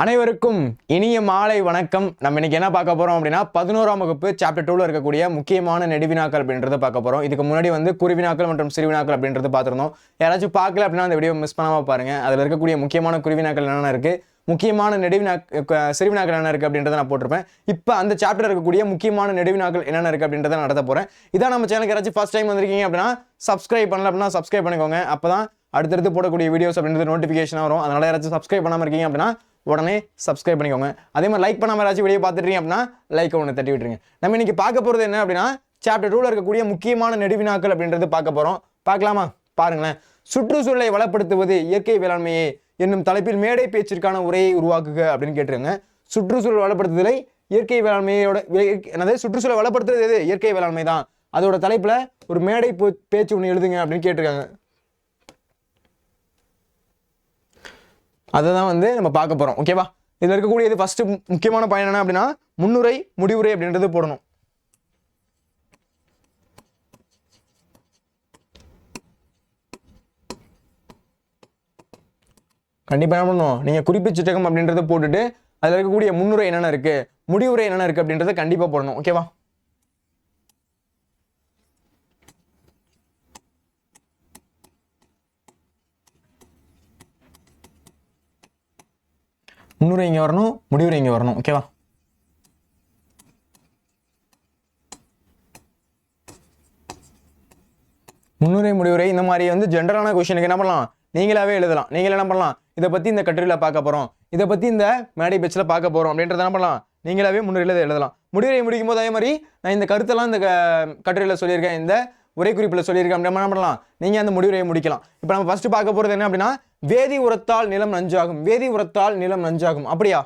அனைவருக்கும் இனிய மாலை வணக்கம். நம்ம இன்னைக்கு என்ன பார்க்க போறோம் அப்படின்னா 11ஆம் வகுப்பு சாப்டர் 2ல இருக்கக்கூடிய முக்கியமான நெடுவினாக்கள் அப்படின்றத பார்க்க போறோம். இதுக்கு முன்னாடி குருவினாக்கள் மற்றும் சிறுவினாக்கள் அப்படின்றது பார்த்திருந்தோம். யாராச்சும் பார்க்கல அப்படின்னா அந்த வீடியோ மிஸ் பண்ணாம பாருங்க. அதுல இருக்கக்கூடிய முக்கியமான குருவினாக்கள் என்னென்ன இருக்கு, முக்கியமான சிறுவினாக்கள் என்ன இருக்கு அப்படின்றத நான் போட்டிருப்பேன். இப்போ அந்த சாப்டர் இருக்கக்கூடிய முக்கியமான நெடுவினாக்கள் என்னென்ன இருக்கு அப்படின்றத நடத்த போறேன். இதான் நம்ம சேனலுக்கு யாராச்சும் ஃபர்ஸ்ட் டைம் வந்திருக்கீங்க அப்படின்னா சப்ஸ்கிரைப் பண்ணல அப்படின்னா சப்ஸ்கிரைப் பண்ணிக்கோங்க. அப்பதான் அடுத்தடுத்து போடக்கூடிய வீடியோஸ் அப்படின்றது நோட்டிஃபிகேஷன் வரும். அதனால யாராச்சும் சப்ஸ்கிரைப் பண்ணாம இருக்கீங்க அப்படின்னா உடனே சப்ஸ்கிரைப் பண்ணிக்கோங்க. அதே மாதிரி லைக் பண்ணாம யாராச்சும் வீடியோ பார்த்துட்டீங்க அப்படின்னா லைக் ஒன்று தட்டி விட்டுருங்க. நம்ம இன்னைக்கு பார்க்க போறது என்ன அப்படின்னா சாப்டர் 2ல இருக்கக்கூடிய முக்கியமான நெடுவினாக்கள் அப்படின்றது பார்க்க போறோம். பார்க்கலாமா? பாருங்களேன். சுற்றுச்சூழலை வளப்படுத்துவது இயற்கை வேளாண்மையே என்னும் தலைப்பில் மேடை பேச்சிற்கான உரையை உருவாக்குக அப்படின்னு கேட்டிருங்க. சுற்றுச்சூழல் வளப்படுத்துதலை இயற்கை வேளாண்மையோட சுற்றுச்சூழலை வளப்படுத்துறது எது? இயற்கை வேளாண்மை தான். அதோட தலைப்புல ஒரு மேடை பேச்சு ஒன்று எழுதுங்க அப்படின்னு கேட்டிருக்காங்க. அதை தான் நம்ம பார்க்க போறோம். ஓகேவா? இதுல இருக்கக்கூடியது ஃபர்ஸ்ட் முக்கியமான பயன் என்ன அப்படின்னா முன்னுரை முடிவுரை அப்படின்றது போடணும். கண்டிப்பா என்ன பண்ணணும், நீங்க குறிப்பிச்சிட்டகம் அப்படின்றத போட்டுட்டு அதுல இருக்கக்கூடிய முன்னுரை என்னென்ன இருக்கு, முடிவுரை என்னென்ன இருக்கு அப்படின்றத கண்டிப்பா போடணும். ஓகேவா? முன்னுரை இங்கே வரணும், முடிவுரை இங்கே வரணும். ஓகேவா? முன்னுரை முடிவுரை இந்த மாதிரி ஜென்ரலான கொஸ்டினுக்கு என்ன பண்ணலாம், நீங்களாவே எழுதலாம். நீங்களே என்ன பண்ணலாம், இதை பற்றி இந்த கட்டுரையில் பார்க்க போகிறோம், இதை பற்றி இந்த மேடை பேச்சில் பார்க்க போகிறோம் அப்படின்றத என்ன பண்ணலாம், நீங்களாவே முன்னுரையில் எழுதலாம். முடிவுரை முடிக்கும் போது அதே மாதிரி நான் இந்த கருத்தெல்லாம் இந்த கட்டுரையில் சொல்லியிருக்கேன், இந்த உரை குறிப்பில் சொல்லியிருக்கேன் அப்படின்னா என்ன பண்ணலாம், நீங்கள் அந்த முடிவுரையை முடிக்கலாம். இப்போ நம்ம ஃபர்ஸ்ட் பார்க்க போகிறது என்ன அப்படின்னா வேதி உரத்தால் நிலம் நஞ்சாகும். வேதி உரத்தால் நிலம் நஞ்சாகும். அப்படியா?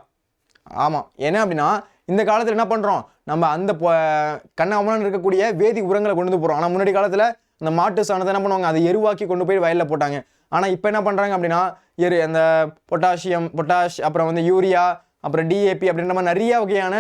ஆமாம். என்ன அப்படின்னா இந்த காலத்தில் என்ன பண்ணுறோம், நம்ம அந்த கண்ணாமலன் இருக்கக்கூடிய வேதி உரங்களை கொண்டு போகிறோம். ஆனால் முன்னாடி காலத்தில் அந்த மாட்டு சாணத்தை என்ன பண்ணுவாங்க, அதை எருவாக்கி கொண்டு போய் வயலில் போட்டாங்க. ஆனால் இப்போ என்ன பண்ணுறாங்க அப்படின்னா அந்த பொட்டாஷ் அப்புறம் யூரியா அப்புறம் டிஏபி அப்படின்ற மாதிரி நிறைய வகையான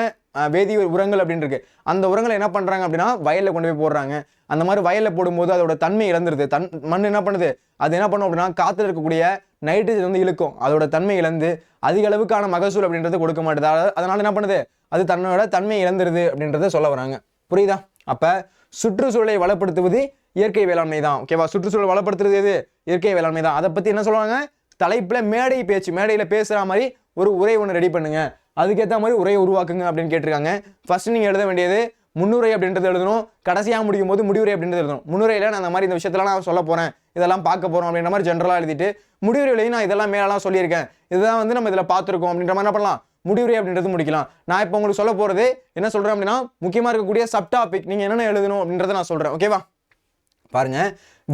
வேதி உரங்கள் அப்படின்னு இருக்கு. அந்த உரங்களை என்ன பண்ணுறாங்க அப்படின்னா வயலில் கொண்டு போய் போடுறாங்க. அந்த மாதிரி வயலில் போடும்போது அதோட தன்மை இழந்துருது. மண் என்ன பண்ணுது, அது என்ன பண்ணும் அப்படின்னா காற்றுல இருக்கக்கூடிய நைட்ரஜன் இழுக்கும். அதோட தன்மை இழந்து அதிக அளவுக்கான மகசூல் அப்படின்றது கொடுக்க மாட்டேது. அதனால என்ன பண்ணுது, அது தன்னோட தன்மை இழந்துருது அப்படின்றத சொல்ல வராங்க. புரியுதா? அப்போ சுற்றுச்சூழலை வளப்படுத்துவது இயற்கை வேளாண்மை தான். ஓகேவா? சுற்றுச்சூழல் வளப்படுத்துறது எது? இயற்கை வேளாண்மை தான். அதை பற்றி என்ன சொல்லுவாங்க, தலைப்புல மேடை பேச்சு, மேடையில் பேசுகிற மாதிரி ஒரு உரை ஒன்று ரெடி பண்ணுங்க, அதுக்கேற்ற மாதிரி உரையை உருவாக்குங்க அப்படின்னு கேட்டிருக்காங்க. ஃபர்ஸ்ட் நீங்கள் எழுத வேண்டியது முன்னுரை அப்படின்றது எழுதணும். கடைசியாக முடியும் போது முடிவுரை அப்படின்றது எழுதணும். முன்னுரையில் நான் அந்த மாதிரி இந்த விஷயத்தெல்லாம் நான் சொல்ல போகிறேன், இதெல்லாம் பார்க்க போகிறோம் அப்படின்ற மாதிரி ஜென்ரலாக எழுதிட்டு முடிவுரையிலையும் நான் இதெல்லாம் மேலாம் சொல்லியிருக்கேன், இதுதான் நம்ம இதில் பார்த்துருக்கோம் அப்படின்ற மாதிரி என்ன பண்ணலாம், முடிவுரை அப்படின்றது முடிக்கலாம். நான் இப்போ உங்களுக்கு சொல்ல போகிறது என்ன சொல்கிறேன் அப்படின்னா முக்கியமாக இருக்கக்கூடிய சப் டாபிக் நீங்கள் என்னென்ன எழுதணும் அப்படின்றத நான் சொல்கிறேன். ஓகேவா? பாருங்க.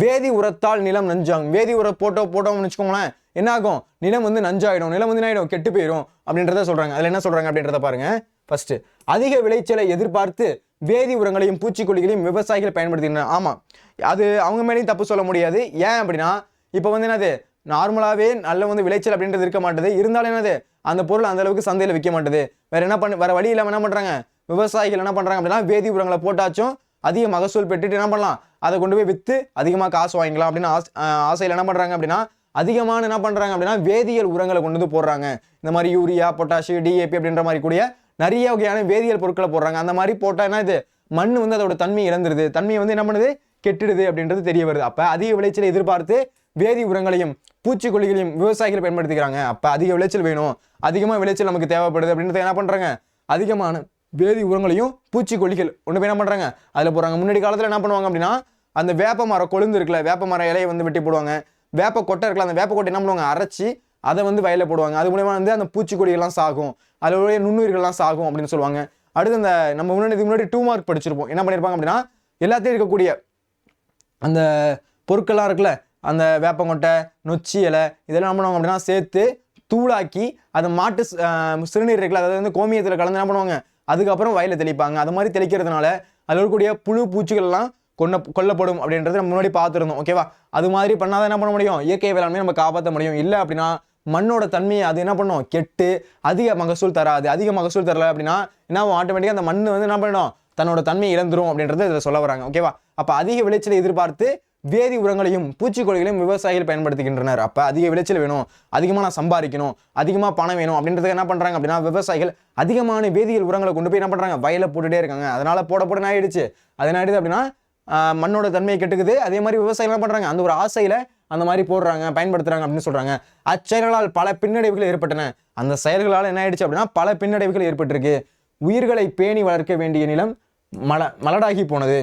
வேதி உரத்தால் நிலம் நஞ்சாகும். வேதி உர போட்டோம்னு வச்சுக்கோங்களேன், என்ன ஆகும், நிலம் நஞ்சாயிடும், நிலம் என்ன ஆயிடும், கெட்டு போயிடும் அப்படின்றத சொல்றாங்க. அதுல என்ன சொல்றாங்க அப்படின்றத பாருங்க. ஃபர்ஸ்ட், அதிக விளைச்சலை எதிர்பார்த்து வேதி உரங்களையும் பூச்சிக்கொல்லிகளையும் விவசாயிகள் பயன்படுத்தினாங்க. ஆமா, அது அவங்க மேலேயும் தப்பு சொல்ல முடியாது. ஏன் அப்படின்னா இப்போ என்னது, நார்மலாவே நல்ல விளைச்சல் அப்படின்றது இருக்க மாட்டேது. இருந்தாலும் என்னது, அந்த பொருள் அந்த அளவுக்கு சந்தையில் விற்க மாட்டேது. வேற வழி இல்லாம என்ன பண்றாங்க, விவசாயிகள் என்ன பண்றாங்க அப்படின்னா வேதி உரங்களை போட்டாச்சும் அதிக மகசூல் பெற்றுட்டு என்ன பண்ணலாம், அதை கொண்டு போய் விற்று அதிகமாக காசு வாங்கிக்கலாம் அப்படின்னு ஆசையில் என்ன பண்ணுறாங்க அப்படின்னா அதிகமான என்ன பண்ணுறாங்க அப்படின்னா வேதியியல் உரங்களை கொண்டு போடுறாங்க. இந்த மாதிரி யூரியா, பொட்டாஷ், டிஏபி அப்படின்ற மாதிரி கூடிய நிறைய வகையான வேதியியல் பொருட்களை போடுறாங்க. அந்த மாதிரி போட்டால் என்ன, இது மண் அதோட தன்மை இழந்துருது, தன்மையை என்ன பண்ணுது, கெட்டுடுது அப்படின்றது தெரிய வருது. அப்போ அதிக விளைச்சலை எதிர்பார்த்து வேதி உரங்களையும் பூச்சிக்கொல்லிகளையும் விவசாயிகள் பயன்படுத்திக்கிறாங்க. அப்போ அதிக விளைச்சல் வேணும், அதிகமாக விளைச்சல் நமக்கு தேவைப்படுது அப்படின்றத என்ன பண்ணுறாங்க, அதிகமான வேதி உரங்களையும் பூச்சிக்கொல்லிகள் ஒன்று போய் என்ன பண்ணுறாங்க அதில் போடுறாங்க. முன்னாடி காலத்தில் என்ன பண்ணுவாங்க அப்படின்னா அந்த வேப்ப மரம் கொழுந்து இருக்குல்ல, வேப்ப மரம் இலையை வெட்டி போடுவாங்க. வேப்ப கொட்டை இருக்குல்ல, அந்த வேப்ப கொட்டை என்ன பண்ணுவாங்க, அரைச்சி அதை வயலில் போடுவாங்க. அது மூலமா அந்த பூச்சிக்கொல்லிகள்லாம் சாகும், அதோடைய நுண்ணுயிர்கள்லாம் சாகும் அப்படின்னு சொல்லுவாங்க. அடுத்து இந்த நம்ம முன்னாடி 2 மார்க் படிச்சிருப்போம். என்ன பண்ணியிருப்பாங்க அப்படின்னா எல்லாத்தையும் இருக்கக்கூடிய அந்த பொருட்கள்லாம் இருக்குல்ல, அந்த வேப்பங்கொட்டை, நொச்சி இலை இதெல்லாம் என்ன பண்ணுவாங்க அப்படின்னா சேர்த்து தூளாக்கி அதை மாட்டு சிறுநீர் இருக்குல்ல, அதாவது கோமியத்தில் கலந்து என்ன பண்ணுவாங்க, அதுக்கப்புறம் வயலில் தெளிப்பாங்க. அது மாதிரி தெளிக்கிறதுனால அதில் இருக்கக்கூடிய புழு பூச்சிகள் எல்லாம் கொல்லப்படும் அப்படின்றது நம்ம முன்னாடி பார்த்துருந்தோம். ஓகேவா? அது மாதிரி பண்ணாதான் என்ன பண்ண முடியும், இயற்கை வேளாண்மையை நம்ம காப்பாற்ற முடியும். இல்லை அப்படின்னா மண்ணோட தன்மையை அது என்ன பண்ணும், கெட்டு அதிக மகசூல் தராது. அதிக மகசூல் தரல அப்படின்னா என்ன ஆட்டோமேட்டிக்காக அந்த மண் என்ன பண்ணிடும், தன்னோட தன்மையை இழந்துரும் அப்படின்றது இதில் சொல்ல வராங்க. ஓகேவா? அப்போ அதிக விளைச்சலை எதிர்பார்த்து வேதி உரங்களையும் பூச்சிக்கொல்லிகளையும் விவசாயிகள் பயன்படுத்துகின்றனர். அப்போ அதிக விளைச்சல் வேணும், அதிகமாக நான் சம்பாதிக்கணும், அதிகமாக பணம் வேணும் அப்படின்றதுக்கு என்ன பண்ணுறாங்க அப்படின்னா விவசாயிகள் அதிகமான வேதியியல் உரங்களை கொண்டு போய் என்ன பண்ணுறாங்க, வயலை போட்டுகிட்டே இருக்காங்க. அதனால் போட என்ன ஆயிடுச்சு, அது என்ன ஆயிடுது அப்படின்னா மண்ணோட தன்மையை கெட்டுக்குது. அதே மாதிரி விவசாயிகள் என்ன பண்ணுறாங்க, அந்த ஒரு ஆசையில் அந்த மாதிரி போடுறாங்க, பயன்படுத்துறாங்க அப்படின்னு சொல்கிறாங்க. அச்செயல்களால் பல பின்னடைவுகள் ஏற்பட்டன. அந்த செயல்களால் என்ன ஆயிடுச்சு அப்படின்னா பல பின்னடைவுகள் ஏற்பட்டிருக்கு. உயிர்களை பேணி வளர்க்க வேண்டிய நிலம் மலடாகி போனது.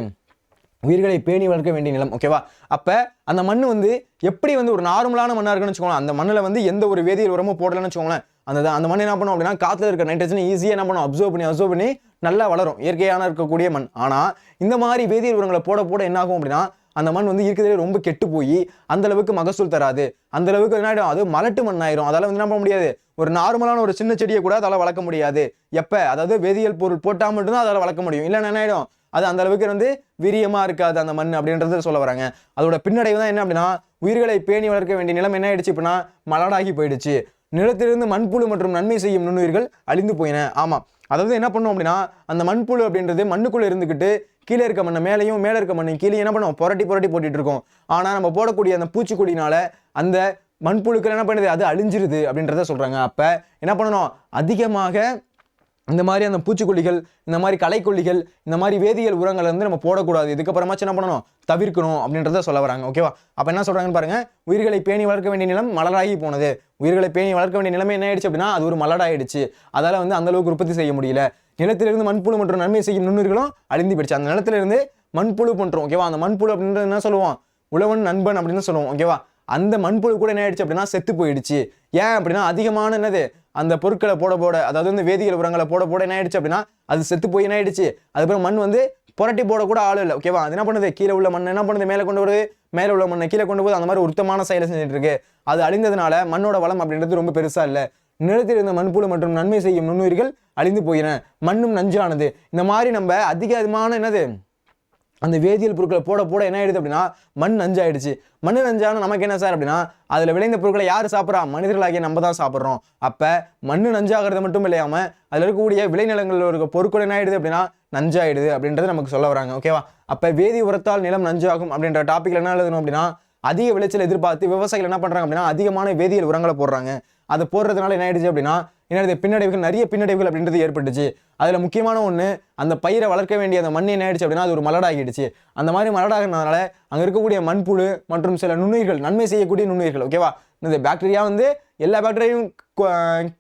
உயிர்களை பேணி வளர்க்க வேண்டிய நிலம். ஓகேவா? அப்போ அந்த மண் வந்து எப்படி வந்து ஒரு நார்மலான மண்ணாக இருக்குன்னு வச்சுக்கோங்களேன். அந்த மண்ணில் வந்து எந்த ஒரு வேதியியல் உரமும் போடலன்னு வச்சுக்கோங்களேன். அந்த மண் என்ன பண்ணும் அப்படின்னா காற்றுல இருக்க நைட்ரஜன் ஈஸியாக என்ன பண்ணும், அப்சர்வ் பண்ணி நல்லா வளரும். இயற்கையான இருக்கக்கூடிய மண். ஆனால் இந்த மாதிரி வேதியியல் உரங்களை போட என்ன ஆகும் அப்படின்னா அந்த மண் வந்து இருக்கிறதுலே ரொம்ப கெட்டு போய் அந்த அளவுக்கு மகசூல் தராது. அந்த அளவுக்கு என்ன ஆகிடும், அது மலட்டு மண் ஆயிரும். அதால் வந்து என்ன பண்ண முடியாது, ஒரு நார்மலான ஒரு சின்ன செடியை கூட அதால் வளர்க்க முடியாது. எப்போ, அதாவது வேதியியல் பொருள் போட்டால் மட்டும்தான் அதால் வளர்க்க முடியும். இல்லைன்னா என்ன ஆகிடும், அது அந்த அளவுக்கு வந்து வீரியமா இருக்காது அந்த மண் அப்படின்றது சொல்ல வராங்க. அதோட பின்னடைவு தான் என்ன அப்படின்னா உயிர்களை பேணி வளர்க்க வேண்டிய நிலம் என்ன ஆயிடுச்சு அப்படின்னா மலடாகி போயிடுச்சு. நிலத்திலிருந்து மண்புழு மற்றும் நன்மை செய்யும் நுண்ணுயிர்கள் அழிந்து போயின. ஆமா, அதாவது என்ன பண்ணும் அப்படின்னா அந்த மண்புழு அப்படின்றது மண்ணுக்குள்ள இருந்துக்கிட்டு கீழே இருக்க மண்ணை மேலேயும் மேலே இருக்க மண்ணை கீழே என்ன பண்ணுவோம், புரட்டி போட்டுட்டு இருக்கோம். ஆனால் நம்ம போடக்கூடிய அந்த பூச்சிக்கொல்லினால அந்த மண்புழுக்கள் என்ன பண்ணுது, அது அழிஞ்சிருது அப்படின்றத சொல்றாங்க. அப்ப என்ன பண்ணணும், அதிகமாக இந்த மாதிரி அந்த பூச்சிக்கொல்லிகள், இந்த மாதிரி களைக்கொல்லிகள், இந்த மாதிரி வேதியியல் உரங்களை வந்து நம்ம போடக்கூடாது. இதுக்கப்புறமாச்சு என்ன பண்ணணும், தவிர்க்கணும் அப்படின்றத சொல்ல வராங்க. ஓகேவா? அப்போ என்ன சொல்றாங்கன்னு பாருங்க, உயிர்களை பேணி வளர்க்க வேண்டிய நிலம் மலராகி போனது. உயிர்களை பேணி வளர்க்க வேண்டிய நிலைமை என்ன ஆயிடுச்சு அப்படின்னா அது ஒரு மலடாயிடுச்சு. அதால வந்து அந்த அளவுக்கு உற்பத்தி செய்ய முடியல. நிலத்திலிருந்து மண்புழு மற்றும் நன்மை செய்யும் நுண்ணுயிர்களும் அழிந்து போயிடுச்சு. அந்த நிலத்திலிருந்து மண்புழு பண்றோம். ஓகேவா? அந்த மண்புழு அப்படின்றது என்ன சொல்லுவோம், உழவன் நண்பன் அப்படின்னு சொல்லுவோம். ஓகேவா? அந்த மண்புழு கூட என்ன ஆயிடுச்சு அப்படின்னா செத்து போயிடுச்சு. ஏன் அப்படின்னா அதிகமான என்னது அந்த பொருட்களை போட அதாவது வந்து வேதியியல் உரங்களை போட என்ன ஆயிடுச்சு அப்படின்னா அது செத்து போய் என்ன ஆயிடுச்சு. அதுக்கப்புறம் மண் வந்து புரட்டி போடக்கூட ஆள் இல்லை. ஓகேவா? அது என்ன பண்ணுது, கீழே உள்ள மண் என்ன பண்ணுது, மேலே கொண்டு வருது, மேலே உள்ள மண்ணை கீழே கொண்டு போது அந்த மாதிரி உருத்தமான செயலை செஞ்சுட்டு இருக்கு. அது அழிந்ததுனால மண்ணோட வளம் அப்படின்றது ரொம்ப பெருசா இல்லை. நிலத்தில் இருந்த மண்புழு மற்றும் நன்மை செய்யும் நுண்ணுயிர்கள் அழிந்து போயின. மண்ணும் நஞ்சானது. இந்த மாதிரி நம்ம அதிகமான என்னது அந்த வேதியியல் பொருட்களை போட என்ன ஆயிடுது அப்படின்னா மண் நஞ்சாயிடுச்சு. மண் நஞ்சான நமக்கு என்ன சார் அப்படின்னா அதில் விளைந்த பொருட்களை யார் சாப்பிட்றா, மனிதர்களாகிய நம்ம தான் சாப்பிட்றோம். அப்போ மண் நஞ்சாகிறது மட்டும் இல்லாம அதில் இருக்கக்கூடிய விளைநிலங்களில் இருக்க பொருட்கள் என்ன ஆயிடுது அப்படின்னா நஞ்சாயிடுது அப்படின்றது நமக்கு சொல்ல வராங்க. ஓகேவா? அப்போ வேதி உரத்தால் நிலம் நஞ்சாகும் அப்படின்ற டாபிக்ல என்ன எழுதணும் அப்படின்னா அதிக விளைச்சல் எதிர்பார்த்து விவசாயிகள் என்ன பண்றாங்க அப்படின்னா அதிகமான வேதியியல் உரங்களை போடுறாங்க. அதை போடுறதுனால என்ன ஆயிடுச்சு அப்படின்னா என்னது பின்னடைவுகள், நிறைய பின்னடைவுகள் அப்படின்றது ஏற்பட்டுச்சு. அதில் முக்கியமான ஒன்று, அந்த பயிரை வளர்க்க வேண்டிய அந்த மண் என்ன ஆயிடுச்சு அப்படின்னா அது ஒரு மலடாகிடுச்சு. அந்த மாதிரி மலடாகிறதுனால அங்கே இருக்கக்கூடிய மண்புழு மற்றும் சில நுண்ணுயிர்கள், நன்மை செய்யக்கூடிய நுண்ணுயிர்கள். ஓகேவா? இந்த பாக்டீரியா வந்து எல்லா பாக்டீரியாவும்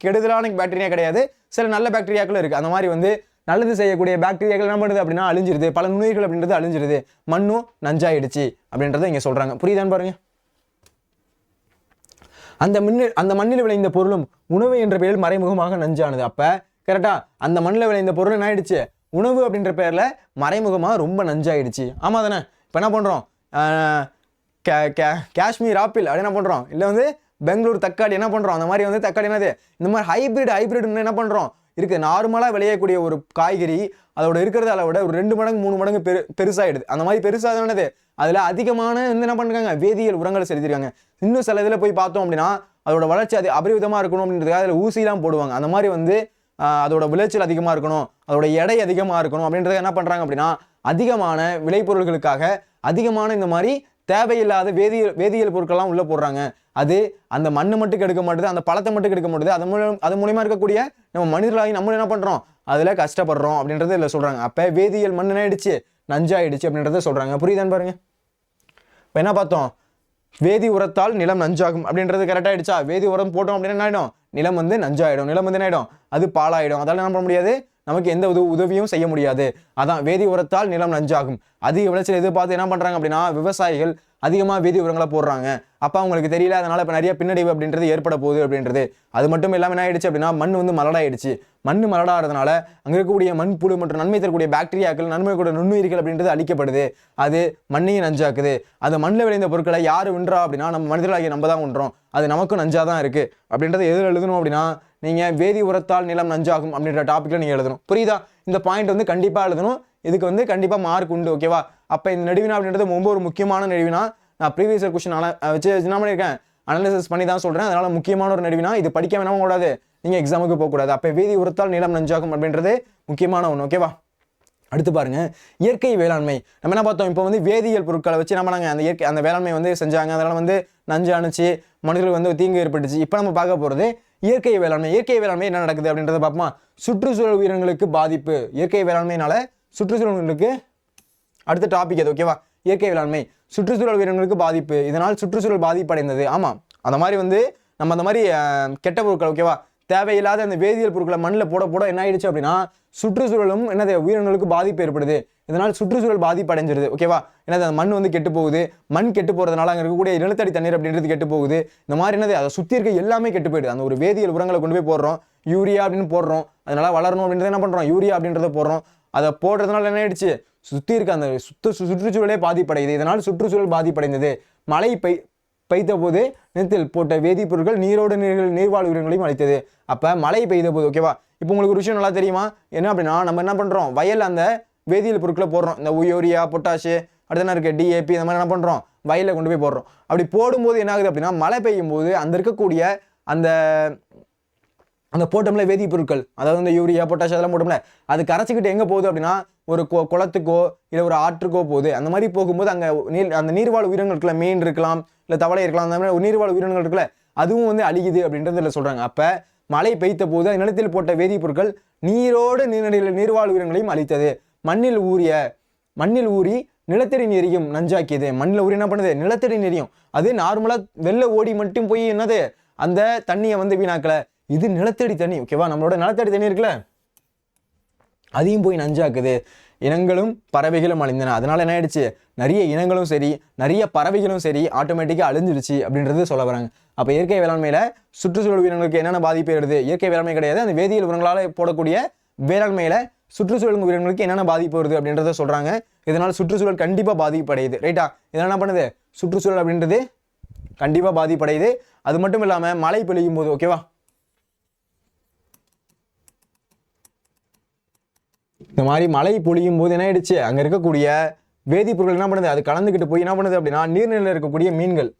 கெடுதலான பாக்டீரியா கிடையாது, சில நல்ல பாக்டீரியாக்களும் இருக்குது. அந்த மாதிரி வந்து நல்லது செய்யக்கூடிய பாக்டீரியாக்கள் என்ன பண்ணுது அப்படின்னா அழிஞ்சிருது. பல நுண்ணுயிர்கள் அப்படின்றது அழிஞ்சிருது. மண்ணும் நஞ்சாயிடுச்சு அப்படின்றத இங்கே சொல்கிறாங்க. புரியுதான்னு பாருங்க. அந்த மண்ணில் விளைந்த பொருளும் உணவு என்ற பெயரில் மறைமுகமாக நஞ்சானது. அப்போ கரெக்டா அந்த மண்ணில் விளைந்த பொருள் என்ன ஆயிடுச்சு, உணவு அப்படின்ற பேரில் மறைமுகமாக ரொம்ப நஞ்சாயிடுச்சு. ஆமாம் தானே? இப்போ என்ன பண்ணுறோம், காஷ்மீர் ஆப்பிள் அப்படி என்ன பண்ணுறோம், இல்லை வந்து பெங்களூர் தக்காளி என்ன பண்ணுறோம், அந்த மாதிரி வந்து தக்காளி என்னது இந்த மாதிரி ஹைபிரிட் என்ன பண்ணுறோம் இருக்குது. நார்மலாக விளையக்கூடிய ஒரு காய்கறி அதோட இருக்கிறதால விட ஒரு 2 மடங்கு 3 மடங்கு பெருசாகிடுது. அந்த மாதிரி பெருசானது அதில் அதிகமான வந்து என்ன பண்ணுறாங்க, வேதியியல் உரங்களை செலுத்திருக்காங்க. இன்னும் சில இதில் போய் பார்த்தோம் அப்படின்னா அதோட வளர்ச்சி அது அபரிவிதமாக இருக்கணும் அப்படின்றதுக்காக அதில் ஊசிலாம் போடுவாங்க. அந்த மாதிரி வந்து அதோட விளைச்சல் அதிகமாக இருக்கணும், அதோட எடை அதிகமாக இருக்கணும் அப்படின்றத என்ன பண்ணுறாங்க அப்படின்னா அதிகமான விளைபொருள்களுக்காக அதிகமான இந்த மாதிரி தேவையில்லாத வேதியியல் பொருட்கள்லாம் உள்ளே போடுறாங்க. அது அந்த மண்ணை மட்டும் கெடுக்க மாட்டுது, அந்த பழத்தை மட்டும் கெடுக்க மாட்டுது. அது மூலியமாக இருக்கக்கூடிய நம்ம மனிதர்களாகி நம்ம என்ன பண்ணுறோம், அதில் கஷ்டப்படுறோம் அப்படின்றது இதில் சொல்கிறாங்க. அப்போ வேதியியல் மண் ஆயிடுச்சு, நஞ்சாயிடுச்சு அப்படின்றத சொல்கிறாங்க. புரியுதான்னு பாருங்க. இப்போ என்ன பார்த்தோம், வேதி உரத்தால் நிலம் நஞ்சாகும் அப்படின்றது கரெக்டாகிடுச்சா? வேதி உரம் போட்டோம் அப்படின்னா என்ன ஆகிடும், நிலம் வந்து நஞ்சாயிடும். நிலம் வந்து என்ன ஆகிடும், அது பாலாயிடும். அதால் என்ன பண்ண முடியாது, நமக்கு எந்த உதவியும் செய்ய முடியாது. அதான் வேதி உரத்தால் நிலம் நஞ்சாகும். அதிக விளைச்சல் எதிர்பார்த்து என்ன பண்ணுறாங்க அப்படின்னா விவசாயிகள் அதிகமாக வேதி உரங்களை போடுறாங்க. அப்போ அவங்களுக்கு தெரியல, அதனால் இப்போ நிறைய பின்னடைவு அப்படின்றது ஏற்பட போகுது அப்படின்றது. அது மட்டும் இல்லாமல் என்ன ஆயிடுச்சு அப்படின்னா மண் வந்து மலடாயிடுச்சு. மண் மலடாகிறதுனால அங்கே இருக்கக்கூடிய மண்புழு மற்றும் நன்மை தரக்கூடிய பாக்டீரியாக்கள், நன்மை கூட நுண்ணுயிர்கள் அப்படின்றது அழிக்கப்படுது. அது மண்ணையும் நஞ்சாக்குது. அது மண்ணில் விளைந்த பொருட்களை யார் வின்றா அப்படின்னா நம்ம மனிதர்களாகிய நம்ம தான் உண்றோம். அது நமக்கும் நஞ்சாக தான் இருக்குது அப்படின்றத எதில் எழுதணும் அப்படின்னா நீங்கள் வேதி உரத்தால் நிலம் நஞ்சாகும் அப்படின்ற டாப்பிக்கில் நீங்கள் எழுதணும். புரியுதா? இந்த பாயிண்ட் வந்து கண்டிப்பாக எழுதணும். இதுக்கு வந்து கண்டிப்பாக மார்க் உண்டு. ஓகேவா? அப்போ இந்த நெடுவினா அப்படின்றது ரொம்ப ஒரு முக்கியமான நெடுவினா. நான் ப்ரீவியஸ் இயர் கொஸ்டின் வச்சு என்ன பண்ணியிருக்கேன், அனாலிசிஸ் பண்ணி தான் சொல்கிறேன். அதனால் முக்கியமான ஒரு நெடுவினா. இது படிக்க வேணாம கூடாது, நீங்கள் எக்ஸாமுக்கு போகக்கூடாது. அப்போ வேதி உரத்தால் நிலம் நஞ்சாகும் அப்படின்றது முக்கியமான ஒன்று. ஓகேவா? அடுத்து பாருங்க இயற்கை வேளாண்மை. நம்ம என்ன பார்த்தோம், இப்போ வந்து வேதியியல் பொருட்களை வச்சு நம்ம நாங்கள் அந்த வேளாண்மை வந்து செஞ்சாங்க, அதனால வந்து நஞ்சு அணைச்சி மனிதர்கள் வந்து தீங்கு ஏற்பட்டுச்சு. இப்போ நம்ம பார்க்க போகிறது இயற்கை வேளாண்மை. இயற்கை வேளாண்மை என்ன நடக்குது அப்படின்றத பார்ப்போமா. சுற்றுச்சூழல் உயிரினங்களுக்கு பாதிப்பு. இயற்கை வேளாண்மையினால சுற்றுச்சூழலுக்கு அடுத்த டாபிக் அது, ஓகேவா. இயற்கை வேளாண்மை சுற்றுச்சூழல் உயிரினங்களுக்கு பாதிப்பு, இதனால் சுற்றுச்சூழல் பாதிப்படைந்தது. ஆமாம், அந்த மாதிரி வந்து நம்ம அந்த மாதிரி கெட்ட பொருட்கள், ஓகேவா, தேவையில்லாத அந்த வேதியியல் பொருட்களை மண்ணில் போட போட என்ன ஆயிடுச்சு அப்படின்னா சுற்றுச்சூழலும் என்னது உயிரினங்களுக்கு பாதிப்பு ஏற்படுது. இதனால் சுற்றுச்சூழல் பாதிப்பு அடைஞ்சிருது, ஓகேவா. என்னது அந்த மண் வந்து கெட்டு போகுது. மண் கெட்டு போகிறதுனால அங்கே இருக்கக்கூடிய நிலத்தடி தண்ணீர் அப்படின்றது கெட்டு போகுது. இந்த மாதிரி என்னது அதை சுற்றி இருக்க எல்லாமே கெட்டு போயிடுது. அந்த ஒரு வேதியியல் உரங்களை கொண்டு போய் போடுறோம், யூரியா அப்படின்னு போடுறோம், அதனால வளரணும் அப்படின்றத என்ன பண்ணுறோம், யூரியா அப்படின்றத போடுறோம். அதை போடுறதுனால என்ன ஆயிடுச்சு, சுற்றி இருக்க அந்த சுற்றுச்சூழலே பாதிப்படையுது. இதனால் சுற்றுச்சூழல் பாதிப்படைந்தது. மழை பெய்த போது நிலத்தில் போட்ட வேதிப்பொருட்கள் நீரோடு நீர்வாழ் உயிரினங்களையும் அளித்தது. அப்போ மழை பெய்த போது, ஓகேவா. இப்போ உங்களுக்கு ஒரு விஷயம் நல்லா தெரியுமா, என்ன அப்படின்னா நம்ம என்ன பண்ணுறோம், வயல் அந்த வேதியியல் பொருட்களை போடுறோம். இந்த யூரியா, பொட்டாஷு, அடுத்து என்ன இருக்குது, டிஏபி, இந்த மாதிரி என்ன பண்ணுறோம், வயலில் கொண்டு போய் போடுறோம். அப்படி போடும்போது என்ன ஆகுது அப்படின்னா மழை பெய்யும் போது அந்த இருக்கக்கூடிய அந்த போட்டோம்ல வேதிப்பொருட்கள், அதாவது இந்த யூரியா, பொட்டாஷ் அதெல்லாம் போட்டோம்ல, அது கரைச்சிக்கிட்டு எங்கே போகுது அப்படின்னா ஒரு குளத்துக்கோ இல்லை ஒரு ஆற்றுக்கோ போகுது. அந்த மாதிரி போகும்போது அங்கே அந்த நீர்வாழ் உயிரினங்களுக்குள்ள மீன் இருக்கலாம், இல்லை தவளை இருக்கலாம், அந்த மாதிரி நீர்வாழ் உயிரினங்கள் இருக்குல்ல, அதுவும் வந்து அழிக்குது அப்படின்றதுல சொல்கிறாங்க. அப்போ மழை பெய்த போது நிலத்தில் போட்ட வேதிப்பொருட்கள் நீரோடு நீர்வாழ் உயிரினங்களையும் அழித்தது. மண்ணில் ஊறி நிலத்தடி நீரையும் நஞ்சாக்கியது. மண்ணில் ஊறி என்ன பண்ணுது, நிலத்தடி நீரையும். அது நார்மலாக வெளில ஓடி மட்டும் போய் என்னது அந்த தண்ணியை வந்து வீணாக்கலை. இது நிலத்தடி தண்ணி, ஓகேவா. நம்மளோட நிலத்தடி தண்ணி இருக்குல்ல, அதையும் போய் நஞ்சாக்குது. இனங்களும் பறவைகளும் அழிந்தன. அதனால என்ன ஆயிடுச்சு, நிறைய இனங்களும் சரி நிறைய பறவைகளும் சரி ஆட்டோமேட்டிக்காக அழிஞ்சிடுச்சு அப்படின்றது சொல்ல வராங்க. அப்போ இயற்கை வேளாண்மையில சுற்றுச்சூழல் உயிரினங்களுக்கு என்னென்ன பாதிப்பு வருது, இயற்கை வேளாண்மை கிடையாது, அந்த வேதியியல் உரங்களால் போடக்கூடிய வேளாண்மையில சுற்றுச்சூழல் உயிரினங்களுக்கு என்னென்ன பாதிப்பு வருது அப்படின்றத சொல்றாங்க. இதனால் சுற்றுச்சூழல் கண்டிப்பாக பாதிப்படையுது, ரைட்டா. இதெல்லாம் என்ன பண்ணுது, சுற்றுச்சூழல் அப்படின்றது கண்டிப்பாக பாதிப்படையுது. அது மட்டும் இல்லாமல் மழை பெய்யும் போது, ஓகேவா, இந்த மாதிரி மழை பொழியும் போது என்ன ஆயிடுச்சு, அங்கே இருக்கக்கூடிய வேதிப்பொருட்கள் என்ன பண்ணுது, அது கலந்துக்கிட்டு போய் என்ன பண்ணுது அப்படின்னா நீர்நிலையில் இருக்கக்கூடிய மீன்கள்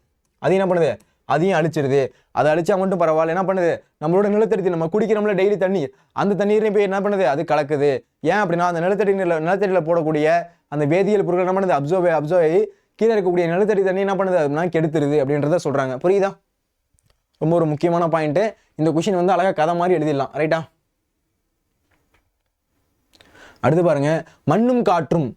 அது என்ன பண்ணுது, அதையும் அழிச்சிருது. அதை அழிச்சா மட்டும் பரவாயில்ல, என்ன பண்ணுது, நம்மளோட நிலத்தடி நம்ம குடிக்கிறோம்ல டெய்லி தண்ணீர், அந்த தண்ணீரையும் போய் என்ன பண்ணுது, அது கலக்குது. ஏன் அப்படின்னா அந்த நிலத்தடியில் போடக்கூடிய அந்த வேதியியல் பொருட்கள் என்ன பண்ணுது, அப்சர்வ் ஆகி கீழே இருக்கக்கூடிய நிலத்தடி தண்ணி என்ன பண்ணுது அப்படின்னா கெடுத்துருது அப்படின்றத சொல்றாங்க. புரியுதா? ரொம்ப ஒரு முக்கியமான பாயிண்ட். இந்த கொஸ்டின் வந்து அழகா கதை மாதிரி எழுதிடலாம், ரைட்டா. அடுத்து பாருங்க, மண்ணும் காற்றும்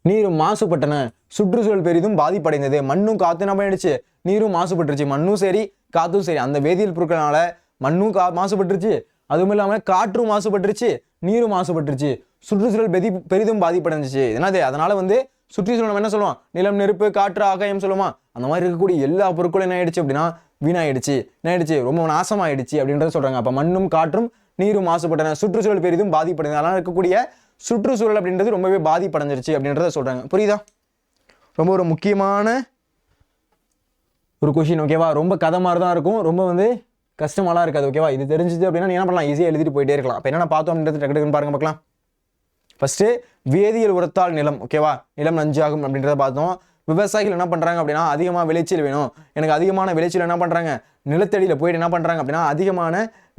நீரும் மாசுபட்டன, சுற்றுச்சூழல் பெரிதும் பாதிப்படைந்தது. மண்ணும் காத்து என்ன பண்ணிடுச்சு, நீரும் மாசுபட்டுருச்சு. மண்ணும் சரி காத்தும் சரி, அந்த வேதியியல் பொருட்களால மண்ணும் மாசுபட்டுருச்சு, அதுவும் இல்லாமல் காற்றும் மாசுபட்டுருச்சு, நீரும் மாசுபட்டுருச்சு, சுற்றுச்சூழல் பெரிதும் பாதிப்படைஞ்சிச்சு. என்னது, அதனால வந்து சுற்றுச்சூழல் நம்ம என்ன சொல்லுவோம், நிலம், நெருப்பு, காற்று, ஆகாயம் சொல்லுவோமா, அந்த மாதிரி இருக்கக்கூடிய எல்லா பொருட்களும் என்ன ஆயிடுச்சு அப்படின்னா வீணாயிடுச்சு, என்ன ஆயிடுச்சு, ரொம்ப நாசமாயிடுச்சு அப்படின்றத சொல்றாங்க. அப்ப மண்ணும் காற்றும் நீரும் மாசுபட்டன, சுற்றுச்சூழல் பெரிதும் பாதிப்படைந்தது. அதனால இருக்கக்கூடிய சுற்றுச்சூழல் அப்படின்றது ரொம்பவே பாதிப்படைஞ்சிருச்சு அப்படின்றத சொல்றாங்க. புரியுதா? ரொம்ப ஒரு முக்கியமான ஒரு கொஷின், ஓகேவா. ரொம்ப கதை மாதிரி தான் இருக்கும், ரொம்ப வந்து கஷ்டமாலாம் இருக்காது, ஓகேவா. இது தெரிஞ்சிச்சு அப்படின்னா நீ என்ன பண்ணலாம், ஈஸியாக எழுதிட்டு போயிட்டே இருக்கலாம். அப்போ என்னென்ன பார்த்தோம் அப்படின்றது டக்குன்னு பாருங்க பார்க்கலாம். ஃபர்ஸ்ட் வேதியியல் உரத்தால் நிலம், ஓகேவா, நிலம் நஞ்சாகும் அப்படின்றத பார்த்தோம். விவசாயிகள் என்ன பண்றாங்க அப்படின்னா அதிகமாக விளைச்சல் வேணும், எனக்கு அதிகமான விளைச்சல் என்ன பண்றாங்க, நிலத்தடியில் போயிட்டு என்ன பண்றாங்க அப்படின்னா அதிகமான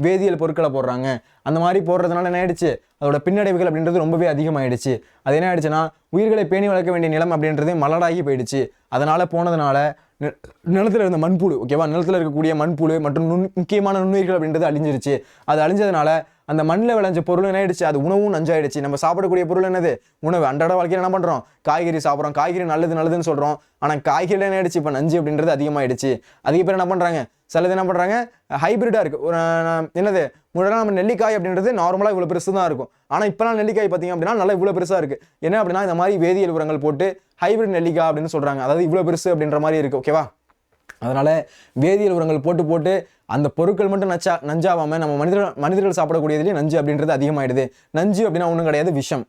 வேதியியல் பொருட்களை போடுறாங்க. அந்த மாதிரி போடுறதுனால என்ன ஆயிடுச்சு, அதோட பின்னடைவுகள் அப்படின்றது ரொம்பவே அதிகமாயிடுச்சு. அது என்ன ஆயிடுச்சுன்னா உயிர்களை பேணி வளர்க்க வேண்டிய நிலம் அப்படின்றது மலடாகி போயிடுச்சு. அதனால போனதுனால நிலத்தில் இருந்த மண்புழு, ஓகேவா, நிலத்தில் இருக்கக்கூடிய மண்புழு மற்றும் முக்கியமான நுண்ணுயிர்கள் அப்படின்றது அழிஞ்சிருச்சு. அது அழிஞ்சதுனால அந்த மண்ணில் விளைஞ்ச பொருள் என்ன ஆயிடுச்சு, அது உணவும் நஞ்சாயிடுச்சு. நம்ம சாப்பிடக்கூடிய பொருள் என்னது, உணவு. அன்றாட வாழ்க்கையில் என்ன பண்றோம், காய்கறி சாப்பிட்றோம், காய்கறி நல்லதுன்னு சொல்றோம். ஆனால் காய்கறியில் என்ன ஆயிடுச்சு, இப்போ நஞ்சு அப்படின்றது அதிகமாயிடுச்சு. அதிக பேர் என்ன பண்றாங்க, சிலது என்ன பண்றாங்க, ஹைபிரிடா இருக்கு. ஒரு என்னது, முன்னாடி நம்ம நெல்லிக்காய் அப்படின்றது நார்மலாக இவ்வளோ பெருசு தான் இருக்கும். ஆனால் இப்போலாம் நெல்லிக்காய் பார்த்தீங்க அப்படின்னா நல்லா இவ்வளோ பெருசாக இருக்கு. என்ன அப்படின்னா இந்த மாதிரி வேதியியல் உரங்கள் போட்டு ஹைபிரிட் நெல்லிக்காய் அப்படின்னு சொல்றாங்க. அதாவது இவ்வளோ பெருசு அப்படின்ற மாதிரி இருக்கு, ஓகேவா. அதனால வேதியியல் உரங்கள் போட்டு அந்த பொருட்கள் மட்டும் நஞ்சாவாம நம்ம மனிதர்கள் சாப்பிடக்கூடியதுலேயே நஞ்சு அப்படின்றது அதிகமாயிடுது. நஞ்சு அப்படின்னா ஒன்றும் கிடையாது, விஷம்.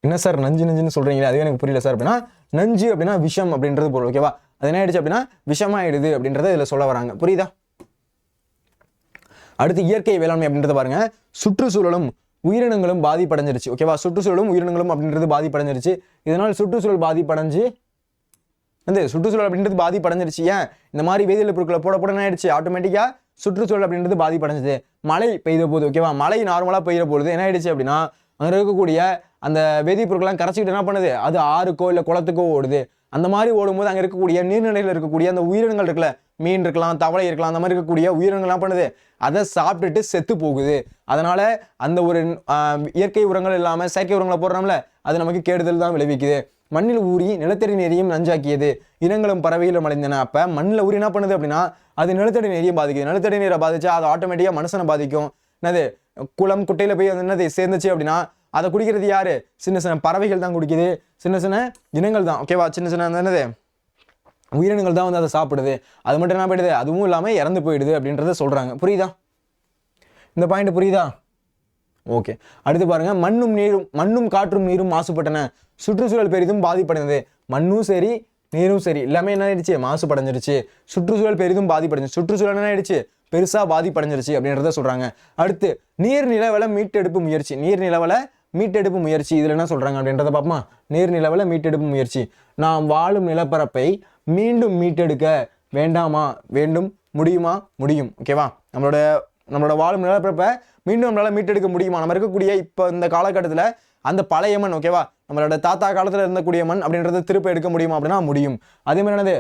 என்ன சார் நஞ்சுன்னு சொல்றீங்களே, அதுவே எனக்கு புரியல சார் அப்படின்னா, நஞ்சு அப்படின்னா விஷம் அப்படின்றது பொருள், ஓகேவா. அது என்ன ஆயிடுச்சு அப்படின்னா விஷமாயிடுது அப்படின்றத இதுல சொல்ல வராங்க. புரியுதா? அடுத்து இயற்கை வேளாண்மை அப்படின்றத பாருங்க. சுற்றுச்சூழலும் உயிரினங்களும் பாதிப்படைஞ்சிருச்சு, ஓகேவா. சுற்றுச்சூழலும் உயிரினங்களும் அப்படின்றது பாதிப்படைஞ்சிருச்சு. இதனால் சுற்றுச்சூழல் பாதிப்படைஞ்சு வந்து சுற்றுச்சூழல் அப்படின்றது பாதிப்படைஞ்சிருச்சு. ஏன் இந்த மாதிரி வேதியியல் பொருட்களை போட என்ன ஆயிடுச்சு, ஆட்டோமேட்டிக்காக சுற்றுச்சூழல் அப்படின்றது பாதிப்படைஞ்சது. மழை பெய்த போது ஓகேவா, மழை நார்மலாக பெய்கிற பொழுது என்ன ஆயிடுச்சு அப்படின்னா அங்கே இருக்கக்கூடிய அந்த வேதிப்பொருட்கள்லாம் கரைச்சிக்கிட்டு என்ன பண்ணுது, அது ஆறுக்கோ இல்லை குளத்துக்கோ ஓடுது. அந்த மாதிரி ஓடும்போது அங்கே இருக்கக்கூடிய நீர்நிலையில் இருக்கக்கூடிய அந்த உயிரினங்கள் இருக்குல்ல, மீன் இருக்கலாம், தவளை இருக்கலாம், அந்த மாதிரி இருக்கக்கூடிய உயிரினங்கள் என்ன பண்ணுது, அதை சாப்பிட்டுட்டு செத்து போகுது. அதனால அந்த ஒரு இயற்கை உரங்கள் இல்லாமல் செயற்கை உரங்களை போடுறோம்ல, அது நமக்கு கேடுதல் தான் விளைவிக்குது. மண்ணில் ஊறி நிலத்தடி நீரையும் நஞ்சாக்கியது, இனங்களும் பறவைகளும் அடைந்தன. அப்போ மண்ணில் ஊறி என்ன பண்ணுது அப்படின்னா அது நிலத்தடி நீரையும் பாதிக்குது. நிலத்தடி நீரை பாதிச்சா அது ஆட்டோமேட்டிக்காக மனுஷனை பாதிக்கும். என்னது, குளம் குட்டையில் போய் என்னது சேர்ந்துச்சு அப்படின்னா அதை குடிக்கிறது யாரு, சின்ன சின்ன பறவைகள் தான் குடிக்குது, சின்ன சின்ன இனங்கள் தான் ஓகேவா, சின்ன சின்ன என்னது உயிரினங்கள் தான் வந்து அதை சாப்பிடுது. அது மட்டும் என்ன போயிடுது, அதுவும் இல்லாமல் இறந்து போயிடுது அப்படின்றத சொல்றாங்க. புரியுதா இந்த பாயிண்ட், புரியுதா? ஓகே, அடுத்து பாருங்க, மண்ணும் காற்றும் நீரும் மாசுபட்டன, சுற்றுச்சூழல் பெரிதும் பாதிப்படைந்தது. மண்ணும் சரி நீரும் சரி எல்லாமே என்ன ஆயிடுச்சு, மாசுபடைஞ்சிருச்சு. சுற்றுச்சூழல் பெரிதும் பாதிப்படைஞ்சு, சுற்றுச்சூழல் என்ன ஆயிடுச்சு, பெருசா பாதிப்படைஞ்சிருச்சு அப்படின்றத சொல்றாங்க. அடுத்து நீர்நிலவள மீட்டெடுப்பு முயற்சி, நீர்நிலவள மீட்டெடுப்பு முயற்சி இதுல என்ன சொல்றாங்க அப்படின்றத பார்ப்போமா. நீர்நிலவள மீட்டெடுப்பு முயற்சி, நாம் வாழும் நிலப்பரப்பை மீண்டும் மீட்டெடுக்க வேண்டாமா, வேண்டும், முடியுமா, முடியும். ஓகேவா, நம்மளோட வாழும் நிலப்பரப்பை மீண்டும் நம்மளால மீட்டெடுக்க முடியுமா? நம்ம இருக்கக்கூடிய இப்போ இந்த காலகட்டத்தில் அந்த பழைய மண் ஓகேவா, நம்மளோட தாத்தா காலத்தில் இருந்தக்கூடிய மண் அப்படின்றத திருப்ப எடுக்க முடியுமா அப்படின்னா முடியும். அதே மாதிரி என்னது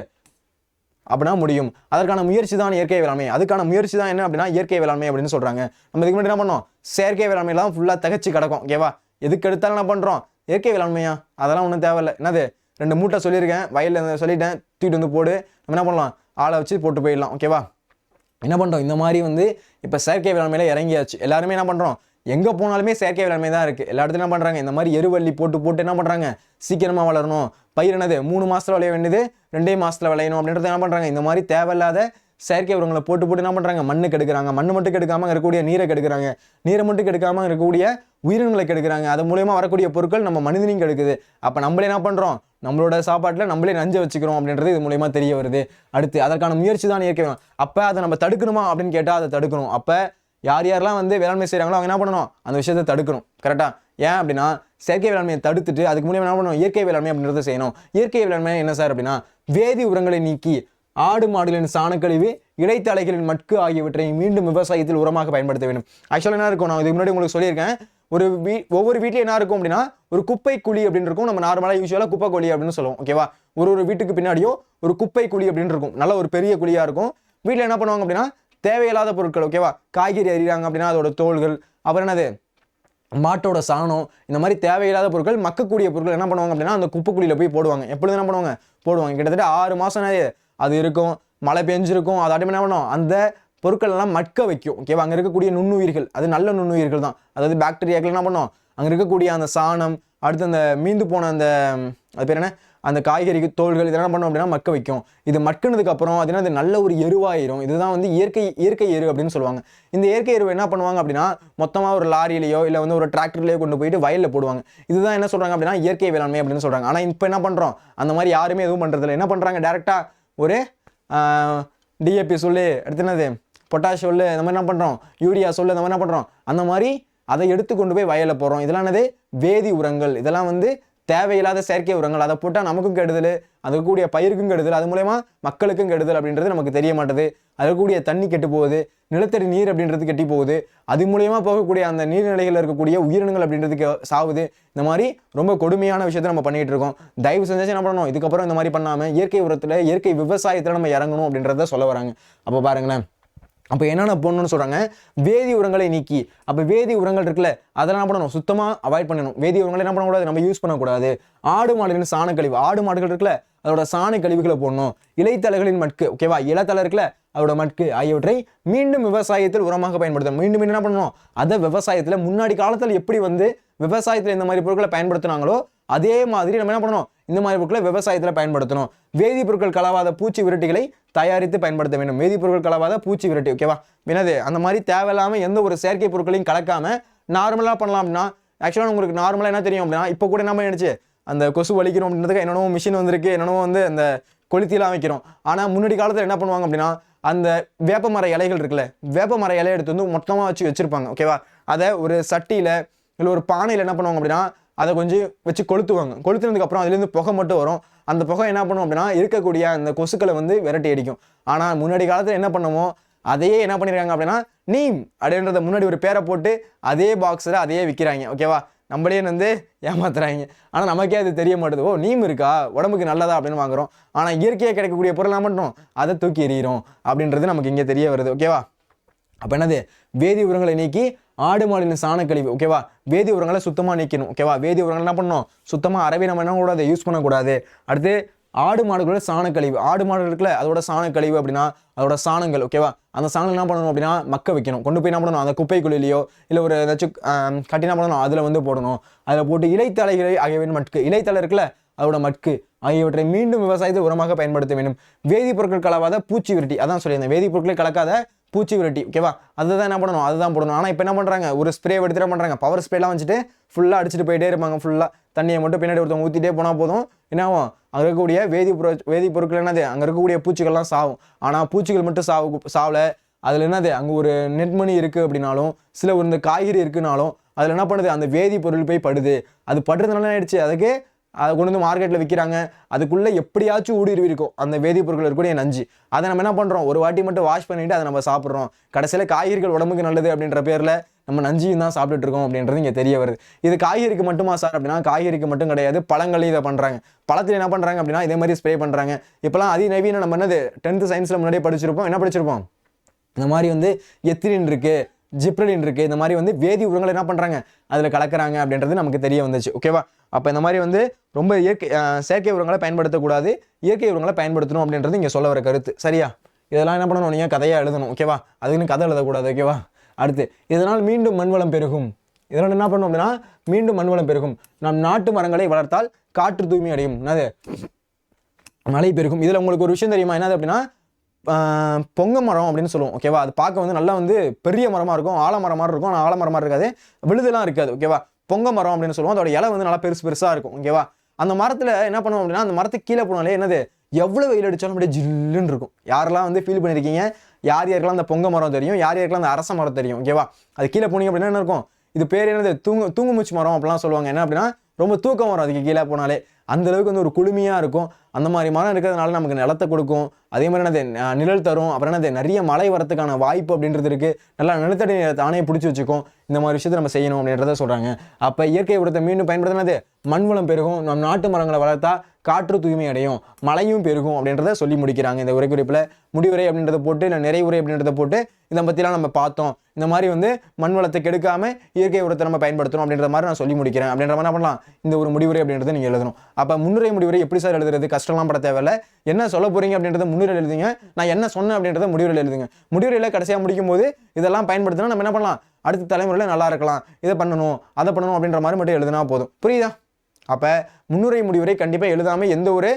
அப்படின்னா முடியும். அதற்கான முயற்சி தான் இயற்கை வேளாண்மை. அதுக்கான முயற்சி தான் என்ன அப்படின்னா இயற்கை வேளாண்மை அப்படின்னு சொல்றாங்க. நம்ம இதுக்கு முன்னாடி என்ன பண்ணோம், செயற்கை வேளாண்மையெல்லாம் ஃபுல்லாக தகச்சு கிடக்கும் ஓகேவா. எதுக்கு எடுத்தாலும் என்ன பண்ணுறோம், இயற்கை வேளாண்மையா, அதெல்லாம் ஒன்றும் தேவையில்லை. என்னது 2 மூட்டை சொல்லியிருக்கேன், வயலில் சொல்லிட்டேன், தூக்கிட்டு வந்து போடு, நம்ம என்ன பண்ணலாம், ஆளை வச்சு போட்டு போயிடலாம் ஓகேவா. என்ன பண்ணுறோம், இந்த மாதிரி வந்து இப்போ செயற்கை வேளாண்மையில இறங்கியாச்சு. எல்லாருமே என்ன பண்ணுறோம், எங்கே போனாலுமே செயற்கை வேளாண்மை தான் இருக்குது. எல்லா இடத்துலையும் என்ன பண்ணுறாங்க, இந்த மாதிரி எருவள்ளி போட்டு என்ன பண்ணுறாங்க, சீக்கிரமாக வளரணும், பயிர் என்னது 3 மாதத்தில் விளைய வேண்டியது 2 மாதத்தில் விளையணும் அப்படின்றத என்ன பண்ணுறாங்க, இந்த மாதிரி தேவையில்லாத செயற்கை உரங்களை போட்டு என்ன பண்ணுறாங்க, மண்ணுக்கு எடுக்கிறாங்க. மண்ணு மட்டும் கெடுக்காமல் இருக்கக்கூடிய நீரை கெடுக்கிறாங்க, நீரை மட்டும் கெடுக்காமல் இருக்கக்கூடிய உயிரினங்களை கெடுக்கிறாங்க. அது மூலயமா வரக்கூடிய பொருட்கள் நம்ம மனிதனையும் கெடுக்குது. அப்போ நம்மளே என்ன பண்ணுறோம், நம்மளோட சாப்பாட்டில் நம்மளே நஞ்ச வச்சுக்கிறோம் அப்படின்றது இது மூலயமா தெரிய வருது. அடுத்து அதற்கான முயற்சி தான் இயற்கை. அப்போ அதை நம்ம தடுக்கணுமா அப்படின்னு கேட்டால் அதை தடுக்கணும். அப்போ யாரெல்லாம் வந்து வேளாண்மை செய்கிறாங்களோ அவங்க என்ன பண்ணணும், அந்த விஷயத்தை தடுக்கணும். கரெக்டாக, ஏன் அப்படின்னா செயற்கை வேளாண்மையை தடுத்துட்டு அதுக்கு மூலியமாக என்ன பண்ணணும், இயற்கை வேளாண்மை அப்படின்றத செய்யணும். இயற்கை வேளாண்மை என்ன சார் அப்படின்னா வேதி உரங்களை நீக்கி ஆடு மாடுகளின் சாணக்கழிவு, இடைத்தலைகளின் மட்கு ஆகியவற்றை மீண்டும் விவசாயத்தில் உரமாக பயன்படுத்த வேண்டும். ஆக்சுவலாக என்ன இருக்கும், நான் இதுக்கு முன்னாடி உங்களுக்கு சொல்லியிருக்கேன், ஒவ்வொரு வீட்லையும் என்ன இருக்கும் அப்படின்னா ஒரு குப்பை குழி அப்படின்னு இருக்கும். நம்ம நார்மலாக யூஸ்வலாக குப்பை குழி அப்படின்னு சொல்லுவோம் ஓகேவா. ஒரு வீட்டுக்கு பின்னாடியோ ஒரு குப்பை குழி அப்படின்னு இருக்கும், நல்ல ஒரு பெரிய குழியாக இருக்கும். வீட்டில் என்ன பண்ணுவாங்க அப்படின்னா தேவையில்லாத பொருட்கள் ஓகேவா, காய்கறி அறிகிறாங்க அப்படின்னா அதோட தோள்கள், அப்புறம் என்னது மாட்டோட சாணம், இந்த மாதிரி தேவையில்லாத பொருட்கள், மக்கக்கூடிய பொருட்கள் என்ன பண்ணுவாங்க அப்படின்னா அந்த குப்பை குழியில் போய் போடுவாங்க. எப்பொழுது என்ன பண்ணுவாங்க, போடுவாங்க. கிட்டத்தட்ட 6 மாதம் அது இருக்கும், மழை பெஞ்சிருக்கும். அது ஆட்டோமே என்ன பண்ணும், அந்த பொருட்கள் எல்லாம் மட்க வைக்கும் ஓகேவா. அங்கே இருக்கக்கூடிய நுண்ணுயிர்கள், அது நல்ல நுண்ணுயிர்கள் தான், அதாவது பாக்டீரியாக்கள் என்ன பண்ணும், அங்கே இருக்கக்கூடிய அந்த சாணம், அடுத்து அந்த மீந்து போன அந்த அது பேர் என்ன, அந்த காய்கறிக்கு தோள்கள் இதெல்லாம் என்ன பண்ணும் அப்படின்னா மக்க வைக்கும். இது மக்கினதுக்கு அப்புறம் அது என்ன, நல்ல ஒரு எருவாயிரும். இதுதான் வந்து இயற்கை எரு அப்படின்னு சொல்லுவாங்க. இந்த இயற்கை எருவை என்ன பண்ணுவாங்க அப்படின்னா மொத்தமாக ஒரு லாரியிலையோ இல்லை வந்து ஒரு டிராக்டர்லையோ கொண்டு போயிட்டு வயலில் போடுவாங்க. இதுதான் என்ன சொல்றாங்க அப்படின்னா இயற்கை வேளாண்மை அப்படின்னு சொல்றாங்க. ஆனால் இப்போ என்ன பண்ணுறோம், அந்த மாதிரி யாருமே எதுவும் பண்ணுறதில்ல. என்ன பண்ணுறாங்க, டேரெக்டாக ஒரு டிஏபி சொல்லு, அடுத்து என்னது பொட்டாஷ் சொல்லு, இந்த மாதிரி என்ன பண்ணுறோம், யூரியா சொல்லு, இந்த மாதிரி என்ன பண்ணுறோம், அந்த மாதிரி அதை எடுத்து கொண்டு போய் வயலில் போடுறோம். இதெல்லாம் என்னது வேதி உரங்கள். இதெல்லாம் வந்து தேவையில்லாத செயற்கை உரங்கள். அதை போட்டால் நமக்கும் கெடுதல், அதுக்கு கூடிய பயிருக்கும் கெடுதல், அது மூலயமா மக்களுக்கும் கெடுதல் அப்படின்றது நமக்கு தெரிய மாட்டேது. அதுக்கு கூடிய தண்ணி கெட்டு போகுது, நிலத்தடி நீர் அப்படின்றது கெட்டி போகுது, அது மூலயமா போகக்கூடிய அந்த நீர்நிலைகளில் இருக்கக்கூடிய உயிரினங்கள் அப்படின்றதுக்கு சாவுது. இந்த மாதிரி ரொம்ப கொடுமையான விஷயத்தை நம்ம பண்ணிட்டு இருக்கோம். தயவு செஞ்சு என்ன பண்ணணும், இதுக்கப்புறம் இந்த மாதிரி பண்ணாமல் இயற்கை உரத்தில் இயற்கை விவசாயத்தில் நம்ம இறங்கணும் அப்படின்றத சொல்ல வராங்க. அப்போ பாருங்களேன், அப்போ என்னென்ன போடணும்னு சொல்கிறாங்க, வேதி உரங்களை நீக்கி. அப்போ வேதி உரங்கள் இருக்குல்ல, அதெல்லாம் என்ன பண்ணணும், சுத்தமாக அவாய்ட் பண்ணணும். வேதி உரங்களை என்ன பண்ணக்கூடாது, நம்ம யூஸ் பண்ணக்கூடாது. ஆடு மாடுகளின் சாணக்கழிவு, ஆடு மாடுகள் இருக்குல்ல அதோட சாண கழிவுகளை போடணும். இலைத்தலைகளின் மட்கு ஓகேவா, இலைத்தலை இருக்குல்ல அதோட மட்கு ஆகியவற்றை மீண்டும் விவசாயத்தில் உரமாக பயன்படுத்தணும். மீண்டும் என்ன பண்ணணும், அதை விவசாயத்தில் முன்னாடி காலத்தில் எப்படி வந்து விவசாயத்தில் இந்த மாதிரி பொருட்களை பயன்படுத்தினாங்களோ அதே மாதிரி நம்ம என்ன பண்ணணும், இந்த மாதிரி பொருட்களை விவசாயத்தில் பயன்படுத்தணும். வேதிப்பொருட்கள் கலவாத பூச்சி விரட்டிகளை தயாரித்து பயன்படுத்த வேண்டும். வேதிப்பொருட்கள் கலவாத பூச்சி விரட்டி ஓகேவா, என்னது அந்த மாதிரி தேவையில்லாமல் எந்த ஒரு செயற்கை பொருட்களையும் கலக்காம நார்மலாக பண்ணலாம். அப்படின்னா ஆக்சுவலாக உங்களுக்கு நார்மலாக என்ன தெரியும் அப்படின்னா, இப்போ கூட என்ன பண்ணிடுச்சு, அந்த கொசு வலிக்கணும் அப்படின்றதுக்கு என்னென்னவோ மிஷின் வந்திருக்கு, என்னென்னவோ வந்து அந்த கொளுத்திலாம் வைக்கிறோம். ஆனால் முன்னாடி காலத்தில் என்ன பண்ணுவாங்க அப்படின்னா அந்த வேப்பமர இலைகள் இருக்குல்ல, வேப்பமர இலையை எடுத்து வந்து மொத்தமாக வச்சிருப்பாங்க ஓகேவா. அதை ஒரு சட்டியில் இல்லை ஒரு பானையில் என்ன பண்ணுவாங்க அப்படின்னா அதை கொஞ்சம் வச்சு கொளுத்துவாங்க. கொளுத்துனதுக்கு அப்புறம் அதுலேருந்து புகை மட்டும் வரும். அந்த புகை என்ன பண்ணும் அப்படின்னா இருக்கக்கூடிய அந்த கொசுக்களை வந்து விரட்டி அடிக்கும். ஆனால் முன்னாடி காலத்தில் என்ன பண்ணுமோ அதையே என்ன பண்ணிருக்காங்க அப்படின்னா நீம் அப்படின்றத முன்னாடி ஒரு பேரை போட்டு அதே பாக்ஸில் அதையே விற்கிறாங்க. ஓகேவா, நம்மளே வந்து ஏமாத்துறாங்க. ஆனால் நமக்கே அது தெரிய மாட்டுது. ஓ நீம் இருக்கா, உடம்புக்கு நல்லதா அப்படின்னு வாங்குறோம். ஆனால் இயற்கையாக கிடைக்கக்கூடிய பொருள் என்ன பண்ணுறோம், அதை தூக்கி எறிகிறோம் அப்படின்றது நமக்கு இங்கே தெரிய வருது. ஓகேவா, அப்போ என்னது, வேதி உரங்களை நீக்கி ஆடு மாடின் சாணக்கழிவு. ஓகேவா, வேதி உரங்களை சுத்தமாக நீக்கணும். ஓகேவா, வேதி உரங்கள் என்ன பண்ணணும், சுத்தமாக அறவே நம்ம என்ன கூடாது, யூஸ் பண்ணக்கூடாது. அடுத்து ஆடு மாடுகளோட சாணக்கழிவு, ஆடு மாடு இருக்குல்ல அதோட சாணக்கழிவு அப்படின்னா அதோட சாணங்கள். ஓகேவா, அந்த சாணங்கள் என்ன பண்ணணும் அப்படின்னா மக்க வைக்கணும். கொண்டு போய் என்ன பண்ணணும், அந்த குப்பைக்குள்ளிலையோ இல்லை ஒரு ஏதாச்சும் கட்டி என்ன பண்ணணும், அதில் வந்து போடணும். அதில் போட்டு இலைத்தலைகளை ஆகியவை மட்கு, இலைத்தலை இருக்குல்ல அதோட மட்கு ஆகியவற்றை மீண்டும் விவசாயத்தை உரமாக பயன்படுத்த வேண்டும். வேதிப்பொருட்கள் கலவாத பூச்சி விரட்டி, அதான் சொல்லியிருந்தேன், வேதிப்பொருட்களை கலக்காத பூச்சி விரட்டி. ஓகேவா, அதுதான் என்ன பண்ணணும், அதுதான் போடணும். ஆனால் இப்போ என்ன பண்ணுறாங்க, ஒரு ஸ்ப்ரே எடுத்துகிட்டு பண்ணுறாங்க, பவர் ஸ்ப்ரேலாம் வச்சுட்டு ஃபுல்லாக அடிச்சுட்டு போயிட்டே இருப்பாங்க. ஃபுல்லாக தண்ணியை மட்டும் பின்னாடி ஒருத்தவங்க ஊற்றிட்டே போனால் போதும், என்ன ஆகும், அங்கே இருக்கக்கூடிய வேதிப்பொருட்கள் என்னது, அங்கே இருக்கக்கூடிய பூச்சிகள்லாம் சாகும். ஆனால் பூச்சிகள் மட்டும் சாவல, அதில் என்னது, அங்கே ஒரு நெட்மணி இருக்குது அப்படின்னாலும் சில ஒரு இந்த காய்கறி இருக்குனாலும் அதில் என்ன பண்ணுது, அந்த வேதிப்பொருள் போய் படுது. அது படுறதுனால என்ன ஆயிடுச்சு, அதுக்கு அதை கொண்டு வந்து மார்க்கெட்டில் விற்கிறாங்க. அதுக்குள்ளே எப்படியாச்சும் ஊடுருவி இருக்கும் அந்த வேதிப்பொருட்கள் இருக்கக்கூடிய நஞ்சு. அதை நம்ம என்ன பண்ணுறோம், ஒரு வாட்டி மட்டும் வாஷ் பண்ணிவிட்டு அதை நம்ம சாப்பிட்றோம். கடைசியில் காய்கறிகள் உடம்புக்கு நல்லது அப்படின்ற பேரில் நம்ம நஞ்சியும் தான் சாப்பிட்டுட்டு இருக்கோம் அப்படின்றது இங்கே தெரிய வருது. இது காய்கறிக்கு மட்டுமா சார் அப்படின்னா, காய்கறிக்கு மட்டும் கிடையாது, பழங்களையும் இதை பண்ணுறாங்க. பழத்தில் என்ன பண்ணுறாங்க அப்படின்னா இதே மாதிரி ஸ்ப்ரே பண்ணுறாங்க. இப்போலாம் அதிநவீன நம்ம என்னது 10th சயின்ஸில் முன்னாடியே படிச்சிருப்போம். என்ன படிச்சிருப்போம், இந்த மாதிரி வந்து எத்திலின் இருக்குது, ஜிப்ரலின் இருக்குது, இந்த மாதிரி வந்து வேதி உரங்களை என்ன பண்ணுறாங்க அதில் கலக்கிறாங்க அப்படின்றது நமக்கு தெரிய வந்துச்சு. ஓகேவா, அப்போ இந்த மாதிரி வந்து ரொம்ப செயற்கை உரங்களை பயன்படுத்தக்கூடாது, இயற்கை உரங்களை பயன்படுத்தணும் அப்படின்றது இங்கே சொல்ல வர கருத்து. சரியா, இதெல்லாம் என்ன பண்ணணும், நீங்கள் கதையாக எழுதணும். ஓகேவா, அதுக்குன்னு கதை எழுதக்கூடாது. ஓகேவா, அடுத்து இதனால் மீண்டும் மண்வளம் பெருகும். இதனால் என்ன பண்ணணும் அப்படின்னா மீண்டும் மண்வளம் பெருகும். நம் நாட்டு மரங்களை வளர்த்தால் காற்று தூய்மை அடையும், என்னது மழை பெருகும். இதில் உங்களுக்கு ஒரு விஷயம் தெரியுமா, என்னது அப்படின்னா பொங்க மரம் அப்படின்னு சொல்லுவோம். ஓகேவா, அது பார்க்க வந்து நல்லா வந்து பெரிய மரமாக இருக்கும், ஆலமரம் மாதிரி இருக்கும். ஆனால் ஆலமரமாக இருக்காது, விழுதெல்லாம் இருக்காது. ஓகேவா, பொங்க மரம் அப்படின்னு சொல்லுவோம். அதோட இலை வந்து நல்லா பெருசாக இருக்கும். ஓகேவா, அந்த மரத்தில் என்ன பண்ணுவோம் அப்படின்னா அந்த மரத்துக்கு கீழே போனாலே என்னது எவ்வளோ வெயில் அடித்தாலும் அப்படியே ஜில்லுன்னு இருக்கும். யாரெல்லாம் வந்து ஃபீல் பண்ணியிருக்கீங்க, யாருக்கெல்லாம் அந்த பொங்க மரம் தெரியும், யாருக்கெல்லாம் அந்த அரச மரம் தெரியும். ஓகேவா, அது கீழே போனீங்க அப்படின்னா என்ன இருக்கும், இது பேர் என்னது, தூங்குமூச்சி மரம் அப்படிலாம் சொல்லுவாங்க. என்ன அப்படின்னா ரொம்ப தூக்கம் வரும் அதுக்கு கீழே போனாலே, அந்த அளவுக்கு வந்து ஒரு குளுமையாக இருக்கும். அந்த மாதிரி மரம் இருக்கிறதுனால நமக்கு நிலத்தை கொடுக்கும். அதே மாதிரி என்னது நிழல் தரும். அப்புறம் என்னது நிறைய மழை வரத்துக்கான வாய்ப்பு அப்படின்றது இருக்குது. நல்லா நிலத்தடி தானே பிடிச்சி வச்சுக்கும். இந்த மாதிரி விஷயத்தை நம்ம செய்யணும் அப்படின்றத சொல்கிறாங்க. அப்போ இயற்கை உரத்தை மீண்டும் பயன்படுத்தினது மண் வளம் பெருகும், நம் நாட்டு மரங்களை வளர்த்தா காற்று தூய்மை அடையும், மழையும் பெருகும் அப்படின்றத சொல்லி முடிக்கிறாங்க இந்த உரைக்குறிப்பில். முடிவுரை அப்படின்றத போட்டு இல்லை நிறைவுரை அப்படின்றத போட்டு இதை பற்றிலாம் நம்ம பார்த்தோம். இந்த மாதிரி வந்து மண் வளத்தை கெடுக்காமல் இயற்கை உரத்தை நம்ம பயன்படுத்தணும் அப்படின்ற மாதிரி நான் சொல்லி முடிக்கிறேன். அப்படின்ற மாதிரி என்ன பண்ணலாம், இந்த ஒரு முடிவுரை அப்படின்றத நீங்கள் எழுதணும். அப்போ முன்னுரை முடிவுரை எப்படி சார் எழுதுறது, கஷ்டம்லாம் பட தேவையில்லை. என்ன சொல்ல போறீங்க அப்படின்றத முன்னுரை எழுதுங்க, நான் என்ன சொன்னேன் அப்படின்றத முடிவுரையில் எழுதுங்க. முடிவுரையில் கடைசியாக முடிக்கும் போது இதெல்லாம் பயன்படுத்தினா நம்ம என்ன பண்ணலாம், அடுத்த தலைமுறையில் நல்லா இருக்கலாம், இதை பண்ணணும் அதை பண்ணணும் அப்படின்ற மாதிரி மட்டும் எழுதினா போதும். புரியுதா? அப்போ முன்னுரை முடிவுரை கண்டிப்பாக எழுதாமல் எந்த ஒரு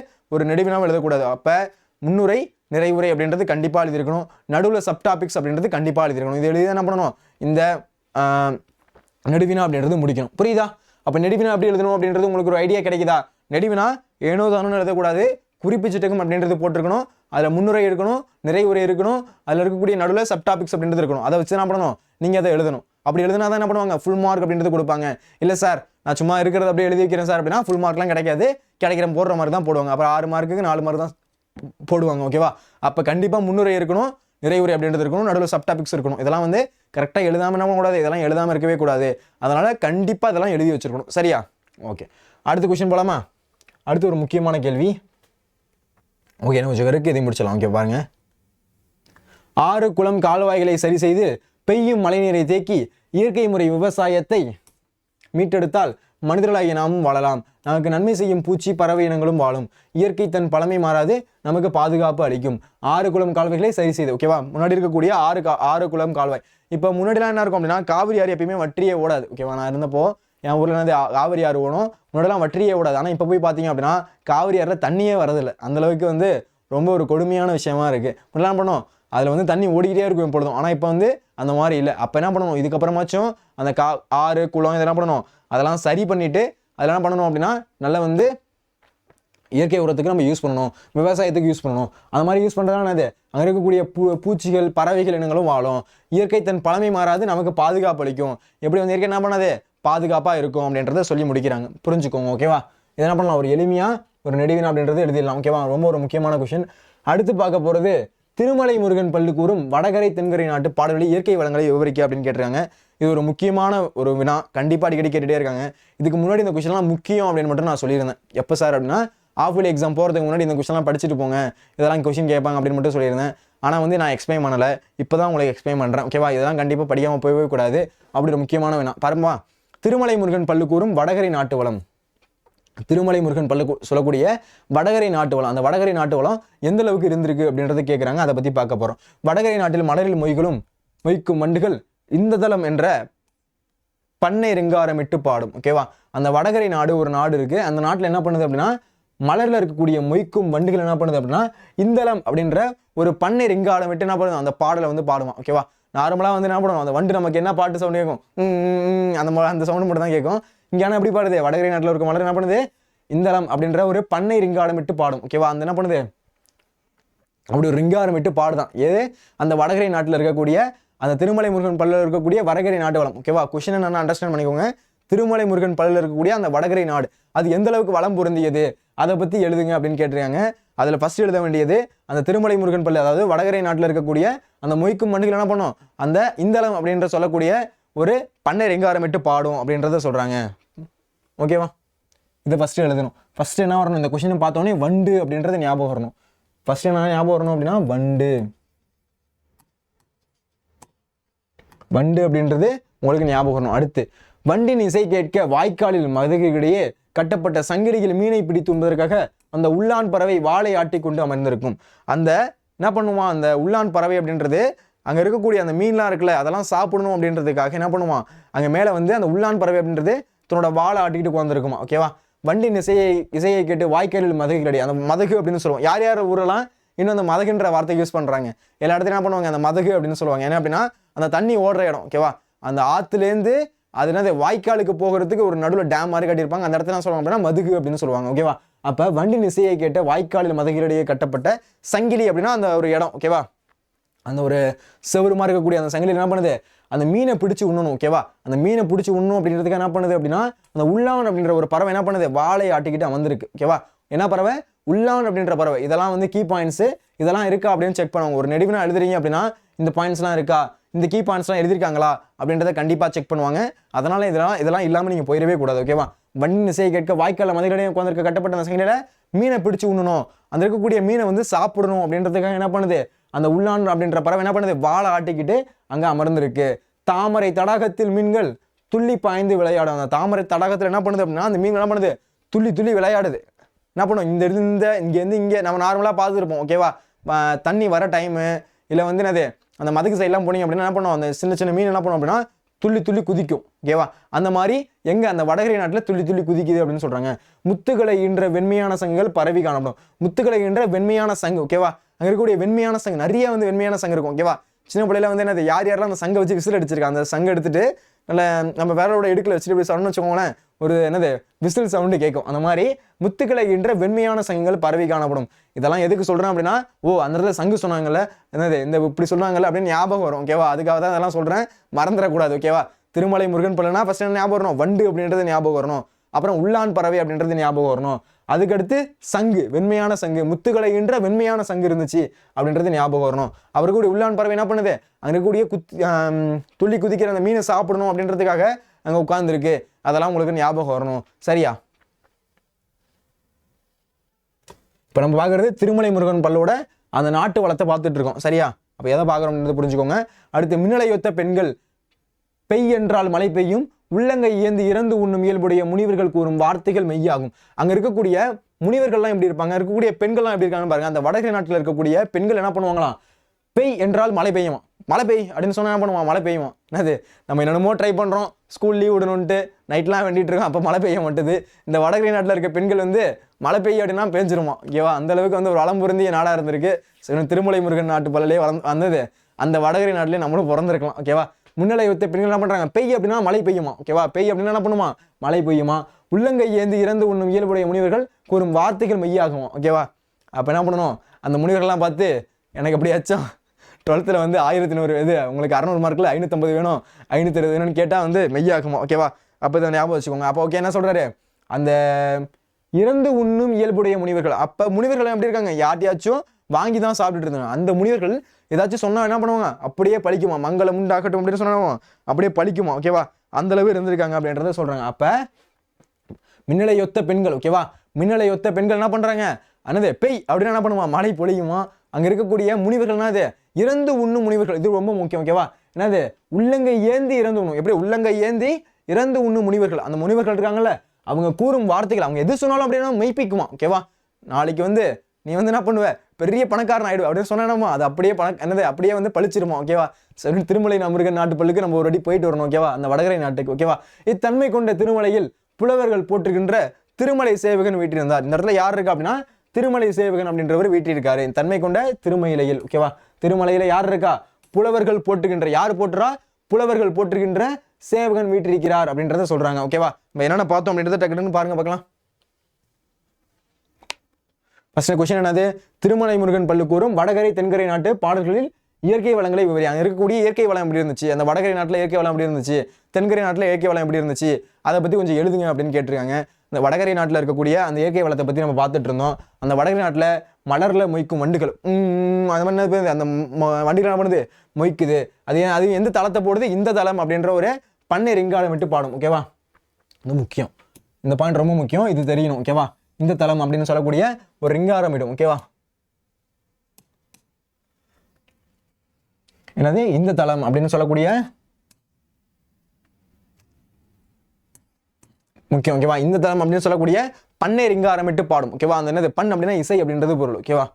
நெடுவினாவும் எழுதக்கூடாது. அப்போ முன்னுரை நிறைவுரை அப்படின்றது கண்டிப்பாக எழுதியிருக்கணும். நடுவில் சப்டாபிக்ஸ் அப்படின்றது கண்டிப்பாக எழுதியிருக்கணும். இது எழுதி என்ன பண்ணணும், இந்த நெடுவினா அப்படின்றது முடிக்கணும். புரியுதா? அப்போ நெடுவினா எப்படி எழுதணும் அப்படின்றது உங்களுக்கு ஒரு ஐடியா கிடைக்குதா? நெடுவினா ஏனோ தானோன்னு எழுதக்கூடாது, குறிப்பிச்சிட்டக்கும் அப்படின்றது போட்டிருக்கணும். அதில் முன்னுரை இருக்கணும், நிறைவுரை இருக்கணும், அதில் இருக்கக்கூடிய நடுவில் சப்டாபிக்ஸ் அப்படின்றது இருக்கணும். அதை வச்சு என்ன பண்ணணும், நீங்கள் அதை எழுதணும். அப்படி எழுதினா தான் என்ன பண்ணுவாங்க, ஃபுல் மார்க் அப்படின்றது கொடுப்பாங்க. இல்லை சார் நான் சும்மா இருக்கிறது அப்படியே எழுதி வைக்கிறேன் சார் அப்படின்னா ஃபுல் மார்க்லாம் கிடைக்காது, கிடைக்கிற போடுற மாதிரி தான் போடுவாங்க. அப்புறம் 6 மார்க்குக்கு 4 மார்க் தான் போடுவாங்க. ஓகேவா? அப்போ கண்டிப்பாக முன்னுரை இருக்கணும், நிறைவுரை அப்படின்றது இருக்கணும், நடுவில் சப்டாபிக்ஸ் இருக்கணும். இதெல்லாம் வந்து கரெக்டாக எழுதாமல் என்ன கூடாது, இதெல்லாம் எழுதாமல் இருக்கவே கூடாது. அதனால் கண்டிப்பாக இதெல்லாம் எழுதி வச்சிருக்கணும். சரியா? ஓகே, அடுத்த கொஸ்டின் போகலாமா? அடுத்து ஒரு முக்கியமான கேள்வி. ஓகே, என்ன கொஞ்சம் இருக்கு, இதை முடிச்சலாம். ஓகே பாருங்க, 6 குளம் கால்வாய்களை சரி செய்து பெய்யும் மழைநீரை தேக்கி இயற்கை முறை விவசாயத்தை மீட்டெடுத்தால் மனிதர்களாகிய நாமும் வாழலாம். நமக்கு நன்மை செய்யும் பூச்சி பறவை இனங்களும் வாழும். இயற்கை தன் பழமை மாறாது நமக்கு பாதுகாப்பு அளிக்கும். 6 குளம் கால்வாய்களை சரி செய்து. ஓகேவா? முன்னாடி இருக்கக்கூடிய 6 குளம் கால்வாய். இப்போ முன்னாடிலாம் என்ன இருக்கும் அப்படின்னா காவிரி ஆறு எப்பயுமே வற்றியே ஓடாது. ஓகேவா? நான் இருந்தப்போ என் ஊரில் வந்து காவிரி ஆறு ஓடும், முன்னாடிலாம் வற்றியே ஓடாது. ஆனால் இப்போ போய் பார்த்தீங்க அப்படின்னா காவிரி ஆறில் தண்ணியே வரதில்லை. அந்தளவுக்கு வந்து ரொம்ப ஒரு கொடுமையான விஷயமா இருக்குது. முன்னாடி பண்ணோம் அதில் வந்து தண்ணி ஓடிக்கிட்டே இருக்கும் எப்பொழுதும். ஆனால் இப்போ வந்து அந்த மாதிரி இல்லை. அப்போ என்ன பண்ணணும், இதுக்கப்புறமாச்சும் அந்த ஆறு குளம் இதெல்லாம் பண்ணணும், அதெல்லாம் சரி பண்ணிவிட்டு அதெல்லாம் என்ன பண்ணணும் அப்படின்னா நல்லா வந்து இயற்கை உரத்துக்கு நம்ம யூஸ் பண்ணணும், விவசாயத்துக்கு யூஸ் பண்ணணும். அந்த மாதிரி யூஸ் பண்ணுறதுனால அது அங்கே இருக்கக்கூடிய பூச்சிகள் பறவைகள் இனங்களும் வாழும். இயற்கை தன் பழமை மாறாது நமக்கு பாதுகாப்பு அளிக்கும். எப்படி வந்து இயற்கை என்ன பண்ணாது, பாதுகாப்பாக இருக்கும் அப்படின்றத சொல்லி முடிக்கிறாங்க. புரிஞ்சுக்கோங்க. ஓகேவா? இதை என்ன பண்ணலாம், ஒரு எளிமையாக ஒரு நெடுவினா அப்படின்றது எழுதிடலாம். ஓகேவா, ரொம்ப ஒரு முக்கியமான கொஸ்டின். அடுத்து பார்க்க போகிறது திருமலை முருகன் பள்ளு கூறும் வடகரை தென்கரை நாட்டு பாடல்களில் இயற்கை வளங்களை விவரிக்க அப்படின்னு கேட்டிருக்காங்க. இது ஒரு முக்கியமான ஒரு வினா, கண்டிப்பாக அடிக்கடி கேட்டுகிட்டே இருக்காங்க. இதுக்கு முன்னாடி இந்த கொஸ்டின்லாம் முக்கியம் அப்படின்னு மட்டும் நான் சொல்லியிருந்தேன். எப்போ சார் அப்படின்னா ஆஃப் இயர்லி எக்ஸாம் போகிறதுக்கு முன்னாடி இந்த கொஸ்டின்லாம் படிச்சுட்டு போங்க, இதெல்லாம் கொஸ்டின் கேட்பாங்க அப்படின்னு மட்டும் சொல்லியிருந்தேன். ஆனால் வந்து நான் எக்ஸ்பிளைன் பண்ணலை, இப்போ தான் உங்களுக்கு எக்ஸ்பிளைன் பண்ணுறேன். ஓகேவா, இதெல்லாம் கண்டிப்பாக படிக்காமல் போகவே கூடாது. அப்படி ஒரு முக்கியமான வினா பாருமா. திருமலை முருகன் பள்ளு கூறும் வடகரை நாட்டு வளம். திருமலை முருகன் பள்ளு சொல்லக்கூடிய வடகரை நாட்டு வளம், அந்த வடகரை நாட்டு வளம் எந்த அளவுக்கு இருந்திருக்கு அப்படின்றத கேட்குறாங்க. அதை பற்றி பார்க்க போகிறோம். வடகரை நாட்டில் மலரில் மொய்க்கும் வண்டுகள் இந்த தளம் என்ற பண்ணை ரிங்காரமிட்டு பாடும். ஓகேவா, அந்த வடகரை நாடு ஒரு நாடு இருக்கு. அந்த நாட்டில் என்ன பண்ணுது அப்படின்னா மலர்ல இருக்கக்கூடிய மொய்க்கும் வண்டுகள் என்ன பண்ணுது அப்படின்னா இந்தளம் அப்படின்ற ஒரு பண்ணை ரிங்காரம் விட்டு என்ன பண்ணுது, அந்த பாடலை வந்து பாடுவான். ஓகேவா, நார்மலாக வந்து என்ன பண்ணுவோம், அந்த வண்டு நமக்கு என்ன பாட்டு சவுண்ட் கேட்கும், அந்த சவுண்ட் மட்டும் தான் கேட்கும். இங்கே ஆனால் எப்படி பாடுது, வடகரை நாட்டில் இருக்க மலர் என்ன பண்ணுது இந்தளம் அப்படின்ற ஒரு பண்ணை ரிங்காரம் விட்டு பாடும். ஓகேவா, அந்த என்ன பண்ணுது அப்படி ஒரு ரிங்காரம் விட்டு பாடுதான். ஏது அந்த வடகரை நாட்டில் இருக்கக்கூடிய அந்த திருமலை முருகன் பல்லில் இருக்கக்கூடிய வடகரை நாட்டு வளம். ஓகேவா, கொஸ்டினை நான் அண்டர்ஸ்டாண்ட் பண்ணிக்கோங்க. திருமலை முருகன் பல்லில் இருக்கக்கூடிய அந்த வடகரை நாடு அது எந்த அளவுக்கு வளம் பொருந்தியது அதை பற்றி எழுதுங்க அப்படின்னு கேட்டிருக்காங்க. அதில் ஃபர்ஸ்ட் எழுத வேண்டியது அந்த திருமலை முருகன் பள்ளி, அதாவது வடகரை நாட்டில் இருக்கக்கூடிய அந்த மொய்க்கும் மண்டுகள் என்ன பண்ணும், அந்த இந்தளம் அப்படின்ற சொல்லக்கூடிய ஒரு பண்ணை ரிங்காரமிட்டு பாடும் அப்படின்றத சொல்கிறாங்க. ஓகேவா, இதை ஃபஸ்ட்டு எழுதணும். ஃபஸ்ட்டு என்ன வரணும், இந்த கொஸ்டினை பார்த்தோன்னே வண்டு அப்படின்றது ஞாபகம் வரணும். ஃபஸ்ட்டு என்ன ஞாபகம் வரணும் அப்படின்னா வண்டு அப்படின்றது உங்களுக்கு ஞாபகம் வரணும். அடுத்து வண்டின் இசை கேட்க வாய்க்காலில் மதகுகளிடையே கட்டப்பட்ட சங்கிலியில் மீனை பிடித்து உண்பதற்காக அந்த உள்ளான் பறவை வாளை ஆட்டி கொண்டு அமர்ந்திருக்கும். அந்த என்ன பண்ணுவான், அந்த உள்ளான் பறவை அப்படின்றது அங்கே இருக்கக்கூடிய அந்த மீன்லாம் இருக்குல்ல அதெல்லாம் சாப்பிடணும் அப்படின்றதுக்காக என்ன பண்ணுவான், அங்கே மேலே வந்து அந்த உள்ளான் பறவை அப்படின்றது தன்னோட வாழை ஆட்டிக்கிட்டு உட்காந்துருக்குமா. ஓகேவா, வண்டின் இசையை கேட்டு வாய்க்காலில் மதகுகளிடையே, அந்த மதகு அப்படின்னு சொல்லுவோம். யார் யார் ஊரெல்லாம் இன்னும் அந்த மதகுன்ற வார்த்தை யூஸ் பண்ணுறாங்க, எல்லா இடத்துலையும் என்ன பண்ணுவாங்க, அந்த மதகு அப்படின்னு சொல்லுவாங்க. என்ன அப்படின்னா அந்த தண்ணி ஓடுற இடம். ஓகேவா, அந்த ஆற்றுலேருந்து அது என்னது வாய்க்காலுக்கு போகிறதுக்கு ஒரு நடுவில் டேம் மாதிரி கட்டியிருப்பாங்க. அந்த இடத்துல சொல்லுவாங்க அப்படின்னா மதுகு அப்படின்னு சொல்லுவாங்க. ஓகேவா, அப்போ வண்டின் இசையை கேட்ட வாய்க்காலில் மதகுகளிடையே கட்டப்பட்ட சங்கிலி அப்படின்னா அந்த ஒரு இடம். ஓகேவா, அந்த ஒரு செவரு மாதிரி இருக்கக்கூடிய அந்த சங்கிலி என்ன பண்ணுது, அந்த மீனை பிடிச்சி உண்ணணும். ஓகேவா, அந்த மீனை பிடிச்சி உண்ணணும் அப்படின்றதுக்கு என்ன பண்ணுது அப்படின்னா அந்த உள்ளான் அப்படின்ற ஒரு பறவை என்ன பண்ணுது, வாழை ஆட்டிக்கிட்டு அமர்ந்திருக்கு. ஓகேவா, என்ன பறவை, உள்ளான் அப்படின்ற பறவை. இதெல்லாம் வந்து கீ பாயிண்ட்ஸ், இதெல்லாம் இருக்கா அப்படின்னு செக் பண்ணுவாங்க. ஒரு நெடுவினா எழுதுறீங்க அப்படின்னா இந்த பாயிண்ட்ஸ்லாம் இருக்கா, இந்த கீ பாயிண்ட்ஸ்லாம் எழுதிருக்காங்களா அப்படின்றத கண்டிப்பாக செக் பண்ணுவாங்க. அதனால இதெல்லாம் இல்லாமல் நீங்கள் போயிடவே கூடாது. ஓகேவா, வண்டின் இசையை கேட்க வாய்க்கால மதிக்கடையே உட்காந்துருக்க கட்டப்பட்ட அந்த சங்கிலியில் மீனை பிடிச்சி உண்ணணும், அந்த இருக்கக்கூடிய மீனை வந்து சாப்பிடணும் அப்படின்றதுக்காக என்ன பண்ணுது, அந்த உள்ளான் அப்படின்ற பறவை என்ன பண்ணுது, வாழை ஆட்டிக்கிட்டு அங்கே அமர்ந்திருக்கு. தாமரை தடாகத்தில் மீன்கள் துள்ளி பாய்ந்து விளையாடும். அந்த தாமரை தடாகத்தில் என்ன பண்ணுது அப்படின்னா அந்த மீன் என்ன பண்ணுது, துள்ளி துள்ளி விளையாடுது. என்ன பண்ணும், இங்கேருந்து இங்கே நம்ம நார்மலாக பார்த்துருப்போம். ஓகேவா, தண்ணி வர டைமு இல்லை வந்து என்னது அந்த மதுக்கு சைட்லாம் போனீங்க அப்படின்னா என்ன பண்ணுவோம், அந்த சின்ன சின்ன மீன் என்ன பண்ணுவோம் அப்படின்னா துள்ளி துள்ளி குதிக்கும். ஓகேவா, அந்த மாதிரி எங்கே அந்த வடகரை நாட்டில் துள்ளி துள்ளி குதிக்குது அப்படின்னு சொல்கிறாங்க. முத்துக்களை ஈன்ற வெண்மையான சங்குகள் பரவி காணப்படும். முத்துக்களை ஈன்ற வெண்மையான சங்கு. ஓகேவா, அங்கே இருக்கக்கூடிய வெண்மையான சங்கு நிறைய வந்து வெண்மையான சங்கு இருக்கும். ஓகேவா, சின்ன பிள்ளையில வந்து என்னது யாரெல்லாம் அந்த சங்கை வச்சு விசில் அடிச்சிருக்காங்க, அந்த சங்கை எடுத்துட்டு நல்ல நம்ம வேறோட இடுக்கில் வச்சுட்டு இப்படி சவுண்ட் வச்சுக்கோங்களேன், ஒரு என்னது விசில் சவுண்டு கேட்கும். அந்த மாதிரி முத்துக்களை ஈன்ற வெண்மையான சங்குகள் பரவி காணப்படும். இதெல்லாம் எதுக்கு சொல்கிறேன் அப்படின்னா அந்த இடத்துல சங்கு சொன்னாங்கல்ல, என்னது இந்த இப்படி சொன்னாங்கல்ல அப்படின்னு ஞாபகம் வரும். ஓகேவா, அதுக்காக தான் இதெல்லாம் சொல்கிறேன், மறந்துடக்கூடாது. ஓகேவா, திருமலை முருகன் பல்லுனா ஃபர்ஸ்ட் என்ன ஞாபகம் வரணும், வண்டு அப்படின்றது ஞாபகம் வரணும். அப்புறம் உள்ளான் பறவை அப்படின்றது ஞாபகம் வரணும். அதுக்கடுத்து சங்கு, வெண்மையான சங்கு, முத்துக்களை ஈன்ற வெண்மையான சங்கு இருந்துச்சு அப்படின்றது ஞாபகம் வரணும். அவருக்கு கூட உள்ளான் பறவை என்ன பண்ணுது, அங்கே கூடிய துள்ளி குதிக்கிற அந்த மீனை சாப்பிடணும் அப்படின்றதுக்காக அங்கே உட்கார்ந்துருக்கு. அதெல்லாம் உங்களுக்கு ஞாபகம் வரணும். சரியா, இப்போ நம்ம பார்க்குறது திருமலை முருகன் பல்லோட அந்த நாட்டு வளத்தை பார்த்துட்டு இருக்கோம். சரியா, அப்போ எதை பார்க்குறோம்ன்றது புரிஞ்சுக்கோங்க. அடுத்து மின்னலையொத்த பெண்கள் பெய் என்றால் மழை பெய்யும், உள்ளங்கை ஏந்தி இறந்து உண்ணும் இயல்புடைய முனிவர்கள் கூறும் வார்த்தைகள் மெய்யாகும். அங்கே இருக்கக்கூடிய முனிவர்கள்லாம் எப்படி இருப்பாங்க, இருக்கக்கூடிய பெண்கள்லாம் எப்படி இருக்காங்கன்னு பாருங்க. அந்த வடகரை நாட்டில் இருக்கக்கூடிய பெண்கள் என்ன பண்ணுவாங்களாம், பெய் என்றால் மழை பெய்யுமா, மழை பெய் அப்படின்னு சொன்னா என்ன பண்ணுவான், மழை பெய்யுமா. என்னது நம்ம என்னென்னமோ ட்ரை பண்ணுறோம், ஸ்கூல் லீவ் விடணுன்ட்டு நைட்லாம் வேண்டிட்டு இருக்கோம், அப்போ மழை பெய்ய மாட்டுது. இந்த வடகரை நாட்டில் இருக்க பெண்கள் வந்து மழை பெய்ய அப்படின்னா பெஞ்சிருமா. ஓகேவா, அந்த அளவுக்கு வந்து ஒரு வளம் பொருந்திய நாடாக இருந்திருக்கு. திருமலை முருகன் நாட்டு பல்லே வந்தது அந்த வடகரை நாட்டிலே நம்மளும் பிறந்திருக்கலாம். ஓகேவா, முன்னிலை வைத்த பெண்கள் என்ன பண்ணுறாங்க, பெய் அப்படின்னா மழை பெய்யுமா. ஓகேவா, பெய் அப்படின்னா என்ன பண்ணுமா, மழை பெய்யுமா. உள்ளங்கை ஏந்தி இறந்து உண்ணும் இயல்புடைய முனிவர்கள் கூறும் வார்த்தைகள் மெய்யாகும். ஓகேவா, அப்போ என்ன பண்ணணும், அந்த முனிவர்கள்லாம் பார்த்து எனக்கு எப்படியாச்சும் 12th வந்து 1100 இது உங்களுக்கு 600 மார்க்கில் 550 வேணும் 560 வேணும்னு கேட்டால் வந்து மெய்யாகுமா. ஓகேவா, அப்போ இதை ஞாபகம் வச்சுக்கோங்க. அப்போ ஓகே என்ன சொல்கிறாரு, அந்த இறந்து உண்ணும் இயல்புடைய முனிவர்கள். அப்ப முனிவர்கள் எப்படி இருக்காங்க, யார்ட்டையாச்சும் வாங்கி தான் சாப்பிட்டுட்டு இருந்தாங்க. அந்த முனிவர்கள் ஏதாச்சும் சொன்னா என்ன பண்ணுவாங்க, அப்படியே பழிக்குமா, மங்களம் உண்டாகட்டும் அப்படின்னு சொன்னா அப்படியே பழிக்குமா. ஓகேவா, அந்த அளவு இருந்திருக்காங்க அப்படின்றத சொல்றாங்க. அப்ப மின்னலையொத்த பெண்கள், ஓகேவா, மின்னலையொத்த பெண்கள் என்ன பண்றாங்க, அனது பெய் அப்படின்னு என்ன பண்ணுமா, மழை பொழியுமா. அங்க இருக்கக்கூடிய முனிவர்கள் என்னது, இறந்து உண்ணும் முனிவர்கள். இது ரொம்ப முக்கியம். ஓகேவா, என்னது, உள்ளங்கை ஏந்தி இறந்து உண்ணும். எப்படி உள்ளங்கை ஏந்தி இறந்து உண்ணும் முனிவர்கள். அந்த முனிவர்கள் இருக்காங்கல்ல, அவங்க கூறும் வார்த்தைகள் அவங்க எது சொன்னாலும் அப்படின்னா மெய்ப்பிக்குமா. ஓகேவா, நாளைக்கு நீ என்ன பண்ணுவ, பெரிய பணக்காரன் ஆயிடுவ அப்படின்னு சொன்னா அது அப்படியே என்னது அப்படியே பழிச்சிருமா. ஓகேவா, சரி, திருமலை முருகன் நாட்டு பள்ளிக்கு நம்ம ஒரு வாட்டி போயிட்டு வரணும். ஓகேவா, அந்த வடகரை நாட்டுக்கு. ஓகேவா, இத்தன்மை கொண்ட திருமலையில் புலவர்கள் போற்றுகின்ற திருமலை சேவகன் வீட்டிருந்தார். இந்த இடத்துல யார் இருக்கா அப்படின்னா திருமலை சேவகன் அப்படின்றவர் வீட்டிருக்காரு. தன்மை கொண்ட திருமலையில். ஓகேவா, திருமலையில யார் இருக்கா, புலவர்கள் போற்றுகின்ற, யார் போற்றுறா, புலவர்கள் போற்றுகின்ற சேவகன் வீட்டிருக்கிறார் அப்படின்றத சொல்றாங்க. ஓகேவா, நம்ம என்னென்ன பார்த்தோம் அப்படின்றத டக்குன்னு பாருங்க பார்க்கலாம். ஃபர்ஸ்ட் கொஸ்டின் என்னது, திருமலை முருகன் பல்லு கூறும் வடகரை தென்கரை நாட்டு பாடல்களில் இயற்கை வளங்களை விவரி. அங்கே இருக்கக்கூடிய இயற்கை வளம் எப்படி இருந்துச்சு, அந்த வடகரை நாட்டில் இயற்கை வளம் எப்படி இருந்துச்சு, தென்கரை நாட்டில் இயற்கை வளம் எப்படி இருந்துச்சு, அதை பற்றி கொஞ்சம் எழுதுங்க அப்படின்னு கேட்டிருக்காங்க. இந்த வடகரை நாட்டில் இருக்கக்கூடிய அந்த இயற்கை வளத்தை பற்றி நம்ம பார்த்துட்டு இருந்தோம். அந்த வடகரை நாட்டில் மலரில் மொய்க்கும் வண்டுகள், அது மாதிரி அந்த வண்டிகள் என்ன பண்ணுது, மொய்க்குது. அது எந்த தளத்தை போடுது, இந்த தளம் அப்படின்ற ஒரு பண்ணை ரிங்காலம் விட்டு பாடும். ஓகேவா, இது முக்கியம், இந்த பாயிண்ட் ரொம்ப முக்கியம், இது தெரியணும். ஓகேவா, இந்த தளம் அப்படின்னு சொல்லக்கூடிய ஒரு ரிங்காரம் இடும். ஓகேவா, என்னது இந்த தளம் அப்படின்னு சொல்லக்கூடிய முக்கியம். ஓகேவா, இந்த தளம் அப்படின்னு சொல்லக்கூடிய பண்ணை ரிங்காரமிட்டு பாடும். ஓகேவா, அந்த என்னது பண் அப்படின்னா இசை அப்படின்றது பொருள். ஓகேவா,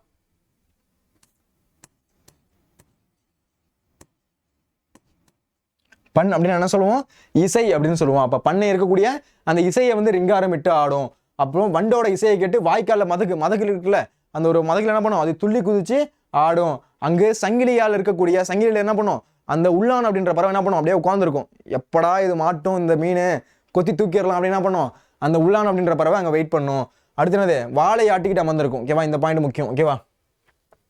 பண் அப்படின்னு என்ன சொல்லுவோம், இசை அப்படின்னு சொல்லுவோம். அப்ப பண்ணை இருக்கக்கூடிய அந்த இசையை ரிங்காரமிட்டு ஆடும். அப்புறம் வண்டோட இசையை கேட்டு வாய்க்கால மதகு இருக்குல்ல, அந்த ஒரு மதகுல என்ன பண்ணும், அது துள்ளி குதிச்சு ஆடும். அங்கு சங்கிலியால் இருக்கக்கூடிய சங்கிலியில என்ன பண்ணும், அந்த உள்ளான் அப்படின்ற பறவை என்ன பண்ணும், அப்படியே உட்காந்துருக்கும். எப்படா இது மாட்டும், இந்த மீன் கொத்தி தூக்கிடலாம் அப்படின்னு என்ன பண்ணும், அந்த உள்ளான் அப்படின்ற பறவை அங்கே வெயிட் பண்ணும். அடுத்து என்னது, வாழை ஆட்டிக்கிட்டு அமர்ந்திருக்கும். ஓகேவா, இந்த பாயிண்ட் முக்கியம். ஓகேவா,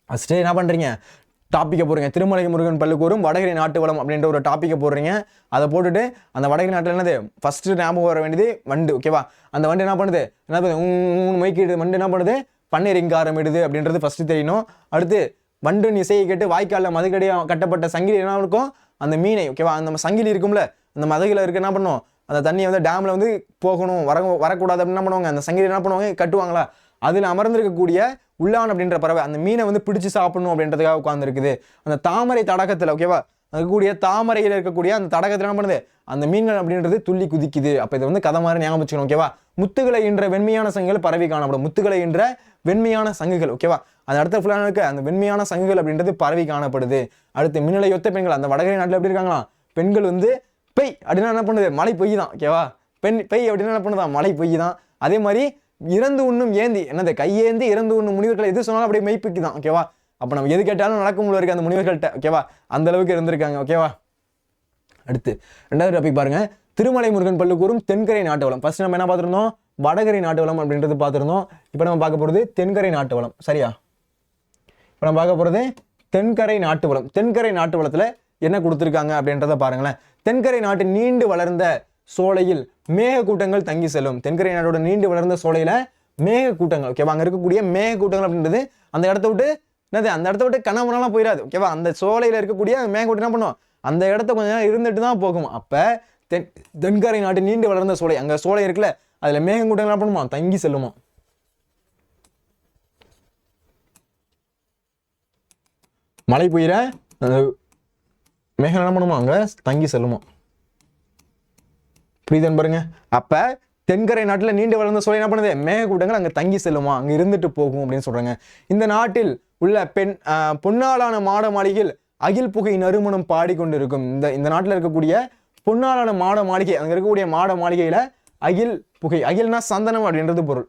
ஃபர்ஸ்டே என்ன பண்றீங்க, டாப்பிக்கை போடுறீங்க, திருமலை முருகன் பல்லு கூறும் வடகரை நாட்டு வளம் அப்படின்ற ஒரு டாப்பிக்கை போடுறீங்க. அதை போட்டுட்டு அந்த வடகரை நாட்டில் என்னது ஃபர்ஸ்ட் ஞாபகம் வர வேண்டியது வண்டு. ஓகேவா, அந்த வண்டு என்ன பண்ணுது, என்ன பண்ணுது, மைக்கிடுது. வண்டு என்ன பண்ணுது, பண்ணை ரிங்காரம் இடுது அப்படின்றது ஃபர்ஸ்ட் தெரியணும். அடுத்து வண்டின் இசையை கேட்டு வாய்க்காலில் மதுக்கடியாக கட்டப்பட்ட சங்கிலி என்ன இருக்கும், அந்த மீனை. ஓகேவா, அந்த சங்கிலி இருக்கும்ல, அந்த மதகுல இருக்கு என்ன பண்ணும், அந்த தண்ணியை டேம்ல போகணும், வரக்கூடாது அப்படின்னு என்ன பண்ணுவாங்க, அந்த சங்கிலி என்ன பண்ணுவாங்க, கட்டுவாங்களா. அதில் அமர்ந்திருக்கக்கூடிய உள்ளான் அப்படின்ற பறவை அந்த மீனை பிடிச்சு சாப்பிடணும் அப்படின்றதுக்காக உட்கார்ந்துருக்குது. அந்த தாமரை தடகத்தில். ஓகேவா, இருக்கக்கூடிய தாமரையில் இருக்கக்கூடிய அந்த தடகத்தில் என்ன பண்ணுது, அந்த மீன்கள் அப்படின்றது துள்ளி குதிக்குது. அப்போ இதை கதை மாதிரி ஞாபகம் வச்சுக்கணும். ஓகேவா, முத்துகளை என்ற வெண்மையான சங்குகள் பரவி காணப்படும். முத்துகளை என்ற வெண்மையான சங்குகள். ஓகேவா, அந்த இடத்துல ஃபுல்லாக இருக்க அந்த வெண்மையான சங்குகள் அப்படின்றது பரவி காணப்படுது. அடுத்து மின்னலையொத்த பெண்கள். அந்த வடகரை நாட்டில் எப்படி இருக்காங்களா, பெண்கள் பெய் அப்படின்னா என்ன பண்ணுது, மழை பெய்யுதான். ஓகேவா, பெய் அப்படின்னா என்ன பண்ணுதான், மழை பெய்யுதான். அதே மாதிரி இறந்து உண்ணும் ஏந்தி, என்னது கையேந்தி இறந்து உண்ணும் முனிவர்களை எது சொன்னாலும் அப்படியே மெய்ப்பிக்கு தான். ஓகேவா, அப்போ நம்ம எது கேட்டாலும் நடக்கும் போல இருக்கு அந்த முனிவர்கள்ட்ட. ஓகேவா, அந்த அளவுக்கு இருந்திருக்காங்க. ஓகேவா, அடுத்து ரெண்டாவது டாபிக் பாருங்க, திருமலை முருகன் பல்லு கூறும் தென்கரை நாட்டு வளம். ஃபர்ஸ்ட் நம்ம என்ன பார்த்துருந்தோம், வடகரை நாட்டு வளம் அப்படின்றது பார்த்துருந்தோம். இப்போ நம்ம பார்க்க போகிறது தென்கரை நாட்டு வளம். சரியா, இப்போ நம்ம பார்க்க போகிறது தென்கரை நாட்டு வளம். தென்கரை நாட்டு வளத்தில் என்ன கொடுத்துருக்காங்க அப்படின்றத பாருங்களேன். தென்கரை நாட்டு நீண்டு வளர்ந்த சோலையில் மேக கூட்டங்கள் தங்கி செல்லும். தென்கரை நாட்டோட நீண்டு வளர்ந்த சோலையில மேக கூட்டங்கள். ஓகேவா, அங்க இருக்கக்கூடிய மேக கூட்டங்கள் அப்படின்றது அந்த இடத்த விட்டு என்னது, அந்த இடத்த விட்டு கனவுனாலாம் போயிடாது. ஓகேவா, அந்த சோலையில இருக்கக்கூடிய மேக கூட்டம் என்ன பண்ணும், அந்த இடத்த கொஞ்சம் நேரம் இருந்துட்டு தான் போகும். அப்ப தென்கரை நாட்டு நீண்டு வளர்ந்த சோலை, அங்க சோலை இருக்குல்ல, அதுல மேக கூட்டங்கள் என்ன பண்ணுமா, தங்கி செல்லுமா. மழை பெய்யுற மேகம் என்ன பண்ணுமா, அங்க தங்கி செல்லுமா. புரியுதுன்னு பாருங்க. அப்ப தென்கரை நாட்டில் நீண்டு வளர்ந்த சோலை என்ன பண்ணுது, மேக கூட்டங்கள் அங்க தங்கி செல்லுமா, அங்க இருந்துட்டு போகும் அப்படின்னு சொல்றாங்க. இந்த நாட்டில் உள்ள பொன்னாலான மாட மாளிகையில் அகில் புகை நறுமணம் பாடிக்கொண்டிருக்கும். இந்த நாட்டில் இருக்கக்கூடிய பொன்னாலான மாட மாளிகை, அங்க இருக்கக்கூடிய மாட மாளிகையில அகில் புகை, அகில்னா சந்தனம் அப்படின்றது பொருள்.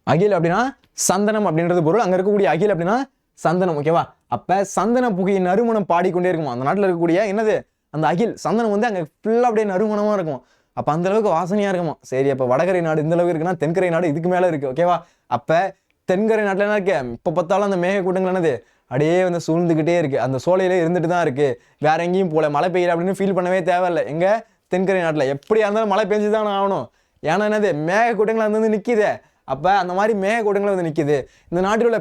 அகில் அப்படின்னா சந்தனம் அப்படின்றது பொருள். அங்க இருக்கக்கூடிய அகில் அப்படின்னா சந்தனம். ஓகேவா, அப்ப சந்தன புகையின் நறுமணம் பாடிக்கொண்டே இருக்குமா அந்த நாட்டில் இருக்கக்கூடிய என்னது, அந்த அகில் சந்தனம் அங்க ஃபுல்லா அப்படியே நறுமணமா இருக்கும். அப்ப அந்த அளவுக்கு வாசனையா இருக்குமா. சரி, அப்ப வடகரை நாடு இந்த அளவுக்கு இருக்குன்னா தென்கரை நாடு இதுக்கு மேல இருக்கு. ஓகேவா, அப்ப தென்கரை நாட்டுல என்ன இருக்கு, இப்ப பார்த்தாலும் அந்த மேக கூட்டங்கள் என்னது அப்படியே சூழ்ந்துகிட்டே இருக்கு, அந்த சோலையில இருந்துட்டு தான் இருக்கு, வேற எங்கேயும் போல. மழை பெய்யல அப்படின்னு ஃபீல் பண்ணவே தேவையில்லை. எங்க தென்கரை நாட்டில். எப்படியா இருந்தாலும் மழை பெஞ்சு தானே ஆகணும். ஏன்னா என்னது, மேக கூட்டங்கள் வந்து நிற்கிது. அப்போ அந்த மாதிரி மேக கூட்டங்கள் வந்து நிற்கிது. இந்த நாட்டில் உள்ள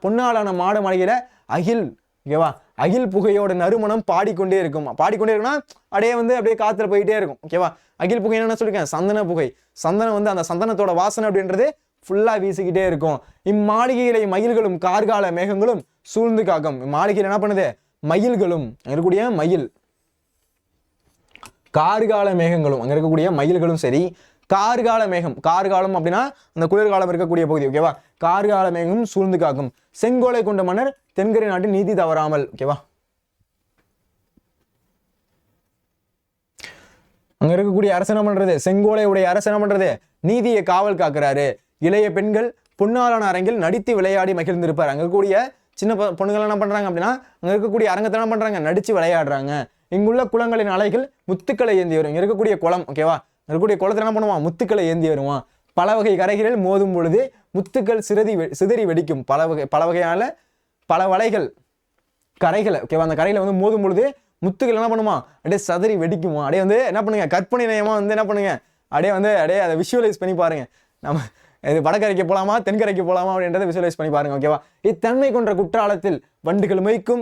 பொன்னாளான மாட மலையில அகில், ஓகேவா, அகில் புகையோட நறுமணம் பாடிக்கொண்டே இருக்கும். பாடிக்கொண்டே இருக்குன்னா அப்படியே காத்துல போயிட்டே இருக்கும். ஓகேவா, அகில் புகை என்ன சொல்லிருக்கேன், சந்தன புகை. சந்தனம் வந்து அந்த சந்தனத்தோட வாசனை அப்படின்றது ஃபுல்லா வீசிக்கிட்டே இருக்கும். இம்மாளிகையில மயில்களும் கார்கால மேகங்களும் சூழ்ந்து காக்கும். இம்மாளிகையில் என்ன பண்ணுது, மயில்களும், இருக்கக்கூடிய மயில், கார்கால மேகங்களும், அங்க இருக்கக்கூடிய மயில்களும் சரி, கார்கால மேகம், கார்காலம் அப்படின்னா அந்த குளிர்காலம் இருக்கக்கூடிய பகுதி. ஓகேவா, கார்கால மேகம் சூழ்ந்து காக்கும். செங்கோலை கொண்ட மன்னர் தென்கரை நாட்டின் நீதி தவறாமல். ஓகேவா, அங்க இருக்கக்கூடிய அரசு என்ன பண்றது, செங்கோலை உடைய அரசு என்ன பண்றது, நீதியை காவல் காக்குறாரு. இளைய பெண்கள் பொன்னாளான அரங்கில் நடித்து விளையாடி மகிழ்ந்திருப்பார். அங்க இருக்கக்கூடிய சின்ன பொண்ணுகள் என்ன பண்றாங்க அப்படின்னா, அங்க இருக்கக்கூடிய அரங்கத்தை என்ன பண்றாங்க, நடிச்சு விளையாடுறாங்க. இங்குள்ள குளங்களின் அலைகள் முத்துக்களை ஏந்தி வரும். இங்க இருக்கக்கூடிய குளம், ஓகேவா, இருக்கக்கூடிய குளத்தை என்ன பண்ணுவான், முத்துக்களை ஏந்தி வருவான். பல வகை கரைகளில் மோதும் பொழுது முத்துக்கள் சிதறி வெடிக்கும். பல வகையான பல வலைகள் கரைகளை, ஓகேவா, அந்த கரையில வந்து மோதும் பொழுது முத்துக்கள் என்ன பண்ணுமா, அப்படியே சதறி வெடிக்குமா. அப்படியே வந்து என்ன பண்ணுங்க, கற்பனை நயமா வந்து என்ன பண்ணுங்க, அப்படியே அதை விஷுவலைஸ் பண்ணி பாருங்க. நம்ம இது வடகரைக்கு போலாமா தென்கரைக்கு போலாமா அப்படின்றத விஷுவலைஸ் பண்ணி பாருங்க. ஓகேவா, இத்தன்மை கொன்ற குற்றாலத்தில் வண்டுகள் மொய்க்கும்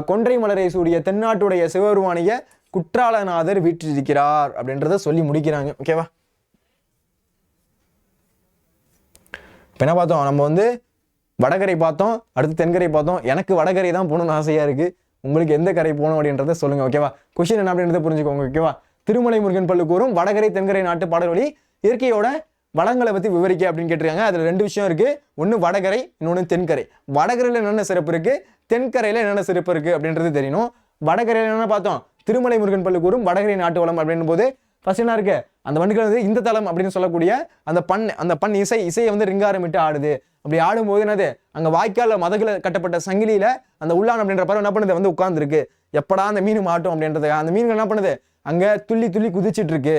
கொன்றை மலரை சூடிய தென்னாட்டுடைய சிவபெருமானிய குற்றாலநாதர் வீற்றிருக்கிறார் அப்படின்றத சொல்லி முடிக்கிறாங்க. ஓகேவா, இப்போ என்ன பார்த்தோம், நம்ம வந்து வடகரை பார்த்தோம், அடுத்து தென்கரை பார்த்தோம். எனக்கு வடகரை தான் போகணும்னு ஆசையா இருக்கு. உங்களுக்கு எந்த கரை போகணும் அப்படின்றத சொல்லுங்க. ஓகேவா, கொஸ்டின் என்ன அப்படின்றத புரிஞ்சுக்கோங்க. ஓகேவா, திருமலை முருகன் பல்லு கூறும் வடகரை தென்கரை நாட்டு பாடல் வழி இயற்கையோட வளங்களை பத்தி விவரிக்க அப்படின்னு கேட்டிருக்காங்க. அதுல 2 விஷயம் இருக்கு. ஒன்று வடகரை, இன்னொன்று தென்கரை. வடகரையில் என்னென்ன சிறப்பு இருக்கு, தென்கரையில என்னென்ன சிறப்பு இருக்கு அப்படின்றது தெரியணும். வடகரையில் என்ன பார்த்தோம், திருமலை முருகன் பல்லு கூறும் வடகரை நாட்டு வளம் அப்படின்னும் போது ஃபர்ஸ்ட் என்ன இருக்கு, அந்த வண்டுகள் வந்து இந்த தளம் அப்படின்னு சொல்லக்கூடிய அந்த பண் இசையை வந்து ரிங்காரமிட்டு ஆடுது. அப்படி ஆடும்போது என்னது, அங்க வாய்க்கால மதகுல கட்டப்பட்ட சங்கிலியில அந்த உள்ளான் அப்படின்ற பறவை என்ன பண்ணுது, வந்து உட்கார்ந்துருக்கு. எப்படா அந்த மீன் மாட்டும் அப்படின்றது, அந்த மீன்கள் என்ன பண்ணுது, அங்க துள்ளி துள்ளி குதிச்சிட்டு இருக்கு.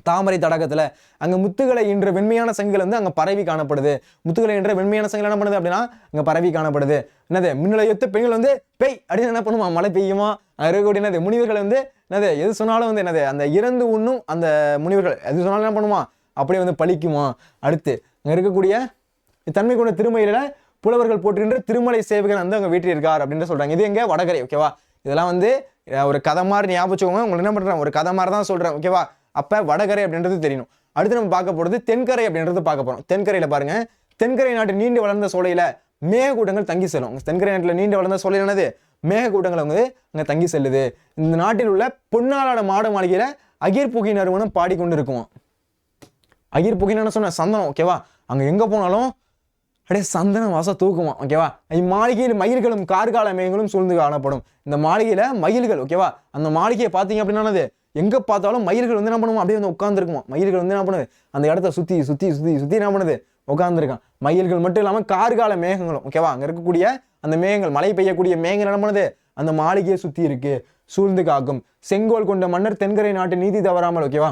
தாமரை தடாகத்துல அங்க முத்துகளை என்ற வெண்மையான சங்கில் வந்து அங்க பரவி காணப்படுது. முத்துகளை என்ற வெண்மையான சங்கில் என்ன பண்ணுது அப்படின்னா அங்க பரவி காணப்படுது. என்னது, மின்னலையொத்த பெண்கள் வந்து பெய் அப்படின்னு என்ன பண்ணுமா, மழை பெய்யுமா. அங்க இருக்கக்கூடிய என்னது, முனிவர்கள் வந்து என்னது எது சொன்னாலும் வந்து என்னது, அந்த இறந்து உண்ணும் அந்த முனிவர்கள் எது சொன்னாலும் என்ன பண்ணுமா, அப்படியே வந்து பழிக்குமா. அடுத்து அங்க இருக்கக்கூடிய தன்மை கொண்ட திருமயில புலவர்கள் போட்டுகின்ற திருமலை சேவைகள் வந்து அவங்க வீட்டில் இருக்கார் அப்படின்னு சொல்றாங்க. இது எங்க, வடகரை. ஓகேவா, இதெல்லாம் வந்து ஒரு கதை மாதிரி ஞாபகம் வச்சுக்கோங்க. உங்களுக்கு என்ன பண்றேன், ஒரு கதை மாதிரி தான் சொல்றேன். ஓகேவா, அப்ப வடகரை அப்படின்றது தெரியணும். அடுத்து நம்ம பார்க்க போறது தென்கரை அப்படின்றது பார்க்க போறோம். தென்கரையில பாருங்க, தென்கரை நாட்டு நீண்டு வளர்ந்த சோலையில மேகக்கூட்டங்கள் தங்கி செல்லும். தென்கரை நாட்டில் நீண்டு வளர்ந்த சோலையில் என்னது, மேகக்கூட்டங்கள் வந்து அங்க தங்கி செல்லுது. இந்த நாட்டில் உள்ள பொன்னாளான மாட மாளிகையில அகிர் புகை நறுமணம் பாடிக்கொண்டு இருக்கும். அகிர் புகைன்னு சொன்ன சந்தனம். ஓகேவா, அங்க எங்க போனாலும் அப்படியே சந்தன வாசம் தூக்குமா. ஓகேவா, இம்மாளிகையில் மயில்களும் கார்கால மேகங்களும் சூழ்ந்து காணப்படும். இந்த மாளிகையில மயில்கள், ஓகேவா, அந்த மாளிகையை பார்த்தீங்க அப்படின்னா எங்க பார்த்தாலும் மயில்கள் வந்து என்ன பண்ணுவோம், அப்படியே வந்து உட்காந்துருக்குமா. மயில்கள் வந்து என்ன பண்ணுது, அந்த இடத்த சுத்தி சுத்தி சுத்தி சுத்தி என்ன பண்ணுது, உட்காந்துருக்கான். மயில்கள் மட்டும் இல்லாம கார்கால மேகங்களும், ஓகேவா, அங்க இருக்கக்கூடிய அந்த மேகங்கள், மழை பெய்யக்கூடிய மேகங்கள் என்ன பண்ணுது, அந்த மாளிகையை சுத்தி இருக்கு, சூழ்ந்து காக்கும். செங்கோல் கொண்ட மன்னர் தென்கரை நாட்டு நீதி தவறாமல். ஓகேவா,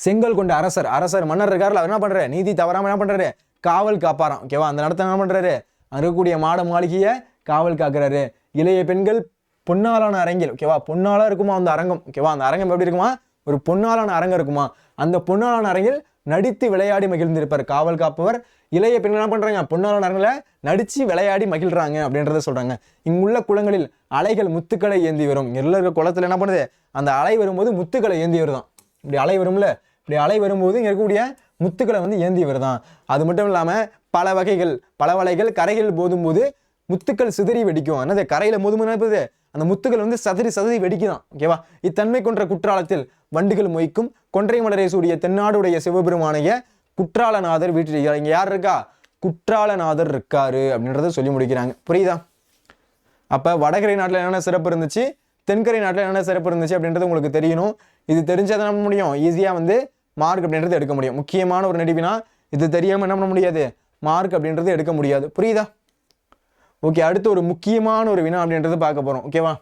செங்கோல் கொண்ட அரசர் மன்னர் இருக்காருல, அவர் என்ன பண்றாரு, நீதி தவறாம என்ன பண்றாரு, காவல் காப்பாராம். ஓகேவா, அந்த இடத்த என்ன பண்றாரு, அங்க இருக்கக்கூடிய மாட மாளிகையை காவல் காக்குறாரு. இளைய பெண்கள் பொன்னாளான அரங்கில், ஓகேவா, பொன்னாளா இருக்குமா அந்த அரங்கம். ஓகேவா, அந்த அரங்கம் எப்படி இருக்குமா, ஒரு பொன்னாளான அரங்கம் இருக்குமா. அந்த பொன்னாளான அரங்கில் நடித்து விளையாடி மகிழ்ந்திருப்பார் காவல் காப்பவர். இளைய பெண்கள் என்ன பண்றாங்க, பொன்னாளான அரங்கில நடிச்சு விளையாடி மகிழ்றாங்க அப்படின்றத சொல்றாங்க. இங்குள்ள குளங்களில் அலைகள் முத்துக்களை ஏந்தி வரும். எல்லாம் இருக்க குளத்துல என்ன பண்ணுது, அந்த அலை வரும்போது முத்துக்களை ஏந்தி வருதான். இப்படி அலை வரும்ல, இப்படி அலை வரும்போது இங்க இருக்கக்கூடிய முத்துக்களை வந்து ஏந்தி வருதான். அது மட்டும் இல்லாம பல வலைகள் கரைகள் போதும் போது முத்துக்கள் சிதறி வெடிக்கும். என்னது, கரையில மோதும்போது அந்த முத்துக்கள் வந்து சதறி வெடிக்குதான். ஓகேவா, இத்தன்மை கொன்ற குற்றாலத்தில் வண்டுகள் மொய்க்கும் கொன்றை மலரை சூடிய தென்னாடுடைய சிவபெருமானைய குற்றாலநாதர் வீட்டில் இங்க யார் இருக்கா, குற்றாலநாதர் இருக்காரு அப்படின்றத சொல்லி முடிக்கிறாங்க. புரியுதா? அப்ப வடகரை நாட்டுல என்னென்ன சிறப்பு இருந்துச்சு, தென்கரை நாட்டுல என்னென்ன சிறப்பு இருந்துச்சு அப்படின்றது உங்களுக்கு தெரியணும். இது தெரிஞ்சாதான் என்ன முடியும், ஈஸியா வந்து மார்க் அப்படின்றது எடுக்க முடியும். முக்கியமான ஒரு நடிவினா இது தெரியாம என்ன பண்ண முடியாது, மார்க் அப்படின்றது எடுக்க முடியாது. புரியுதா? ஓகே, அடுத்து ஒரு முக்கியமான ஒரு வினா அப்படின்றது பார்க்க போறோம். ஓகேவா,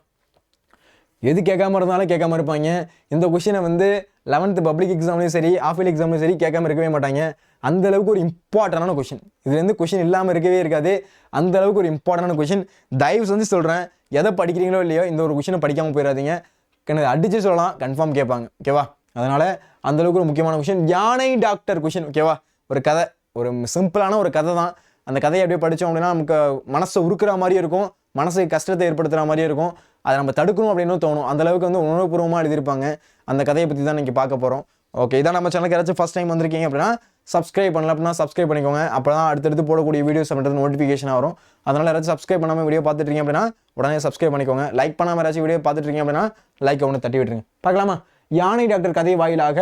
எது கேட்காம இருந்தாலும் கேட்காம இருப்பாங்க. இந்த கொஸ்டினை வந்து 11th பப்ளிக் எக்ஸாம்லையும் சரி, ஆஃபில் எக்ஸாம்லையும் சரி கேட்காம இருக்கவே மாட்டாங்க. அந்த அளவுக்கு ஒரு இம்பார்ட்டன்டான கொஸ்டின். இதுல இருந்து கொஸ்டின் இல்லாமல் இருக்கவே இருக்காது. அந்த அளவுக்கு ஒரு இம்பார்ட்டன்டான கொஸ்டின். தயவு செஞ்சு சொல்றேன், எதை படிக்கிறீங்களோ இல்லையோ இந்த ஒரு கொஸ்டினை படிக்காம போயிடாதீங்க. எனக்கு அடிச்சு சொல்லலாம், கன்ஃபார்ம் கேட்பாங்க. ஓகேவா? அதனால அந்த அளவுக்கு ஒரு முக்கியமான கொஷின். யானை டாக்டர் கொஷின். ஓகேவா? ஒரு கதை, ஒரு சிம்பிளான ஒரு கதை தான். அந்த கதையை அப்படியே படித்தோம் அப்படின்னா நமக்கு மனசை உருக்குற மாதிரியும் இருக்கும், மனசுக்கு கஷ்டத்தை ஏற்படுத்துகிற மாதிரியும் இருக்கும். அதை நம்ம தடுக்கணும் அப்படின்னு தோணும். அந்த அளவுக்கு வந்து உணர்வுபூர்வமாக எழுதியிருப்பாங்க. அந்த கதையை பற்றி தான் நீங்கள் பார்க்க போகிறோம். ஓகே, இதான் நம்ம சேனலுக்கு யாராச்சும் ஃபஸ்ட் டைம் வந்திருக்கீங்க அப்படின்னா சப்ஸ்கிரைப் பண்ணல அப்படின்னா சப்ஸ்கிரைப் பண்ணிக்கோங்க. அப்போ தான் அடுத்தடுத்து போடக்கூடிய வீடியோஸ் அப்படின்றது நோட்டிஃபிகேஷன் வரும். அதனால் யாராச்சும் சப்ஸ்கிரைப் பண்ணாமல் வீடியோ பார்த்துட்டு அப்படின்னா உடனே சப்ஸ்கிரைப் பண்ணிக்கோங்க. லைக் பண்ணாமல் யாராச்சும் வீடியோ பார்த்துட்டு இருக்கீங்க அப்படின்னா லைக் ஒன்று தட்டி விட்டுருங்க. பார்க்கலாமா? யானை டாக்டர் கதை வாயிலாக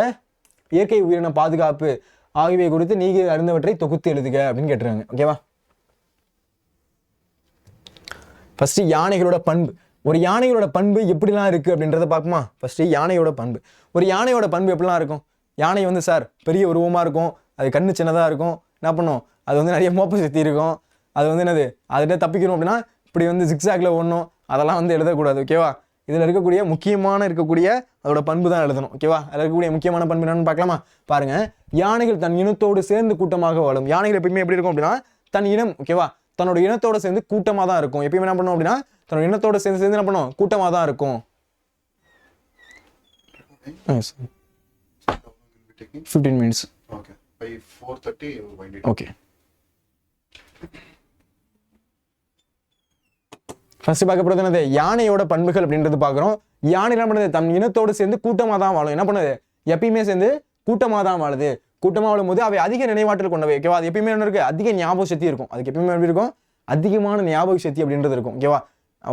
இயற்கை உயிரின பாதுகாப்பு ஆகியவை குறித்து நீங்கள் அறிந்தவற்றை தொகுத்து எழுதுக அப்படின்னு கேட்டுருக்காங்க. ஓகேவா? ஃபர்ஸ்ட் யானைகளோட பண்பு. ஒரு யானைகளோட பண்பு எப்படிலாம் இருக்குது அப்படின்றத பார்க்குமா? ஃபஸ்ட்டு யானையோட பண்பு. ஒரு யானையோட பண்பு எப்படிலாம் இருக்கும்? யானை வந்து சார் பெரிய உருவமாக இருக்கும், அது கண்ணு சின்னதாக இருக்கும், என்ன பண்ணும், அது வந்து நிறைய மோப்ப சக்தி இருக்கும், அது வந்து என்னது அதுகிட்ட தப்பிக்கணும் அப்படின்னா இப்படி வந்து ஜிக்ஸாக்ல ஓடணும், அதெல்லாம் வந்து எழுதக்கூடாது. ஓகேவா? இதில் இருக்கக்கூடிய அதோட பண்பு தான் எழுதணும். ஓகேவா? அதில் இருக்கக்கூடிய முக்கியமான பண்பு என்னன்னு பார்க்கலாமா? பாருங்க, யானைகள் தன் இனத்தோடு சேர்ந்து கூட்டமாக வாழும். யானைகள் எப்பயுமே எப்படி இருக்கும் அப்படின்னா தன் இனம், ஓகேவா, தன்னோட இனத்தோட சேர்ந்து கூட்டமாக தான் இருக்கும். எப்பயுமே என்ன பண்ணும் அப்படின்னா தன்னோட இனத்தோட சேர்ந்து என்ன பண்ணும், கூட்டமாக தான் இருக்கும். 15 minutes. Okay. By 4:30 you will wind it. Okay. First பார்க்க போகிறது என்னது? யானையோட பண்புகள் அப்படின்றது பார்க்குறோம். யானை என்ன பண்ணுது? தன் இனத்தோடு சேர்ந்து கூட்டமாக தான் வாழும். என்ன பண்ணுது? எப்பயுமே சேர்ந்து கூட்டமாக தான் வாழுது. கூட்டமாக வாழும் போது அவை அதிக நினைவாற்றல் கொண்டவை. ஓகேவா? அது எப்பயுமே என்ன இருக்கு? அதிக ஞாபக சக்தி இருக்கும். அதுக்கு எப்பயுமே எப்படி இருக்கும்? அதிகமான ஞாபக சக்தி அப்படின்றது இருக்கும். ஓகேவா?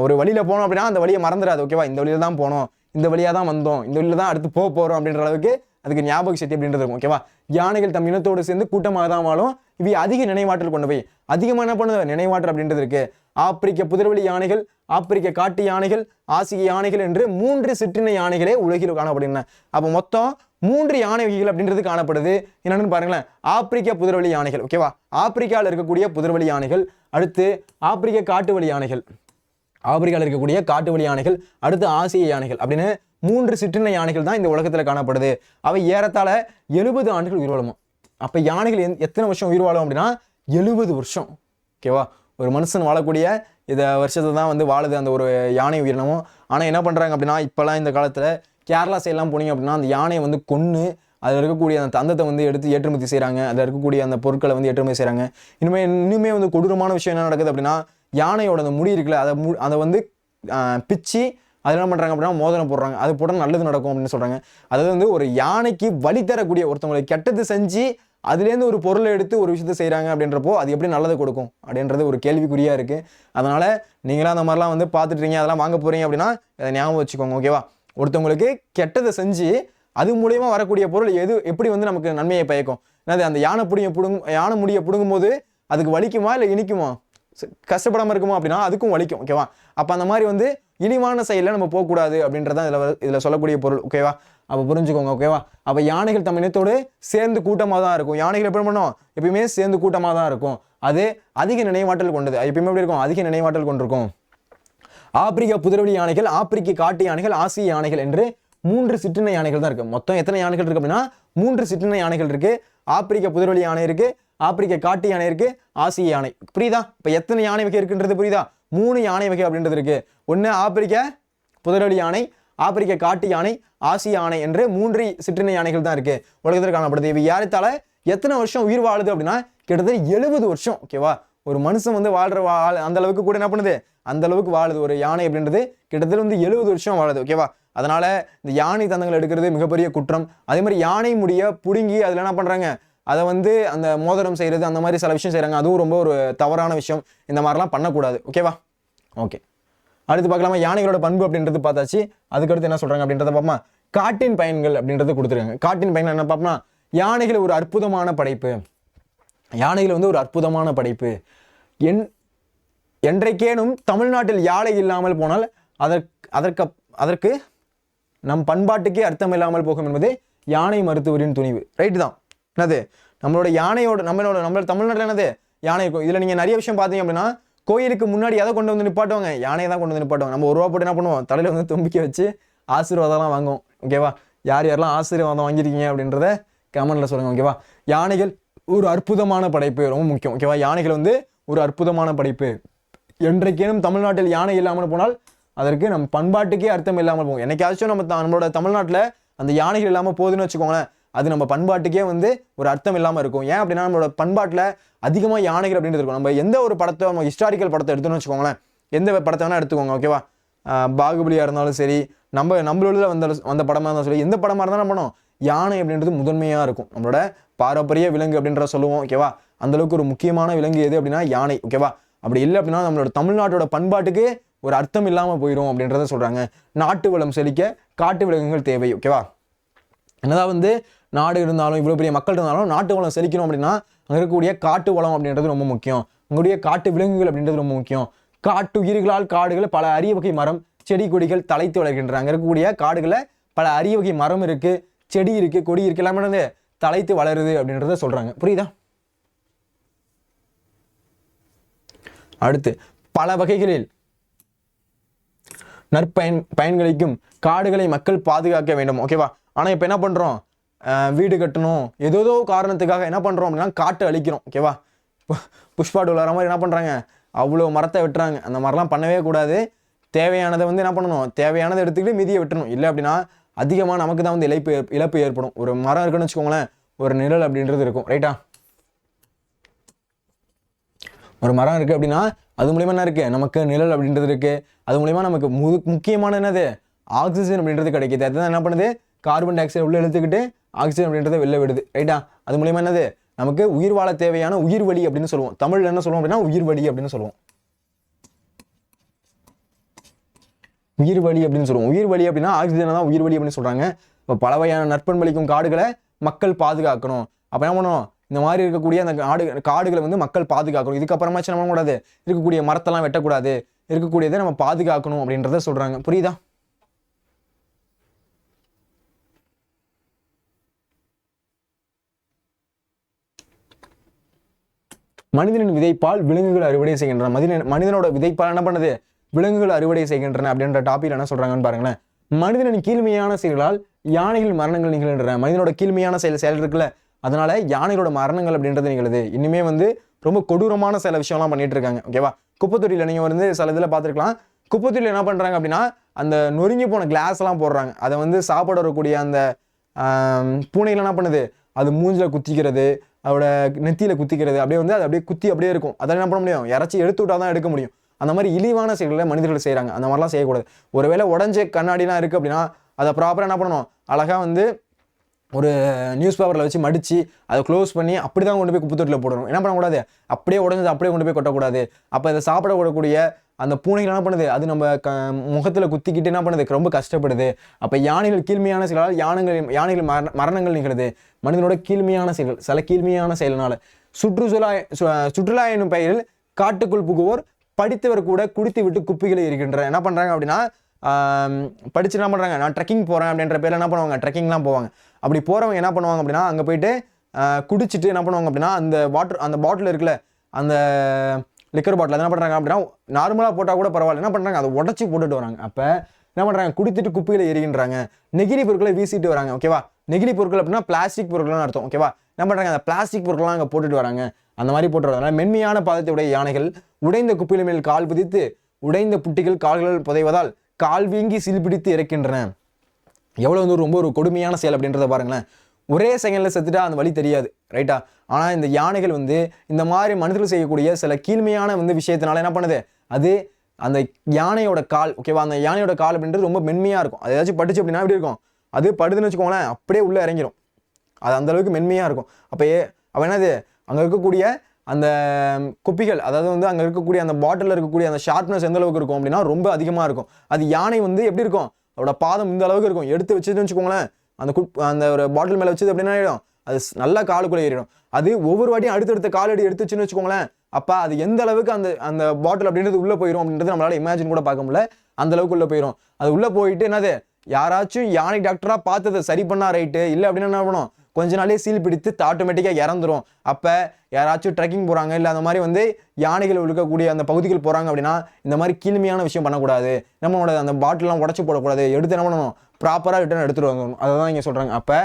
ஒரு வழியில் போனோம் அப்படின்னா அந்த வழியை மறந்துடாது. ஓகேவா? இந்த வழியில் தான் போனோம், இந்த வழியாக தான் வந்தோம், இந்த வழியில் தான் அடுத்து போக போகிறோம் அப்படின்ற அளவுக்கு அதுக்கு ஞாபக சக்தி அப்படின்றது இருக்கும். ஓகேவா? யானைகள் தம் இனத்தோடு சேர்ந்து கூட்டமாக தான் வாழும். இவை அதிக நினைவாற்றல் கொண்டவை. அதிகமாக என்ன பண்ணுது? நினைவாற்றல் அப்படின்றது இருக்கு. ஆப்பிரிக்க புதர்வெளி யானைகள், ஆப்பிரிக்க காட்டு யானைகள், ஆசிய யானைகள் என்று 3 சிற்றின யானைகளே உலகில் காணப்படுகின்றன. அப்போ மொத்தம் 3 யானை வகைகள் அப்படின்றது காணப்படுது. என்னன்னு பாருங்களேன், ஆப்பிரிக்க புதர்வெளி யானைகள். ஓகேவா? ஆப்பிரிக்காவில் இருக்கக்கூடிய புதர்வெளி யானைகள், அடுத்து ஆப்பிரிக்க காட்டுவெளி யானைகள், ஆப்பிரிக்காவில் இருக்கக்கூடிய காட்டுவெளி யானைகள், அடுத்து ஆசிய யானைகள் அப்படின்னு 3 சிற்றின யானைகள் தான் இந்த உலகத்தில் காணப்படுது. அவை ஏறத்தாழ 70 ஆண்டுகள் உயிர் வாழுமா. அப்போ யானைகள் எத்தனை வருஷம் உயிர் வாழும் அப்படின்னா 70 வருஷம். ஓகேவா? ஒரு மனுஷன் வாழக்கூடிய இதை வருஷத்தை தான் வந்து வாழுது அந்த ஒரு யானை உயிரினமும். ஆனால் என்ன பண்ணுறாங்க அப்படின்னா இப்போலாம் இந்த காலத்தில் கேரளா சைட்லாம் போனீங்க அப்படின்னா அந்த யானையை வந்து கொன்று அதில் இருக்கக்கூடிய அந்த தந்தத்தை வந்து எடுத்து ஏற்றுமதி செய்கிறாங்க. அதில் இருக்கக்கூடிய அந்த பொருட்களை வந்து ஏற்றுமதி செய்கிறாங்க. இன்னுமே வந்து கொடூரமான விஷயம் என்ன நடக்குது அப்படின்னா யானையோட அந்த முடி இருக்குல்ல, அதை வந்து பிச்சு அதில் என்ன பண்ணுறாங்க அப்படின்னா மோதிரம் போடுறாங்க. அது போட்டால் நல்லது நடக்கும் அப்படின்னு சொல்கிறாங்க. அதாவது வந்து ஒரு யானைக்கு வழி தரக்கூடிய ஒருத்தவங்களுக்கு கெட்டது செஞ்சு அதுலேருந்து ஒரு பொருளை எடுத்து ஒரு விஷயத்தை செய்கிறாங்க அப்படின்றப்போ அது எப்படி நல்லது கொடுக்கும் அப்படின்றது ஒரு கேள்விக்குறியாக இருக்குது. அதனால் நீங்களாம் அந்த மாதிரிலாம் வந்து பார்த்துட்றீங்க, அதெல்லாம் வாங்க போகிறீங்க அப்படின்னா அதை ஞாபகம் வச்சுக்கோங்க. ஓகேவா? ஒருத்தவங்களுக்கு கெட்டதை செஞ்சு அது மூலயமா வரக்கூடிய பொருள் எப்படி வந்து நமக்கு நன்மையை பயக்கும். என்னது? அந்த யானை முடியை பிடுங்கும் போது அதுக்கு வலிக்குமா இல்லை இனிக்குமா? கஷ்டப்படாமல் இருக்குமா அப்படின்னா அதுக்கும் வலிக்கும். ஓகேவா? அப்போ அந்த மாதிரி வந்து இனிமான செயலில் நம்ம போகக்கூடாது அப்படின்றதான் இதில் சொல்லக்கூடிய பொருள். ஓகேவா? அப்போ புரிஞ்சுக்கோங்க. ஓகேவா? அப்போ யானைகள் தம் இனத்தோடு சேர்ந்து கூட்டமாக தான் இருக்கும். யானைகள் எப்படி பண்ணணும்? எப்பயுமே சேர்ந்து கூட்டமாக தான் இருக்கும். அது அதிக நினைவாற்றல் கொண்டது. எப்பயுமே எப்படி இருக்கும்? அதிக நினைவாற்றல் கொண்டிருக்கும். ஆப்பிரிக்க புதர்வெளி யானைகள், ஆப்பிரிக்க காட்டு யானைகள், ஆசிய யானைகள் என்று 3 சிற்றின யானைகள் தான் இருக்கு. மொத்தம் எத்தனை யானைகள் இருக்கு அப்படின்னா 3 சிற்றின யானைகள் இருக்கு. ஆப்பிரிக்க புதர்வெளி யானை இருக்கு, ஆப்பிரிக்க காட்டு யானை இருக்கு, ஆசிய யானை. புரியுதா? இப்போ எத்தனை யானை வகை இருக்குன்றது புரியுதா? 3 யானை வகை அப்படின்றது இருக்கு. ஒன்று ஆப்பிரிக்க புதர்வெளி யானை, ஆப்பிரிக்க காட்டு யானை, ஆசிய யானை என்று 3 சிற்றின யானைகள் தான் இருக்கு உலகத்தில் காணப்படுது. இவை யாரைத்தால எத்தனை வருஷம் உயிர் வாழுது அப்படின்னா கிட்டத்தட்ட 70 வருஷம். ஓகேவா? ஒரு மனுஷன் வந்து அந்த அளவுக்கு கூட என்ன பண்ணுது? அந்த அளவுக்கு வாழுது ஒரு யானை அப்படின்றது. கிட்டத்தட்ட வந்து 70 வருஷம் வாழுது. ஓகேவா? அதனால இந்த யானை தந்தங்கள் எடுக்கிறது மிகப்பெரிய குற்றம். அதே மாதிரி யானை முடிய புடுங்கி அதில் என்ன பண்றாங்க? அதை வந்து அந்த மோதிரம் செய்யறது, அந்த மாதிரி சில விஷயம் செய்யறாங்க. அதுவும் ரொம்ப ஒரு தவறான விஷயம். இந்த மாதிரிலாம் பண்ணக்கூடாது. ஓகேவா? ஓகே, அடுத்து பார்க்கலாமா? யானைகளோட பண்பு அப்படின்றது பார்த்தாச்சு. அதுக்கடுத்து என்ன சொல்றாங்க அப்படின்றத பார்ப்போமா? காட்டின் பயன்கள் அப்படின்றது கொடுத்துருக்காங்க. காட்டின் பயன்கள் என்ன பார்ப்போம்னா யானைகள் ஒரு அற்புதமான படைப்பு. யானைகள் வந்து ஒரு அற்புதமான படைப்பு. என்றைக்கேனும் தமிழ்நாட்டில் யானை இல்லாமல் போனால் அதற்கு நம் பண்பாட்டுக்கே அர்த்தம் இல்லாமல் போகும் என்பது யானை மருத்துவரின் துணிவு. ரைட்டு தான். என்னது? நம்மளோட யானையோட நம்மளோட தமிழ்நாட்டில் என்னது? யானை இருக்கும். இதில் நீங்கள் நிறைய விஷயம் பார்த்தீங்க அப்படின்னா கோயிலுக்கு முன்னாடி எதை கொண்டு வந்து நிப்பாட்டுவாங்க? யானையை தான் கொண்டு வந்து நிப்பாட்டுவாங்க. நம்ம 1 ரூபா போட்டு என்ன பண்ணுவோம்? தலையில் வந்து தும்பிக்கை வச்சு ஆசீர்வாதம்லாம் வாங்குவோம். ஓகேவா? யார் யாரெல்லாம் ஆசீர்வாதம் வாங்கியிருக்கீங்க அப்படின்றத கமெண்ட்ல சொல்லுங்க. ஓகேவா? யானைகள் ஒரு அற்புதமான படைப்பு, ரொம்ப முக்கியம். ஓகேவா? யானைகள் வந்து ஒரு அற்புதமான படைப்பு. என்றைக்கேனும் தமிழ்நாட்டில் யானை இல்லாமல் போனால் அதற்கு நம்ம பண்பாட்டுக்கே அர்த்தம் இல்லாமல் போகும். என்னைக்காச்சும் நம்மளோட தமிழ்நாட்டில் அந்த யானைகள் இல்லாமல் போகுதுன்னு வச்சுக்கோங்களேன், அது நம்ம பண்பாட்டுக்கே வந்து ஒரு அர்த்தம் இல்லாமல் இருக்கும். ஏன் அப்படின்னா நம்மளோட பண்பாட்டில் அதிகமாக யானைகள் அப்படின்றது இருக்கும். நம்ம எந்த ஒரு படத்தை, நம்ம ஹிஸ்டாரிக்கல் படத்தை எடுத்துன்னு வச்சுக்கோங்களேன், எந்த படத்தை வேணால் எடுத்துக்கோங்க, ஓகேவா? பாகுபலியாக இருந்தாலும் சரி, நம்மளோட வந்த படமாக இருந்தாலும் சரி, எந்த படமாக இருந்தாலும் என்ன பண்ணும், யானை அப்படின்றது முதன்மையாக இருக்கும். நம்மளோட பாரம்பரிய விலங்கு அப்படின்ற சொல்லுவோம், ஓகேவா? அந்தளவுக்கு ஒரு முக்கியமான விலங்கு எது அப்படின்னா யானை, ஓகேவா? அப்படி இல்லை அப்படின்னா நம்மளோட தமிழ்நாட்டோட பண்பாட்டுக்கு ஒரு அர்த்தம் இல்லாமல் போயிடும் அப்படின்றத சொல்கிறாங்க. நாட்டு வளம் செழிக்க காட்டு விலங்குகள் தேவை, ஓகேவா? என்னதான் வந்து நாடு இருந்தாலும், இவ்வளோ பெரிய மக்கள் இருந்தாலும், நாட்டு வளம் செழிக்கணும் அப்படின்னா அங்கே இருக்கக்கூடிய காட்டு வளம் அப்படின்றது ரொம்ப முக்கியம். அங்களுடைய காட்டு விலங்குகள் அப்படின்றது ரொம்ப முக்கியம். காட்டு உயிர்களால் காடுகள் பல அரிய வகை மரம் செடி கொடிகள் தலைத்து வளர்கின்றன. அங்கே இருக்கக்கூடிய காடுகளில் பல அரிய வகை மரம் இருக்குது, செடி இருக்குது, கொடி இருக்குது, எல்லாமே வந்து தலைத்து வளருது அப்படின்றத சொல்கிறாங்க. புரியுதா? அடுத்து பல வகைகளில் பயன்களிக்கும் காடுகளை மக்கள் பாதுகாக்க வேண்டும், ஓகேவா? ஆனால் இப்போ என்ன பண்ணுறோம், வீடு கட்டணும் ஏதோ காரணத்துக்காக என்ன பண்ணுறோம் அப்படின்னா காட்டை அழிக்கிறோம், ஓகேவா? புஷ்பா டூ வர மாதிரி என்ன பண்ணுறாங்க, அவ்வளோ மரத்தை வெட்டுறாங்க. அந்த மாதிரிலாம் பண்ணவே கூடாது. தேவையானதை வந்து என்ன பண்ணணும், தேவையானதை எடுத்துக்கிட்டு மீதியை வெட்டணும். இல்லை அப்படின்னா அதிகமாக நமக்கு தான் வந்து இழப்பு ஏற்படும். ஒரு மரம் இருக்குன்னு வச்சுக்கோங்களேன், ஒரு நிழல் அப்படின்றது இருக்கும், ரைட்டா? ஒரு மரம் இருக்குது அப்படின்னா அது மூலிமா என்ன இருக்குது, நமக்கு நிழல் அப்படின்றது இருக்குது. அது மூலிமா நமக்கு முக்கியமான என்னது, ஆக்சிஜன் அப்படின்றது கிடைக்கிது. அதுதான் என்ன பண்ணுது, கார்பன் டை ஆக்சைடு உள்ளே இழுத்துக்கிட்டு ஆக்சிஜன் அப்படின்றத வெளில விடுது, ரைட்டா? அது மூலிமா என்னது, நமக்கு உயிர் வாழ தேவையான உயிர் வழி அப்படின்னு சொல்லுவோம். தமிழில் என்ன சொல்லுவோம் அப்படின்னா உயிர் வழி அப்படின்னு சொல்லுவோம். உயிர் வழி அப்படின்னு சொல்லுவோம். உயிர் வழி அப்படின்னா ஆக்சிஜனை தான் உயிர் வழி அப்படின்னு சொல்கிறாங்க. இப்போ பல வகையான நற்பண்பளிக்கும் காடுகளை மக்கள் பாதுகாக்கணும். அப்போ என்ன பண்ணணும், இந்த மாதிரி இருக்கக்கூடிய அந்த காடுகளை வந்து மக்கள் பாதுகாக்கணும். இதுக்கப்புறமாச்சும் நம்ம கூடாது, இருக்கக்கூடிய மரத்தெல்லாம் வெட்டக்கூடாது, இருக்கக்கூடியதை நம்ம பாதுகாக்கணும் அப்படின்றத சொல்கிறாங்க. புரியுதா? மனிதனின் விதைப்பால் விலங்குகள் அறுவடை செய்கின்றன. மனிதனோட விதைப்பால் என்ன பண்ணுது, விலங்குகள் அறுவடை செய்கின்றன அப்படின்ற டாபிக் என்ன சொல்றாங்கன்னு பாருங்களேன். மனிதனின் கீழ்மையான செயல்களால் யானைகள் மரணங்கள் நிகழ்கின்றன. மனிதனோட கீழ்மையான செயல் இருக்குல்ல, அதனால யானைகளோட மரணங்கள் அப்படின்றது நிகழுது. இன்னுமே வந்து ரொம்ப கொடூரமான சில விஷயம்லாம் பண்ணிட்டு இருக்காங்க, ஓகேவா? குப்பைத்தொட்டியில் நீங்கள் வந்து சில இதில் பார்த்துருக்கலாம். குப்பைத்தொட்டியில் என்ன பண்ணுறாங்க அப்படின்னா அந்த நொறுங்கி போன கிளாஸ் எல்லாம் போடுறாங்க. அதை வந்து சாப்பாடு வரக்கூடிய அந்த பூனைகள் என்ன பண்ணுது, அது மூஞ்சில் குத்திக்கிறது, அதோட நெத்தியில் குத்திக்கிறது, அப்படியே வந்து அது அப்படியே குத்தி அப்படியே இருக்கும். அதெல்லாம் என்ன பண்ண முடியும், யாராச்சும் எடுத்து விட்டா தான் எடுக்க முடியும். அந்த மாதிரி இழிவான செயல்களை மனிதர்கள் செய்கிறாங்க. அந்த மாதிரிலாம் செய்யக்கூடாது. ஒருவேளை உடஞ்ச கண்ணாடிலாம் இருக்குது அப்படின்னா அதை ப்ராப்பராக என்ன பண்ணணும், அழகாக வந்து ஒரு நியூஸ் பேப்பரில் வச்சு மடித்து அதை க்ளோஸ் பண்ணி அப்படி தான் கொண்டு போய் குப்பைத்தொட்டியில் போடணும். என்ன பண்ணக்கூடாது, அப்படியே உடஞ்சது அப்படியே கொண்டு போய் கொட்டக்கூடாது. அப்போ இதை சாப்பிடக்கூடக்கூடிய அந்த பூனைகள் என்ன பண்ணுது, அது நம்ம முகத்தில் குத்திக்கிட்டு என்ன பண்ணுது, ரொம்ப கஷ்டப்படுது. அப்போ யானைகள் கீழ்மையான செயலால் யானைகள் மரணங்கள் நிகழுது. மனிதனோட கீழ்மையான செயல்கள், சில கீழ்மையான செயல்னால. சுற்றுலா என்னும் பெயரில் காட்டுக்குள் புகுவோர் படித்தவர் கூட குடித்து விட்டு குப்பைகளை இருக்கின்ற. என்ன பண்ணுறாங்க அப்படின்னா படிச்சு என்ன பண்ணுறாங்க, நான் ட்ரெக்கிங் போகிறேன் அப்படின்ற பேரில் என்ன பண்ணுவாங்க, ட்ரெக்கிங்லாம் போவாங்க. அப்படி போகிறவங்க என்ன பண்ணுவாங்க அப்படின்னா அங்கே போயிட்டு குடிச்சிட்டு என்ன பண்ணுவாங்க அப்படின்னா அந்த பாட்டில் இருக்குல்ல, அந்த லிக்கர் பாட்டில் என்ன பண்ணுறாங்க அப்படின்னா நார்மலாக போட்டால் கூட பரவாயில்ல, என்ன பண்ணுறாங்க, அதை உடச்சி போட்டுட்டு வராங்க. அப்போ என்ன பண்ணுறாங்க, குடித்துட்டு குப்பையில் எரிகின்றாங்க. நெகிழி பொருட்களை வீசிட்டு வராங்க, ஓகேவா? நெகிழி பொருட்கள் அப்படின்னா பிளாஸ்டிக் பொருட்கள்னு அர்த்தம், ஓகேவா? என்ன பண்ணுறாங்க, அந்த பிளாஸ்டிக் பொருட்கள்லாம் அங்கே போட்டுட்டு வராங்க. அந்த மாதிரி போட்டு வரதுனால மென்மையான பாதத்தை உடைய யானைகள் உடைந்த குப்பையில் மேல் கால் புதித்து உடைந்த புட்டிகள் கால்கள் புதைவதால் கால் வீங்கி சில்பிடித்து இறக்கின்றன. எவ்வளோ வந்து ரொம்ப ஒரு கொடுமையான செயல் அப்படின்றத பாருங்களேன். ஒரே செகண்டில் செத்துட்டா அந்த வழி தெரியாது, ரைட்டா? ஆனால் இந்த யானைகள் வந்து இந்த மாதிரி மனிதர்கள் செய்யக்கூடிய சில கீழ்மையான வந்து விஷயத்தினால என்ன பண்ணுது, அது அந்த யானையோட கால், ஓகேவா? அந்த யானையோட கால் அப்படின்றது ரொம்ப மென்மையாக இருக்கும். அது ஏதாச்சும் பட்டுச்சு அப்படின்னா எப்படி இருக்கும், அது படுதுன்னு வச்சுக்கோங்களேன் அப்படியே உள்ளே இறங்கிடும். அது அந்தளவுக்கு மென்மையாக இருக்கும். அப்போ என்னது, அங்கே இருக்கக்கூடிய அந்த குப்பிகள், அதாவது வந்து அங்கே இருக்கக்கூடிய அந்த பாட்டிலில் இருக்கக்கூடிய அந்த ஷார்ப்னஸ் எந்த அளவுக்கு இருக்கும் அப்படின்னா ரொம்ப அதிகமாக இருக்கும். அது யானை வந்து எப்படி இருக்கும், அதோட பாதம் இந்த அளவுக்கு இருக்கும். எடுத்து வச்சுன்னு வச்சுக்கோங்களேன், அந்த ஒரு பாட்டில் மேலே வச்சது அப்படின்னா ஆகிடும், அது நல்லா காலுக்குள்ளே ஏறிடும். அது ஒவ்வொரு வாட்டியும் அடுத்தடுத்த காலடி எடுத்து வச்சுன்னு வச்சுக்கோங்களேன், அப்போ அது எந்த அளவுக்கு அந்த பாட்டில் அப்படின்றது உள்ளே போயிடும் அப்படின்றது நம்மளால இமேஜின் கூட பார்க்க முடியல. அந்த அளவுக்கு உள்ளே போயிடும். அது உள்ளே போயிட்டு என்னது, யாராச்சும் யானை டாக்டராக பார்த்து அதை சரி பண்ணா ரைட்டு, இல்லை அப்படின்னு என்ன பண்ணணும், கொஞ்ச நாளே சீல் பிடித்து ஆட்டோமேட்டிக்காக இறந்துரும். அப்போ யாராச்சும் ட்ரெக்கிங் போகிறாங்க, இல்லை அந்த மாதிரி வந்து யானைகள் இருக்கக்கூடிய அந்த பகுதிகள் போகிறாங்க அப்படின்னா இந்த மாதிரி கீழ்மையான விஷயம் பண்ணக்கூடாது. நம்மளோட அந்த பாட்டிலாம் உடச்சி போடக்கூடாது. எடுத்து என்ன பண்ணணும், ப்ராப்பராக ரிட்டர்ன் எடுத்துகிட்டு வாங்கணும். அதை தான் இங்கே சொல்கிறாங்க. அப்போ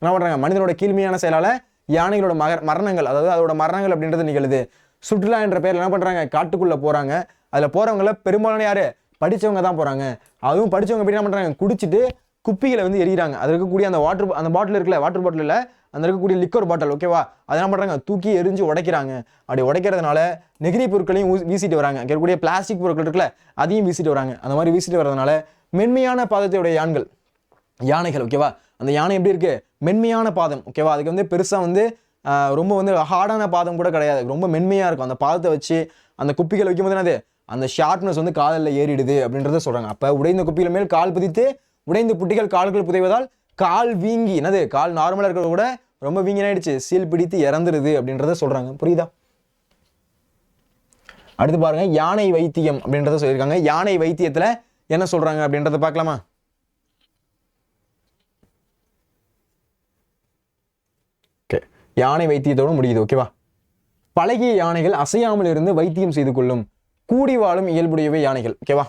என்ன பண்ணுறாங்க, மனிதனோட கீழ்மையான செயலால் யானைகளோட மரணங்கள், அதாவது அதோட மரணங்கள் அப்படின்றது நிகழுது. சுற்றுலா என்ற பேரில் என்ன பண்ணுறாங்க, காட்டுக்குள்ளே போகிறாங்க. அதில் போகிறவங்கள பெரும்பாலான யார், படிச்சவங்க தான் போறாங்க. அதுவும் படிச்சவங்க எப்படி என்ன பண்றாங்க, குடிச்சிட்டு குப்பிகளை வந்து எரியிறாங்க. அது இருக்கக்கூடிய அந்த அந்த பாட்டில் இருக்குல்ல, வாட்டர் பாட்டில் அந்த இருக்கக்கூடிய லிக்கர் பாட்டில், ஓகேவா, அதை என்ன பண்றாங்க, தூக்கி எரிஞ்சு உடைக்கிறாங்க. அப்படி உடைக்கிறதுனால நெகிழி பொருட்களையும் வீசிட்டு வராங்க. அங்கே இருக்கக்கூடிய பிளாஸ்டிக் பொருட்கள் இருக்குல்ல, அதையும் வீசிட்டு வராங்க. அந்த மாதிரி வீசிட்டு வரதுனால மென்மையான பாதத்தையுடைய யானைகள், ஓகேவா, அந்த யானை எப்படி இருக்கு, மென்மையான பாதம், ஓகேவா, அதுக்கு வந்து பெருசா வந்து ரொம்ப வந்து ஹார்டான பாதம் கூட கிடையாது, ரொம்ப மென்மையா இருக்கும். அந்த பாதத்தை வச்சு அந்த குப்பிகள் வைக்கும் போது என்னது, அந்த ஷார்ப்னஸ் வந்து காலில் ஏறிடுது அப்படின்றத சொல்றாங்க. அப்ப உடைந்த குப்பிகள் மேல் கால் பதித்து உடைந்த புட்டிகள் கால்கள் புதைவதால் கால் வீங்கி, என்னது, கால் நார்மலா இருக்கிறத கூட ரொம்ப வீங்கினாயிடுச்சு, சீல் பிடித்து இறந்துருது அப்படின்றத சொல்றாங்க. புரியுதா? அடுத்து பாருங்க, யானை வைத்தியம் அப்படின்றத சொல்லியிருக்காங்க. யானை வைத்தியத்துல என்ன சொல்றாங்க அப்படின்றத பார்க்கலாமா? யானை வைத்தியத்தோடு முடியுது, ஓகேவா. பழகிய யானைகள் அசையாமல் இருந்து வைத்தியம் செய்து கொள்ளும், கூடி வாழும் இயல்புடையவை யானைகள், ஓகேவா.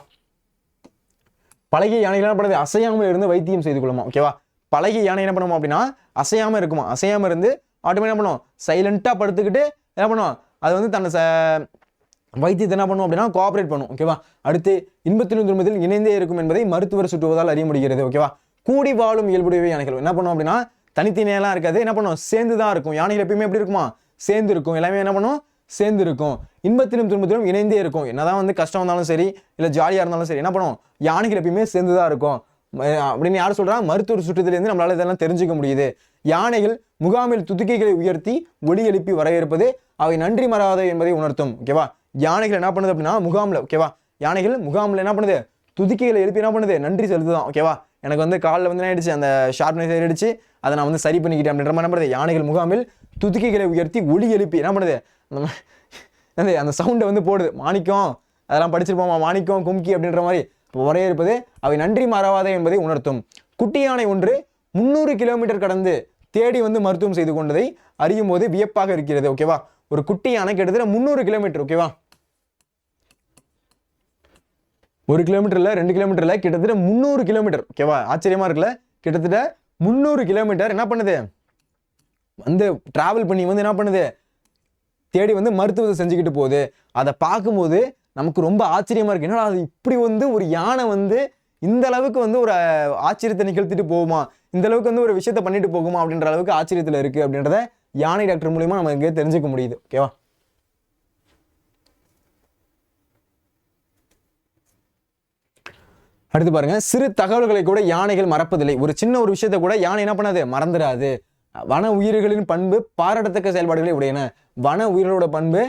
பழகிய யானைகள் என்ன பண்ணுது, அசையாமல் இருந்து வைத்தியம் செய்து கொள்ளுமா, ஓகேவா. பழகிய யானை என்ன பண்ணுமா அப்படின்னா அசையாம இருக்குமா, அசையாம இருந்து ஆட்டோமேட்டிக் என்ன பண்ணும், சைலண்டா படுத்துக்கிட்டு என்ன பண்ணும், அது வந்து தன்னை வைத்தியத்தை என்ன பண்ணும் அப்படின்னா கோஆபரேட் பண்ணும், ஓகேவா. அடுத்து இன்பத்திலும் துன்பத்தில் இணைந்தே இருக்கும் என்பதை மருத்துவர் சுற்றுவதால் அறிய முடிகிறது, ஓகேவா. கூடி வாழும் இயல்புடைய யானைகள் என்ன பண்ணும் அப்படின்னா தனித்தனியெல்லாம் இருக்காது, என்ன பண்ணும், சேர்ந்து தான் இருக்கும். யானைகள் எப்பயுமே எப்படி இருக்குமா, சேர்ந்து இருக்கும். எல்லாமே என்ன பண்ணும், சேர்ந்து இருக்கும். இன்பத்திலும் துன்பத்திலும் இணைந்தே இருக்கும். என்னதான் வந்து கஷ்டம் வந்தாலும் சரி, இல்லை ஜாலியாக இருந்தாலும் சரி, என்ன பண்ணும், யானைகள் எப்பயுமே சேர்ந்து தான் இருக்கும் அப்படின்னு யார் சொல்றா, மருத்துவர் சுற்றத்திலிருந்து நம்மளால இதெல்லாம் தெரிஞ்சுக்க முடியுது. யானைகள் முகாமில் துதிக்கைகளை உயர்த்தி ஒலி எழுப்பி வரவேற்பது அவை நன்றி மறாத என்பதை உணர்த்தும், ஓகேவா. யானைகள் என்ன பண்ணுது அப்படின்னா முகாமில், ஓகேவா, யானைகள் முகாமில் என்ன பண்ணுது, துதிக்கைகளை எழுப்பி என்ன பண்ணுது, நன்றி செலுத்துதான், ஓகேவா. எனக்கு வந்து காலில் வந்து என்ன ஆயிடுச்சு, அந்த ஷார்ப்னஸ் ஏறிடுச்சு, அதை நான் வந்து சரி பண்ணிக்கிட்டேன் அப்படின்ற மாதிரி என்ன பண்ணுது, யானைகள் முகாமில் துதிக்கைகளை உயர்த்தி ஒலி எழுப்பி என்ன பண்ணுது, அந்த சவுண்டை வந்து போடுது. மாணிக்கம் அதெல்லாம் படிச்சிருப்போமா, மாணிக்கம் கும்கி அப்படின்ற மாதிரி ஒரே இருப்பது அவை நன்றி மறவாதே என்பதை உணர்த்தும். குட்டி யானை ஒன்று 300 கிலோமீட்டர் கடந்து தேடி வந்து மருத்துவம் செய்து கொண்டதை அறியும் போது வியப்பாக இருக்கிறது, ஓகேவா. ஒரு குட்டி யானை கிட்டத்தட்ட 300 கிலோமீட்டர், ஓகேவா, 1 கிலோமீட்டர்ல 2 கிலோமீட்டர்ல கிட்டத்தட்ட 300 கிலோமீட்டர், ஓகேவா. ஆச்சரியமா இருக்குல்ல, கிட்டத்தட்ட 300 கிலோமீட்டர் என்ன பண்ணுது, வந்து டிராவல் பண்ணி வந்து என்ன பண்ணுது, தேடி வந்து மருத்துவத்தை செஞ்சுக்கிட்டு போகுது. அதை பார்க்கும்போது நமக்கு ரொம்ப ஆச்சரியமா இருக்கு. என்னடா அது இப்படி வந்து ஒரு யானை வந்து இந்த அளவுக்கு வந்து ஒரு ஆச்சரியத்தை நிகழ்த்திட்டு போகுமா, இந்த அளவுக்கு வந்து ஒரு விஷயத்த பண்ணிட்டு போகுமா அப்படின்ற அளவுக்கு ஆச்சரியத்தில் இருக்கு அப்படின்றத யானை டாக்டர் மூலியமா நம்ம இங்கே தெரிஞ்சுக்க முடியுது, ஓகேவா. அடுத்து பாருங்க, சிறு தகவல்களை கூட யானைகள் மறப்பதில்லை. ஒரு சின்ன ஒரு விஷயத்தை கூட யானை என்ன பண்ணாது, மறந்துடாது. வன உயிர்களின் பண்பு பாராட்டத்தக்க செயல்பாடுகளை உடையன. வன உயிர்களோட பண்பு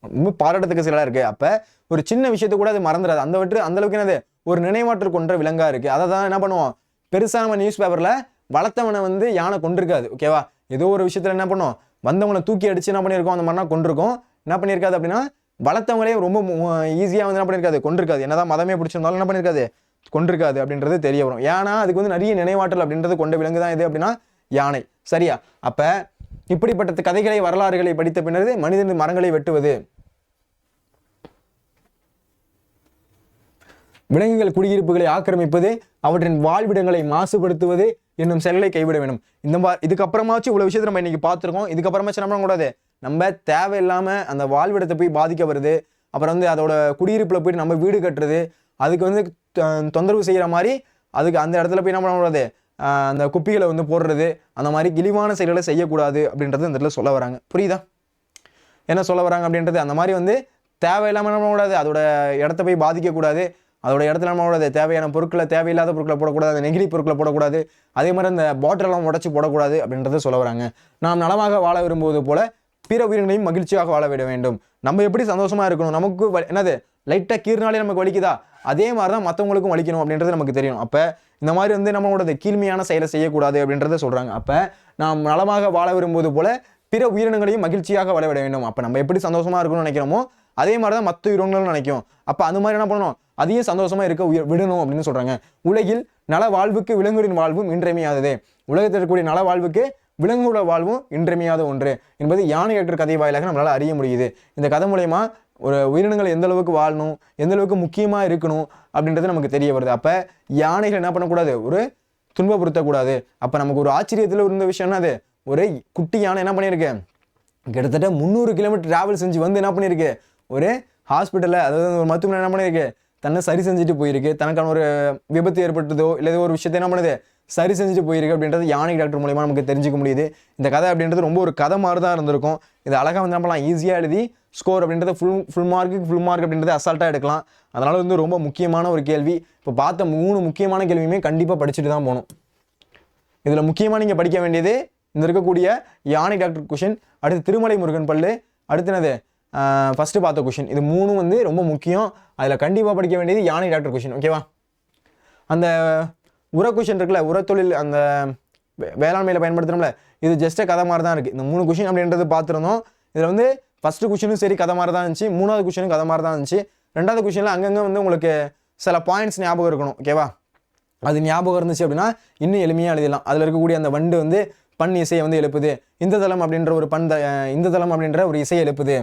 ரொம்ப பாராட்டத்தக்க செயலா இருக்கு. அப்ப ஒரு சின்ன விஷயத்த கூட அது மறந்துடாது. அந்த அளவுக்கு என்னது, ஒரு நினைவாற்றல் கொண்ட விலங்கா இருக்கு. அதை தான் என்ன பண்ணுவோம், பெருசா நம்ம நியூஸ் பேப்பர்ல வளர்த்தவனை வந்து யானை கொண்டிருக்காது, ஓகேவா. ஏதோ ஒரு விஷயத்துல என்ன பண்ணும், வந்தவனை தூக்கி அடிச்சு என்ன பண்ணியிருக்கோம், அந்த மாதிரினா கொண்டிருக்கோம். என்ன பண்ணியிருக்காது அப்படின்னா வளர்த்தவங்களே ரொம்ப ஈஸியா வந்து என்ன பண்ணியிருக்காது, கொண்டிருக்காது. என்னதான் மதமே பிடிச்சிருந்தாலும் என்ன பண்ணியிருக்காது, கொண்டிருக்காது அப்படின்றது தெரிய வரும். ஏன்னா அதுக்கு வந்து நிறைய நினைவாற்றல் அப்படின்றது கொண்ட விலங்கு தான் இது அப்படின்னா யானை, சரியா. அப்ப இப்படிப்பட்ட கதைகளை வரலாறுகளை படித்த பின்னர் மனிதன் மரங்களை வெட்டுவது, விலங்குகள் குடியிருப்புகளை ஆக்கிரமிப்பது, அவற்றின் வாழ்விடங்களை மாசுபடுத்துவது என்னும் செயல்களை கைவிட வேண்டும். இதுக்கப்புறமாச்சும் இவ்வளவு விஷயத்தை நம்ம இன்னைக்கு பார்த்துருக்கோம். இதுக்கப்புறமாச்சும் நம்ம கூடாது, நம்ம தேவையில்லாம அந்த வாழ்விடத்தை போய் பாதிக்க வருது, அப்புறம் வந்து அதோட குடியிருப்புல போயிட்டு நம்ம வீடு கட்டுறது, அதுக்கு வந்து தொந்தரவு செய்யற மாதிரி அதுக்கு அந்த இடத்துல போய் என்ன பண்ணக்கூடாது, அந்த குப்பிகளை வந்து போடுறது, அந்த மாதிரி இழிவான செயல்களை செய்யக்கூடாது அப்படின்றது இந்த இடத்துல சொல்ல வராங்க. புரியுதா என்ன சொல்ல வராங்க அப்படின்றது? அந்த மாதிரி வந்து தேவையில்லாம என்ன பண்ணக்கூடாது, அதோட இடத்த போய் பாதிக்கக்கூடாது, அதோட இடத்துல நம்ம கூடாது, தேவையான பொருட்களை தேவையில்லாத பொருட்களை போடக்கூடாது, நெகிழி பொருட்களை போடக்கூடாது, அதே மாதிரி அந்த பாட்டிலெல்லாம் உடச்சி போடக்கூடாது அப்படின்றத சொல்ல வராங்க. நாம் நலமாக வாழ விரும்புவது போல பிற உயிரினையும் மகிழ்ச்சியாக வாழ விட வேண்டும். நம்ம எப்படி சந்தோஷமா இருக்கணும், நமக்கு என்னது லைட்டா கீறினாலே நமக்கு வலிக்குதா, அதே மாதிரி தான் மற்றவங்களுக்கும் வலிக்கணும் அப்படின்றது நமக்கு தெரியும். அப்ப இந்த மாதிரி வந்து நம்மளோட கீழ்மையான செயலை செய்யக்கூடாது அப்படின்றத சொல்றாங்க. அப்ப நாம் நலமாக வாழ விரும்புவது போல பிற உயிரினங்களையும் மகிழ்ச்சியாக வாழ விட வேண்டும். அப்ப நம்ம எப்படி சந்தோஷமா இருக்கணும்னு நினைக்கிறோமோ அதே மாதிரி தான் மற்ற உயிரினங்களும் நினைக்கும். அப்ப அந்த மாதிரி என்ன பண்ணணும், அதையும் சந்தோஷமா இருக்க விடணும் அப்படின்னு சொல்றாங்க. உலகில் நல வாழ்வுக்கு விலங்குகளின் வாழ்வும் இன்றியமையாதது. உலகத்தில் இருக்கக்கூடிய நல வாழ்வுக்கு விலங்குகளோட வாழ்வும் இன்றியமையாத ஒன்று என்பது யானை டாக்டர் கதை வாயிலாக நம்மளால அறிய முடியுது. இந்த கதை மூலயமா ஒரு உயிரினங்கள் எந்த அளவுக்கு வாழணும், எந்த அளவுக்கு முக்கியமா இருக்கணும் அப்படின்றது நமக்கு தெரிய வருது. அப்ப யானைகள் என்ன பண்ணக்கூடாது, ஒரு துன்பப்படுத்தக்கூடாது. அப்ப நமக்கு ஒரு ஆச்சரியத்துல இருந்த விஷயம் என்னது, ஒரு குட்டி யானை என்ன பண்ணியிருக்கு, கிட்டத்தட்ட 300 கிலோமீட்டர் டிராவல் செஞ்சு வந்து என்ன பண்ணியிருக்கு, ஒரு ஹாஸ்பிட்டல்ல, அதாவது ஒரு மருத்துவமனை என்ன பண்ணியிருக்கு, தன்னை சரி செஞ்சுட்டு போயிருக்கு, தனக்கான ஒரு விபத்து ஏற்பட்டதோ இல்லை ஏதோ ஒரு விஷயத்தை என்ன பண்ணுது சரி செஞ்சுட்டு போயிருக்கு அப்படின்றது யானை டாக்டர் மூலமா நமக்கு தெரிஞ்சுக்க முடியுது. இந்த கதை அப்படின்றது ரொம்ப ஒரு கதை மாதிரி தான் இருந்திருக்கும். இது அழகாக வந்து நம்மளாம் ஈஸியாக எழுதி ஸ்கோர் அப்படின்றது ஃபுல் மார்க் அப்படின்றது அசால்ட்டாக எடுக்கலாம். அதனால வந்து ரொம்ப முக்கியமான ஒரு கேள்வி. இப்போ பார்த்த 3 முக்கியமான கேள்வியுமே கண்டிப்பாக படிச்சுட்டு தான் போகணும். இதில் முக்கியமாக நீங்கள் படிக்க வேண்டியது இந்த இருக்கக்கூடிய யானை டாக்டர் கொஷின், அடுத்து திருமலை முருகன் பல்லு, அடுத்து என்னது ஃபஸ்ட்டு பார்த்த கொஷின். இது 3 வந்து ரொம்ப முக்கியம். அதில் கண்டிப்பாக படிக்க வேண்டியது யானை டாக்டர் கொஷின். ஓகேவா? அந்த உர கொஷின் இருக்குல்ல, உரத்தொழில் அந்த வேளாண்மையில் பயன்படுத்துகிறோம்ல, இது ஜஸ்ட் கதை மாதிரி தான் இருக்குது. இந்த 3 கொஷின் அப்படின்றது பார்த்துருந்தோம். இதில் வந்து ஃபஸ்ட்டு கொஷினும் சரி கதை மாதிரி தான் இருந்துச்சு, 3வது கொஷினும் கதை மாதிரி தான் இருந்துச்சு. 2வது கொஷினில் அங்கங்கே வந்து உங்களுக்கு சில பாயிண்ட்ஸ் ஞாபகம் இருக்கணும். ஓகேவா? அது ஞாபகம் இருந்துச்சு அப்படின்னா இன்னும் எளிமையாக எழுதிடலாம். அதில் இருக்கக்கூடிய அந்த வண்டு வந்து பண் இசையை வந்து எழுப்புது, இந்த தளம் அப்படின்ற ஒரு இந்த தளம் அப்படின்ற ஒரு இசையை எழுப்புது,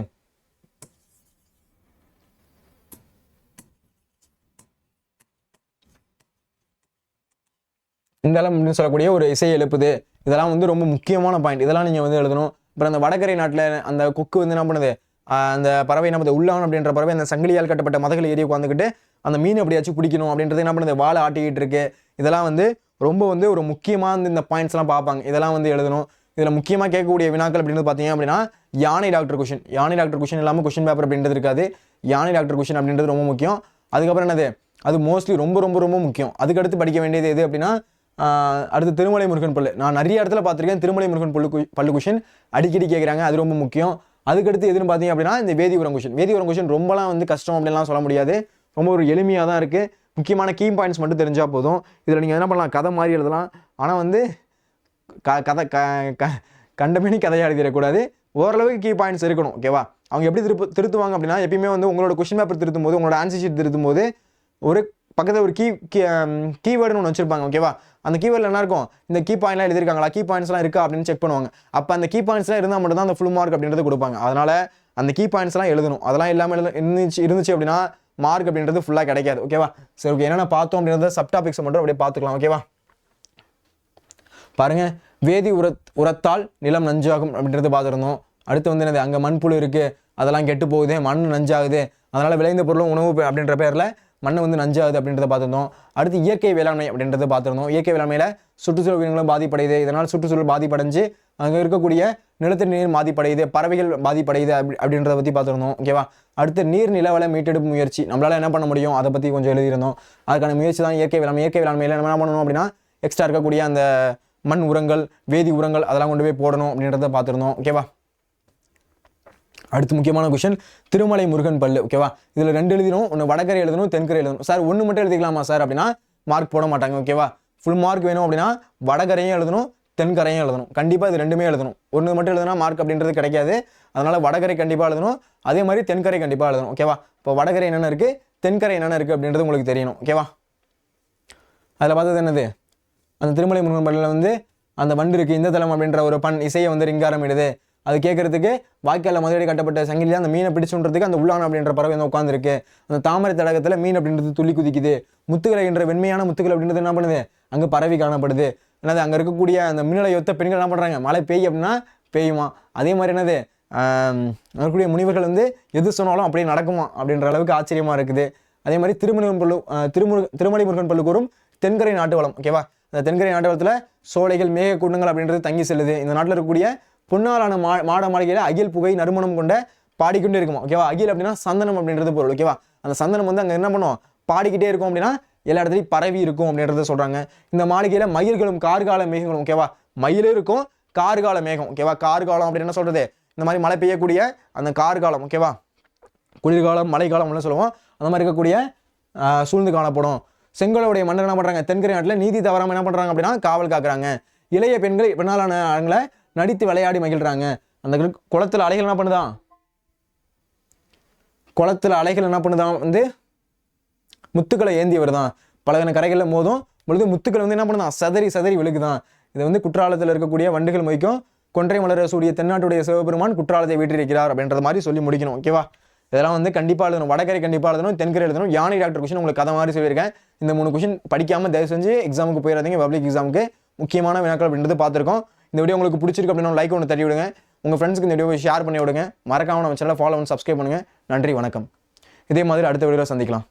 இந்த தளம் அப்படின்னு சொல்லக்கூடிய ஒரு இசையை எழுப்புது. இதெல்லாம் வந்து ரொம்ப முக்கியமான பாயிண்ட். இதெல்லாம் நீங்கள் வந்து எழுதணும். அப்புறம் அந்த வடகரை நாட்டில் அந்த கொக்கு வந்து என்ன பண்ணுது, அந்த பறவை என்ன பண்ணுது, உள்ளான் அப்படின்ற பறவை அந்த சங்கிலியால் கட்டப்பட்ட மதகளை ஏறி உட்காந்துக்கிட்டு அந்த மீன் எப்படியாச்சும் பிடிக்கணும் அப்படின்றது என்ன பண்ணுது, வாழை ஆட்டிக்கிட்டு இருக்கு. இதெல்லாம் வந்து ரொம்ப வந்து ஒரு முக்கியமாக இந்த பாயிண்ட்ஸ்லாம் பார்ப்பாங்க. இதெல்லாம் வந்து எழுதணும். இதில் முக்கியமாக கேட்கக்கூடிய வினாக்கள் அப்படின்றது பார்த்தீங்க அப்படின்னா யானை டாக்டர் கொஷின். யானை டாக்டர் கொஷின் இல்லாமல் கொஷின் பேப்பர் அப்படின்றது இருக்காது. யானை டாக்டர் கொஷின் அப்படின்றது ரொம்ப முக்கியம். அதுக்கப்புறம் என்னது, அது மோஸ்ட்லி ரொம்ப ரொம்ப ரொம்ப முக்கியம். அதுக்கடுத்து படிக்க வேண்டியது எது அப்படின்னா அடுத்து திருமலை முருகன் பல்லு. நான் நிறைய இடத்துல பார்த்துருக்கேன் திருமலை முருகன் பல்லு கொஷின் அடிக்கடி கேட்குறாங்க. அது ரொம்ப முக்கியம். அதுக்கடுத்து எதுன்னு பார்த்தீங்க அப்படின்னா இந்த வேதி உரம் கொஷின். வேதி உரம் கொஷின் ரொம்பலாம் வந்து கஷ்டம் அப்படின்லாம் சொல்ல முடியாது. ரொம்ப ஒரு எளிமையாக தான் இருக்குது. முக்கியமான கீ பாயிண்ட்ஸ் மட்டும் தெரிஞ்சால் போதும். இதில் நீங்கள் என்ன பண்ணலாம், கதை மாதிரி எழுதலாம். ஆனால் வந்து கதை கண்டமேனி கதையாக எழுதிடக்கூடாது. ஓரளவுக்கு கீ பாயிண்ட்ஸ் இருக்கணும். ஓகேவா? அவங்க எப்படி திருத்துவாங்க அப்படின்னா எப்பயுமே வந்து உங்களோட கொஷின் பேப்பர் திருத்தும் போது, உங்களோட ஆன்சர் ஷீட் திருத்தும் போது ஒரு பக்கத்தில் ஒரு கீவேர்டுன்னு ஒன்று வச்சிருப்பாங்க. ஓகேவா? அந்த கீவேர்டில் என்ன இருக்கும், இந்த கீ பாயிண்ட்லாம் எழுதிருக்காங்களா, கீ பாயிண்ட்ஸ்லாம் இருக்கா அப்படின்னு செக் பண்ணுவாங்க. அப்போ அந்த கீ பாயிண்ட்ஸ்லாம் இருந்தால் மட்டும் தான் அந்த ஃபுல் மார்க் அப்படின்றது கொடுப்பாங்க. அதனால் அந்த கீ பாயிண்ட்ஸ்லாம் எழுதணும். அதெல்லாம் இல்லாமல் இருந்துச்சு அப்படின்னா மார்க் அப்படின்றது ஃபுல்லாக கிடைக்காது. ஓகேவா? சரி, ஓகே. என்னென்ன பார்த்தோம் அப்படின்றத சப் டாபிக்ஸை மட்டும் அப்படியே பார்த்துக்கலாம். ஓகேவா? பாருங்க, வேதி உரத்தால் நிலம் நஞ்சாகும் அப்படின்றது பார்த்துருந்தோம். அடுத்து வந்து என்னது, அங்கே மண்புழு இருக்குது, அதெல்லாம் கெட்டு போகுது, மண் நஞ்சாகுது, அதனால் விளைந்த பொருளும் உணவு அப்படின்ற பேரில் மண் வந்து நஞ்சாகுது அப்படின்றத பார்த்துருந்தோம். அடுத்து இயற்கை வேளாண்மை அப்படின்றத பார்த்துருந்தோம். இயற்கை வேளாண்மையில் சுற்றுச்சூழல் உயிரினங்களும் பாதிப்படையுது, இதனால் சுற்றுச்சூழல் பாதிப்படைஞ்சு அங்கே இருக்கக்கூடிய நிலத்தடி நீர் பாதிப்படையுது, பறவைகள் பாதிப்படையுது அப்படின்றத பற்றி பார்த்துருந்தோம். ஓகேவா? அடுத்து நீர் நிலவள மீட்டெடுப்பு முயற்சி நம்மளால் என்ன பண்ண முடியும் அதை பற்றி கொஞ்சம் எழுதியிருந்தோம். அதுக்கான முயற்சி தான் இயற்கை வேளாண்மை. இயற்கை வேளாண்மையில் நம்ம என்ன பண்ணணும் அப்படின்னா எக்ஸ்ட்ரா இருக்கக்கூடிய அந்த மண் உரங்கள், வேதி உரங்கள் அதெல்லாம் கொண்டு போய் போடணும் அப்படின்றத பார்த்துருந்தோம். ஓகேவா? அடுத்து முக்கியமான கொஷின் திருமலை முருகன் பல்லு. ஓகேவா? இதில் 2 எழுதணும். ஒன்று வடகரை எழுதணும், தென்கரை எழுதணும். சார் ஒன்று மட்டும் எழுதிக்கலாமா சார் அப்படின்னா மார்க் போட மாட்டாங்க. ஓகேவா? ஃபுல் மார்க் வேணும் அப்படின்னா வடகரையும் எழுதணும், தென்கரையும் எழுதணும். கண்டிப்பாக இது 2மே எழுதணும். ஒன்று மட்டும் எழுதுனா மார்க் அப்படின்றது கிடைக்காது. அதனால் வடகரை கண்டிப்பாக எழுதணும், அதே மாதிரி தென்கரை கண்டிப்பாக எழுதணும். ஓகேவா? இப்போ வடகரை என்னென்ன இருக்குது, தென்கரை என்னென்ன இருக்குது அப்படின்றது உங்களுக்கு தெரியணும். ஓகேவா? அதில் பார்த்தது என்னது, அந்த திருமலை முருகன் பல்லில் வந்து அந்த வண்டு இருக்குது, இந்த தளம் அப்படின்ற ஒரு பண் இசையை வந்து ரிங்காரம் இடுது. அது கேட்கறதுக்கு வாய்க்காலில் மதுரை கட்டப்பட்ட சங்கிலியாக அந்த மீனை பிடிச்சுன்றதுக்கு அந்த உள்ளான அப்படின்ற பறவை வந்து உட்காந்துருக்கு. அந்த தாமரை தடகத்தில் மீன் அப்படின்றது துள்ளி குதிக்குது. முத்துக்களை என்ற வெண்மையான முத்துக்கள் அப்படின்றது என்ன பண்ணுது, அங்கே பறவை காணப்படுது. என்னது, அங்கே இருக்கக்கூடிய அந்த மின்னலை ஒத்த பெண்கள் என்ன பண்ணுறாங்க, மழை பெய்யும் அப்படின்னா பெய்யுமா. அதே மாதிரி என்னது, இருக்கக்கூடிய முனிவர்கள் வந்து எது சொன்னாலும் அப்படியே நடக்குமா அப்படின்ற அளவுக்கு ஆச்சரியமாக இருக்குது. அதே மாதிரி திருமலை முருகன் பல்லு கூறும் தென்கரை நாட்டு வளம். ஓகேவா? அந்த தென்கரை நாட்டு வளத்தில் சோலைகள், மேக கூட்டங்கள் அப்படின்றது தங்கி செல்லுது. இந்த நாட்டில் இருக்கக்கூடிய பொன்னாலான மாட மாளிகையில் அகில் புகை நறுமணம் கொண்ட பாடிக்கிட்டே இருக்குமா. ஓகேவா? அகில் அப்படின்னா சந்தனம் அப்படின்றது பொருள். ஓகேவா? அந்த சந்தனம் வந்து அங்கே என்ன பண்ணும், பாடிக்கிட்டே இருக்கும் அப்படின்னா எல்லா இடத்துலையும் பரவி இருக்கும் அப்படின்றத சொல்கிறாங்க. இந்த மாளிகையில் மயில்களும் கார்கால மேகங்களும். ஓகேவா? மயிலும் இருக்கும், கார்கால மேகம். ஓகேவா? கார்காலம் அப்படின்னு என்ன சொல்கிறது, இந்த மாதிரி மழை பெய்யக்கூடிய அந்த கார்காலம். ஓகேவா? குளிர்காலம், மழைக்காலம்னு சொல்லுவோம். அந்த மாதிரி இருக்கக்கூடிய சூழ்ந்து காணப்படும். செங்கோலுடைய மன்னர் என்ன பண்ணுறாங்க, தென்கரை நாட்டில் நீதி தவறாமல் என்ன பண்ணுறாங்க அப்படின்னா காவல் காக்குறாங்க. இளைய பெண்கள் பெண்ணாலான ஆண்களை நடித்து விளையாடி மகிழ்றாங்க. அந்த குளத்தில் அலைகள் என்ன பண்ணுதான், குளத்தில் அலைகள் என்ன பண்ணுதான் வந்து முத்துக்களை ஏந்தி வருதான். பலகன கரைகளில் மோதும் பொழுது முத்துக்கள் வந்து என்ன பண்ணுதான், சதறி சதறி விழுகுதான். இதை வந்து குற்றாலத்தில் இருக்கக்கூடிய வண்டுகள் மொய்க்கும் கொன்றை மலர சூரிய தென்னாட்டுடைய சிவபெருமான் குற்றாலத்தை வீற்றிருக்கிறார் அப்படின்ற மாதிரி சொல்லி முடிக்கணும். ஓகேவா? இதெல்லாம் வந்து கண்டிப்பாக எழுதணும். வடகரை கண்டிப்பாக எழுதணும், தென்கரை எழுதணும். யானை டாக்டர் கொஷின் உங்களுக்கு கதை மாதிரி சொல்லியிருக்கேன். இந்த 3 கொஷின் படிக்காமல் தயவு செஞ்சு எக்ஸாமுக்கு போயிடாதீங்க. பப்ளிக் எக்ஸாமுக்கு முக்கியமான வினாக்கள் அப்படின்றது பார்த்துருக்கோம். இந்த வீடியோ உங்களுக்கு பிடிச்சிருக்கு அப்படின்னா லைக் ஒன்று தட்டி விடுங்க. உங்கள் ஃப்ரெண்ட்ஸ்க்கு இந்த வீடியோவை ஷேர் பண்ணி விடுங்க. மறக்காம நம்ம சேனலை ஃபாலோ பண்ணி சப்ஸ்கிரைப் பண்ணுங்கள். நன்றி, வணக்கம். இதே மாதிரி அடுத்த வீடியோவில் சந்திக்கலாம்.